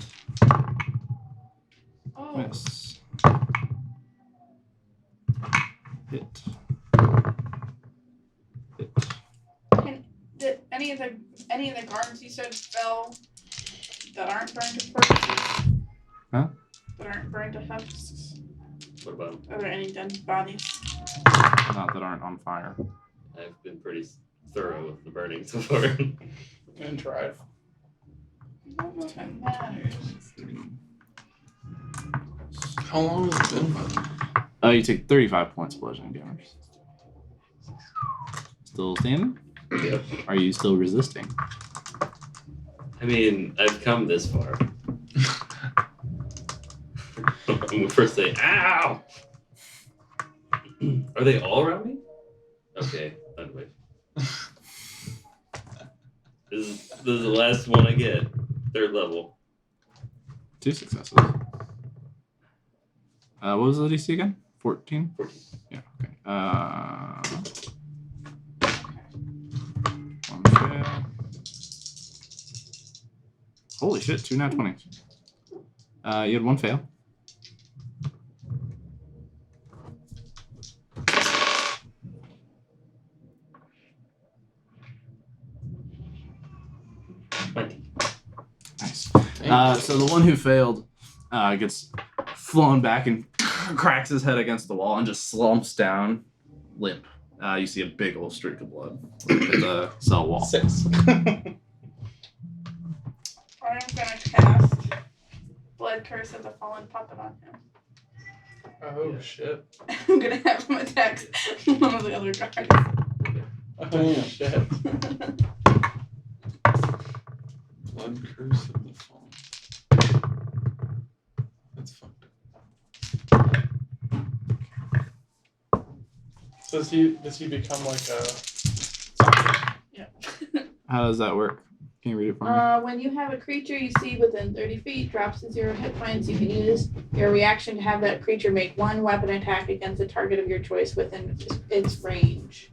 Oh, Miss. Hit. Hit. did any of the guards you said fell that aren't burned to purposes? Huh? That aren't burned to husks? What about them? Are there any dead bodies? Not that aren't on fire. I've been pretty thorough with the burning so far. And drive. I don't know if it matters. How long has it been, buddy? You take 35 points of bludgeoning damage. Still standing? Yep. Are you still resisting? I mean, I've come this far. I'm gonna first say, ow! Are they all around me? Okay, anyway. This is the last one I get. 3rd level. 2 successes. What was the DC again? 14? 14. Yeah, okay. One fail. Holy shit, 2 nat 20s. You had 1 fail. Nice. So the one who failed gets flown back and cracks his head against the wall and just slumps down, limp. You see a big old streak of blood at the cell wall. 6. I'm gonna cast Blood Curse of the Fallen Puppet on him. Oh shit. I'm gonna have him attack one of the other guys. Oh shit. Blood curse of the fallen. That's fucked up. Does he become like a Yeah. How does that work? Can you read it for me? When you have a creature you see within 30 feet drops to 0 hit points, you can use your reaction to have that creature make 1 weapon attack against a target of your choice within its range.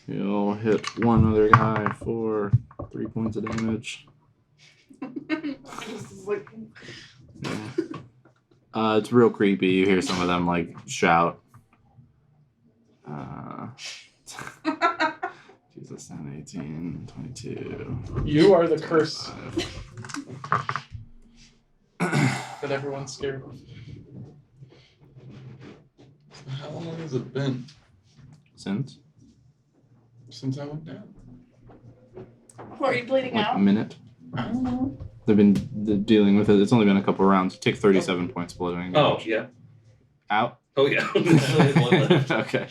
You'll hit one other guy for 3 points of damage. Yeah. It's real creepy. You hear some of them like shout. Jesus, 10, 18, 22. You are the curse 25. that everyone's scared of. How long has it been Since since I went down? Are you bleeding like a out? minute. I don't know. They've been dealing with it. It's only been a couple rounds. You take 37 points blooding. Oh, yeah. Out. Oh, yeah. There's one left. Okay.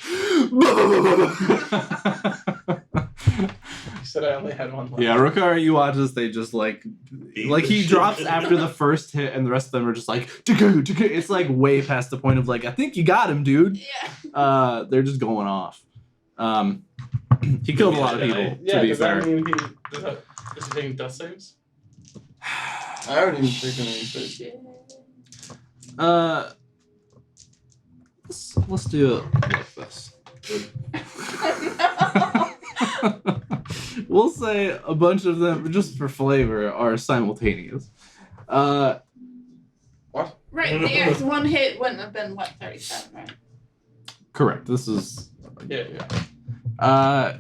You said I only had one left. Yeah, Rokari, you watch as they just like he drops after the first hit, and the rest of them are just like, it's like way past the point of like, I think you got him, dude. Yeah. They're just going off. He killed a lot of people. Yeah, To be does fair. that mean is he taking death saves? I haven't even taken anything. Shit. Let's do it like this. We'll say a bunch of them, just for flavor, are simultaneous. Right, yeah, 'cause one hit wouldn't have been, 37, right? Correct. This is Yeah.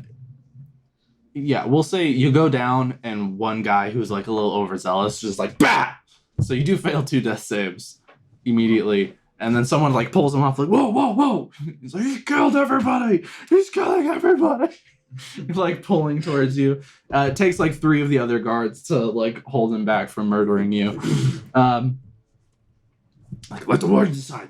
yeah, we'll say you go down and one guy who's like a little overzealous just like bah! So you do fail 2 death saves immediately, and then someone like pulls him off like, whoa. He's like, he killed everybody! He's killing everybody! Like pulling towards you. It takes like 3 of the other guards to like hold him back from murdering you. Like, let the warden decide.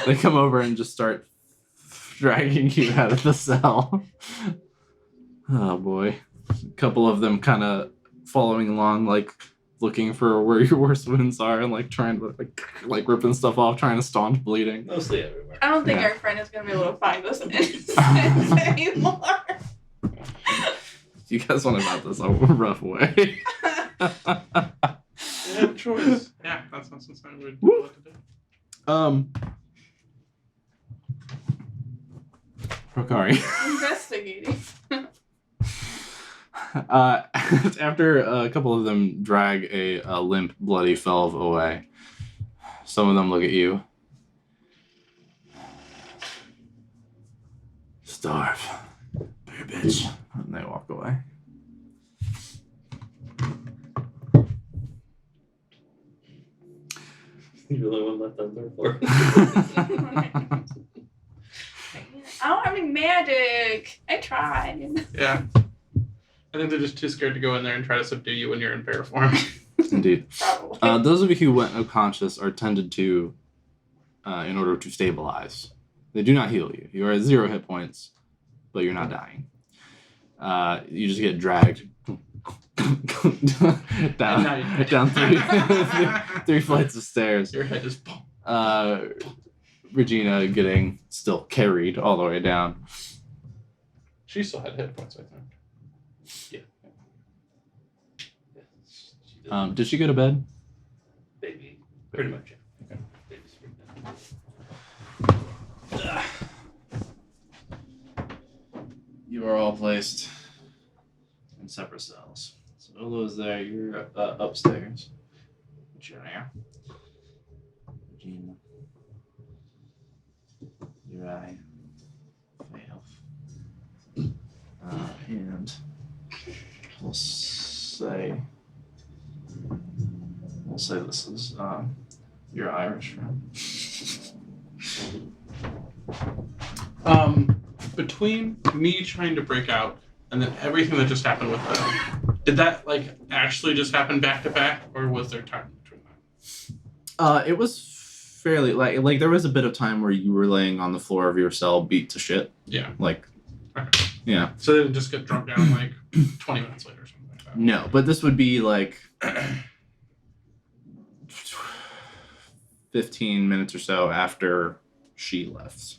They come over and just start dragging you out of the cell. Oh boy. A couple of them kind of following along, like looking for where your worst wounds are and like trying to like ripping stuff off, trying to staunch bleeding. Mostly everywhere. I don't think Yeah. our friend is going to be able to find us anymore. You guys went about this a rough way. You had a choice. Yeah, that's not something I would Woo. want to do. Rokari. Investigating. After a couple of them drag a limp, bloody Felv away, some of them look at you. Starve, bear bitch, and they walk away. You're the only one left on 3rd floor. I don't have any magic. I tried. Yeah. I think they're just too scared to go in there and try to subdue you when you're in bear form. Indeed. Probably. Those of you who went unconscious are tended to, in order to stabilize. They do not heal you. You are at 0 hit points, but you're not dying. You just get dragged down, night. down three flights of stairs. Your head is boom. Regina getting still carried all the way down. She still had hit points, I think. Did she go to bed? Baby, pretty much. Yeah. Okay. Baby's freaked You are all placed in separate cells. So Olo's there, you're upstairs. What's your name? Regina. Uriah. Fail. And we'll say this is your Irish friend. Between me trying to break out and then everything that just happened with them, did that like actually just happen back to back, or was there time between that? It was fairly like there was a bit of time where you were laying on the floor of your cell beat to shit. Yeah. Like, Okay. yeah. So they didn't just get drunk down like 20 minutes later or something like that. No, but this would be like 15 minutes or so after she left.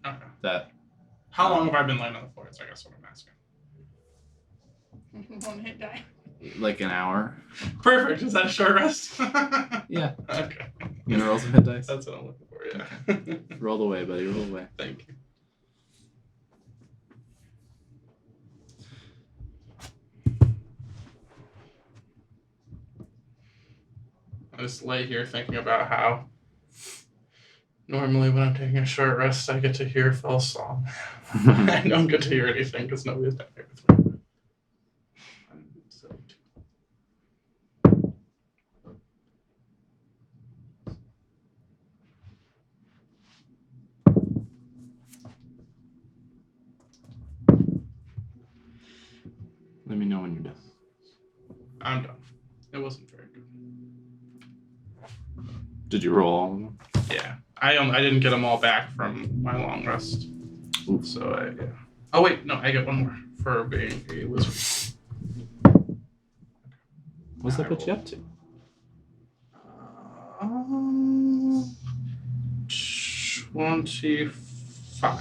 Okay. That How long have I been laying on the floor? Is I guess what I'm asking. One hit die. like an hour. Perfect. Is that a short rest? Yeah. Okay. You gonna roll some hit dice? That's what I'm looking for. Yeah. Roll away, buddy. Roll away. Thank you. I just lay here thinking about how normally when I'm taking a short rest, I get to hear Phil's song. I don't get to hear anything because nobody's down here with me. I'm soaked. Let me know when you're done. I'm done. It wasn't very good. Did you roll all of them? Yeah, I didn't get them all back from my long rest. Oof. So yeah. Oh wait, no, I get one more for being a wizard. What's that put you up to? 25.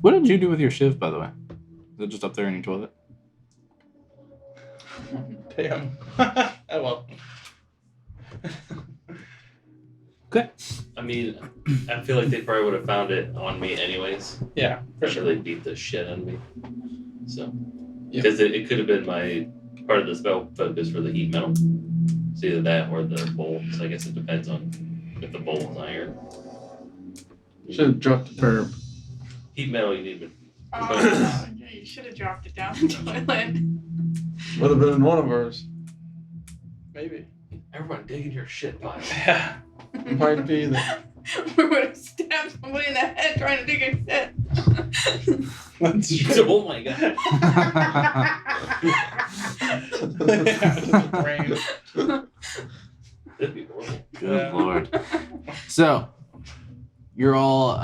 What did you do with your shiv, by the way? Is it just up there in your toilet? Damn. Oh well. Okay. I mean, I feel like they probably would have found it on me anyways. Yeah, for I'm sure. sure they beat the shit out of me. So, Yeah. because it could have been my part of the spell focus for the heat metal. It's either that or the bowl. So I guess it depends on if the bowl is iron. Should have dropped it. For Heat metal, you need to. Oh, you should have dropped it down the toilet. Would have been in one of ours. Maybe. Everyone digging your shit pile. Yeah. Might be that. We would have stabbed somebody in the head trying to dig a shit. That's true. Oh my god. Yeah, just the brain. That'd be horrible. Good Yeah. lord. So, you're all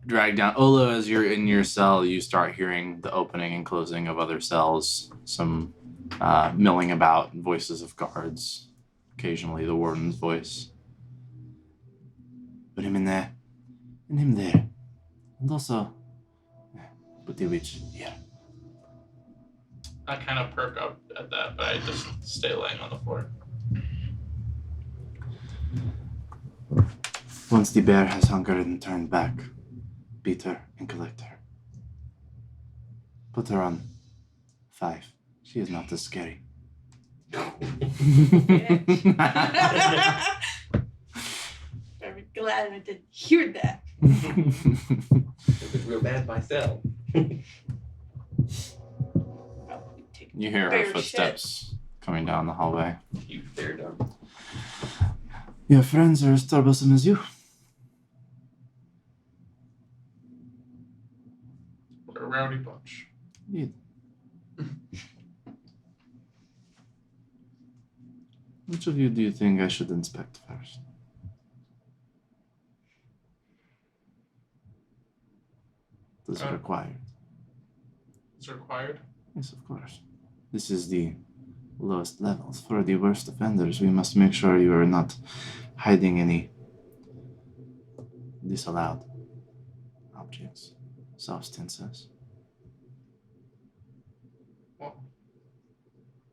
dragged down. Olo, as you're in your cell, you start hearing the opening and closing of other cells, some milling about, voices of guards, occasionally the warden's voice. Put him in there, and him there, and also put the witch here. I kind of perk up at that, but I just stay laying on the floor. Once the bear has hungered and turned back, beat her and collect her. Put her on 5. She is not as scary. Very glad I didn't hear that. It was real bad myself. You hear her Bear footsteps coming down the hallway. You fair dog. Your friends are as troublesome as you. We're a rowdy bunch. Indeed. Which of you do you think I should inspect first? is Okay. required. It's required. Yes, of course. This is the lowest levels. For the worst offenders, we must make sure you are not hiding any disallowed objects, substances. Well,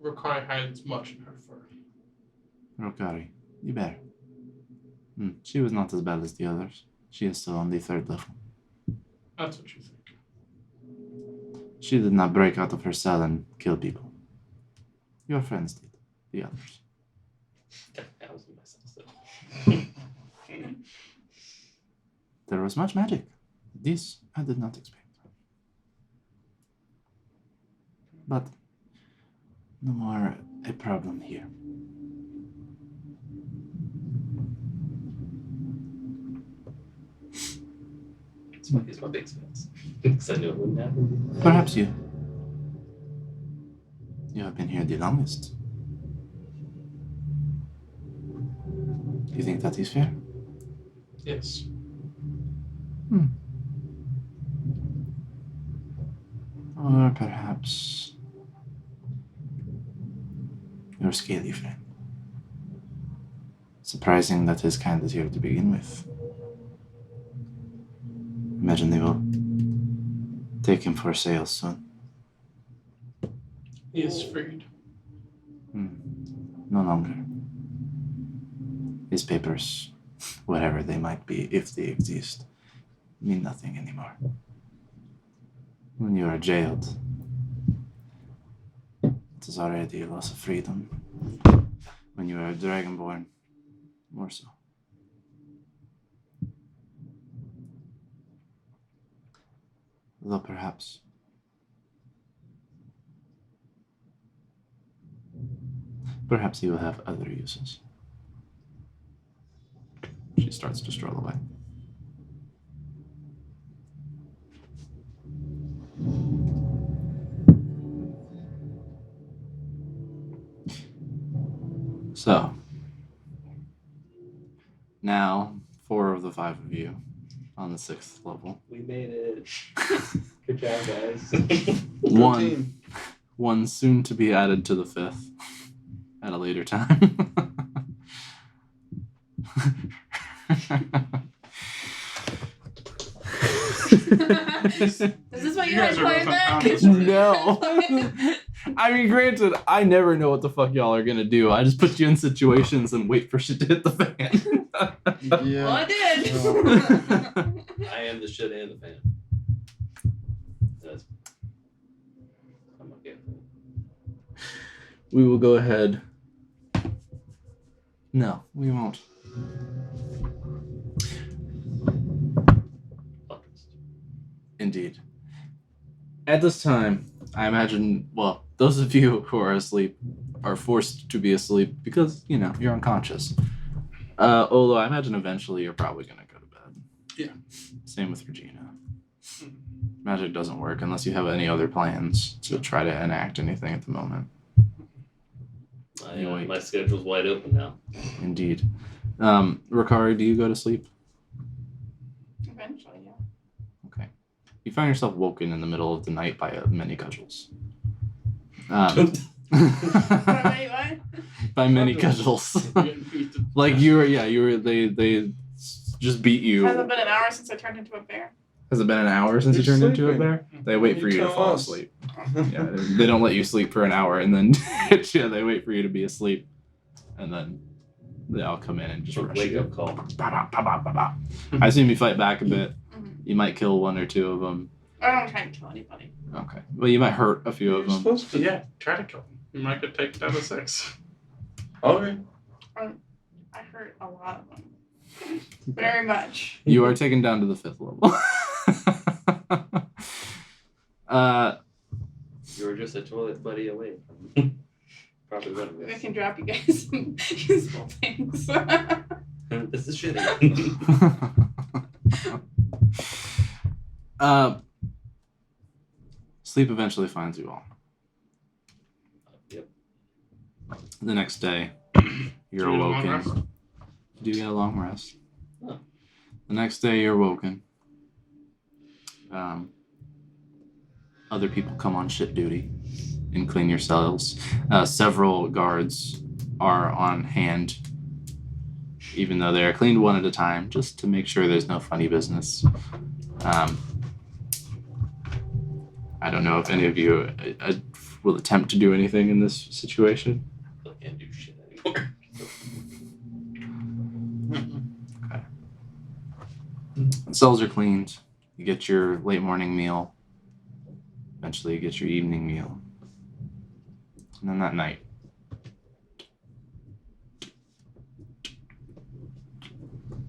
Rokai hides much in her fur. Rokari, you better. She was not as bad as the others. She is still on the 3rd level. That's what you think. She did not break out of her cell and kill people. Your friends did. The others. I was in myself still. There was much magic. This I did not expect. But no more a problem here. It's my big expense. Because I knew it wouldn't happen. Perhaps you. You have been here the longest. Do you think that is fair? Yes. Or perhaps your scaly friend. Surprising that his kind is here to begin with. Imagine they will take him for sale soon. He is freed. No longer. His papers, whatever they might be, if they exist, mean nothing anymore. When you are jailed, it is already a loss of freedom. When you are a dragonborn, more so. Though perhaps he will have other uses. She starts to stroll away. So, now 4 of the 5 of you on the 6th level. We made it. Good job, guys. One soon to be added to the 5th at a later time. Is this what you You had guys are planned both then? unconscious. No. I mean, granted, I never know what the fuck y'all are gonna do. I just put you in situations and wait for shit to hit the fan. Well, I did. I am the shit and the fan. That's. I'm okay with it. We will go ahead. No, we won't. Indeed. At this time, I imagine, well, those of you who are asleep are forced to be asleep because, you know, you're unconscious. Although I imagine eventually you're probably going to go to bed. Yeah. Same with Regina. Magic doesn't work unless you have any other plans to try to enact anything at the moment. My schedule's wide open now. Indeed. Ricari, do you go to sleep? Eventually, yeah. Okay. You find yourself woken in the middle of the night by many cudgels. Wait, what? By many cudgels. Like they just beat you. Has it been an hour since I turned into a bear? Has it been an hour since you You're turned into a sleeping. bear? They wait for you to tell fall us. asleep. Yeah, they don't let you sleep for an hour and then yeah, they wait for you to be asleep. And then they all come in and just rush Wake you. up call. Ba, ba, ba, ba, ba, ba. I assume you fight back a bit. Mhm. You might kill 1 or 2 of them. I don't try to kill anybody. Okay. Well, you might hurt a few of You're them. supposed to. Yeah, try to kill him. You might get taken down to 6. Okay. I hurt a lot of them. Very much. You are taken down to the 5th level. You were just a toilet buddy away from probably running I this. can drop you guys some useful things. This is shitty. Sleep eventually finds you all. Yep. The next day, you're Do you get a long awoken. rest? Do you get a long rest? Oh. The next day, you're woken. other people come on ship duty and clean your cells. Several guards are on hand, even though they are cleaned one at a time, just to make sure there's no funny business. I don't know if any of you will attempt to do anything in this situation. I can't do shit anymore. Cells are cleaned. You get your late morning meal. Eventually, you get your evening meal. And then that night,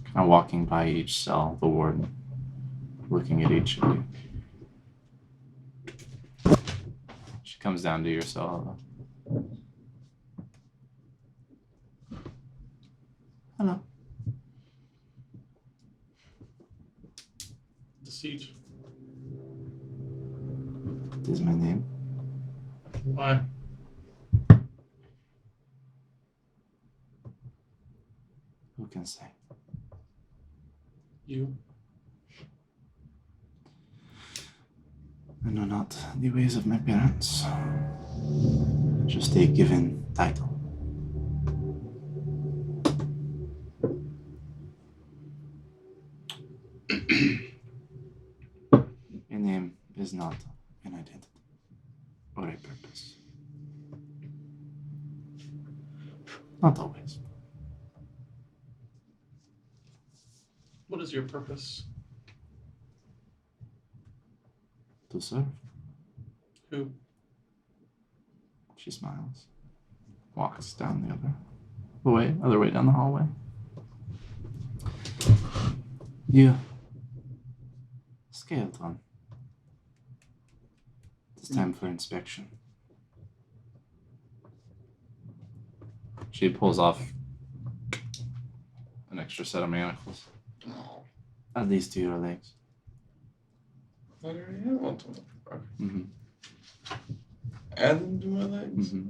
kind of walking by each cell, the warden, looking at each of you. She comes down to your cell. Hello. Deceit. This is my name. Why? Who can say? You. I know not the ways of my parents. Just a given title. A name is not an identity or a purpose. Not always. What is your purpose? To serve. Who? She smiles. Walks down the other way down the hallway. You. Skeleton. It's time for inspection. She pulls off an extra set of manacles. Oh, Add these to your legs. I already have one to my Mm-hmm. Add them to my legs. Mm-hmm.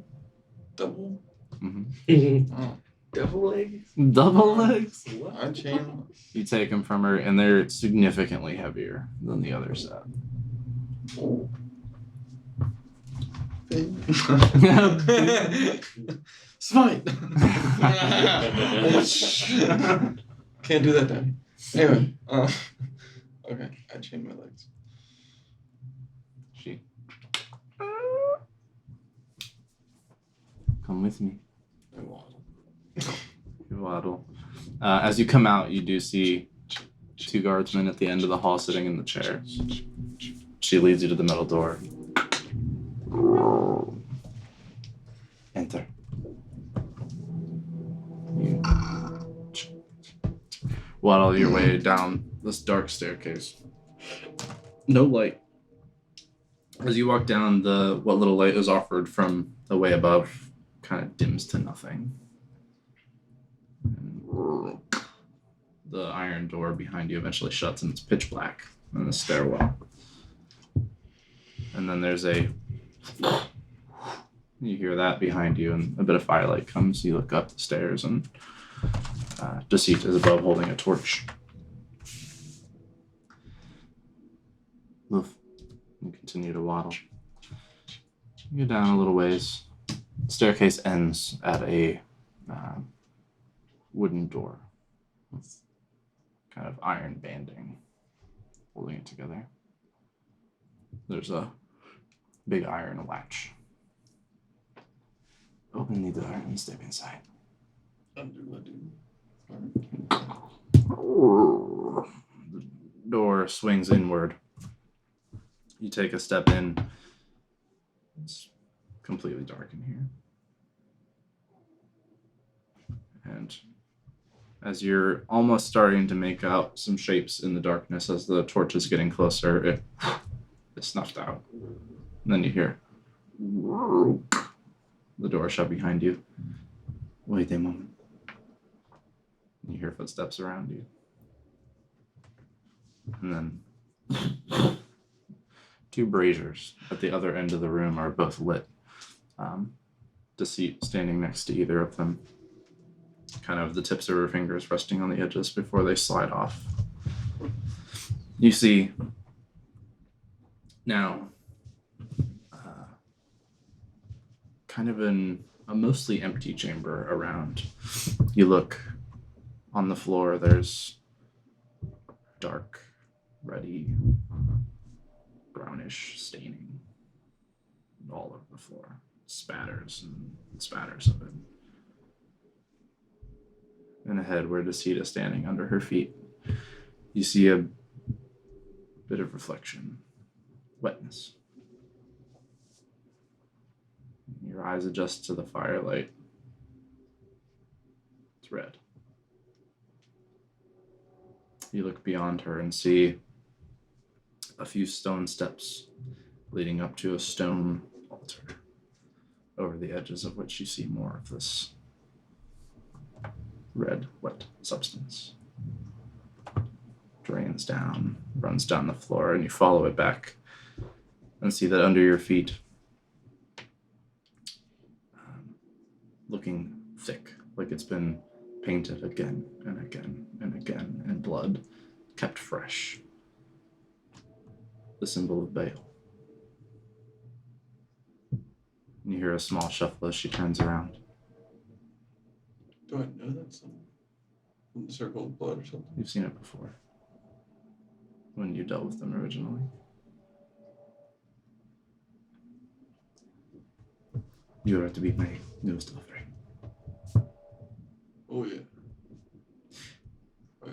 Double. Mm-hmm. Oh, Devil legs? Double legs? I chain. You take them from her, and they're significantly heavier than the other set. Smite. Can't do that, Daddy. Anyway, okay, I chain my legs. She. Come with me. I waddle. You waddle. As you come out, you do see two guardsmen at the end of the hall sitting in the chair. She leads you to the metal door. Enter. You waddle your way down this dark staircase. No light. As you walk down, what little light is offered from the way above kind of dims to nothing. And the iron door behind you eventually shuts, and it's pitch black in the stairwell. And then there's you hear that behind you, and a bit of firelight comes. You look up the stairs, and Deceit is above holding a torch. Move. You continue to waddle. You go down a little ways. The staircase ends at a wooden door with kind of iron banding holding it together. There's a big iron latch. Open the door and step inside. The door swings inward. You take a step in. It's completely dark in here. And as you're almost starting to make out some shapes in the darkness as the torch is getting closer, it's snuffed out. And then you hear the door shut behind you. Wait a moment. You hear footsteps around you. And then two braziers at the other end of the room are both lit. Deceit standing next to either of them. Kind of the tips of her fingers resting on the edges before they slide off. You see now kind of in a mostly empty chamber around. You look on the floor, there's dark, ruddy, brownish staining all over the floor. Spatters and spatters of it. And ahead where Desita is standing under her feet, you see a bit of reflection, wetness. Your eyes adjust to the firelight. It's red. You look beyond her and see a few stone steps leading up to a stone altar, over the edges of which you see more of this red, wet substance. Drains down, runs down the floor, and you follow it back and see that under your feet, looking thick, like it's been painted again and again and again in blood, kept fresh. The symbol of Baal. And you hear a small shuffle as she turns around. Do I know that song? From the Circle of Blood or something? You've seen it before. When you dealt with them originally. You are to be my newest offering. Oh, yeah.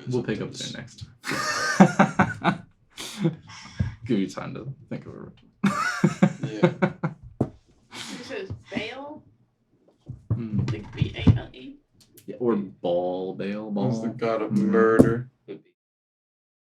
We'll pick up there next time. Give you time to think of it. Yeah. You said it's Baal? Mm. Like B-A-L-E? Yeah, or Baal. Who's the god of murder?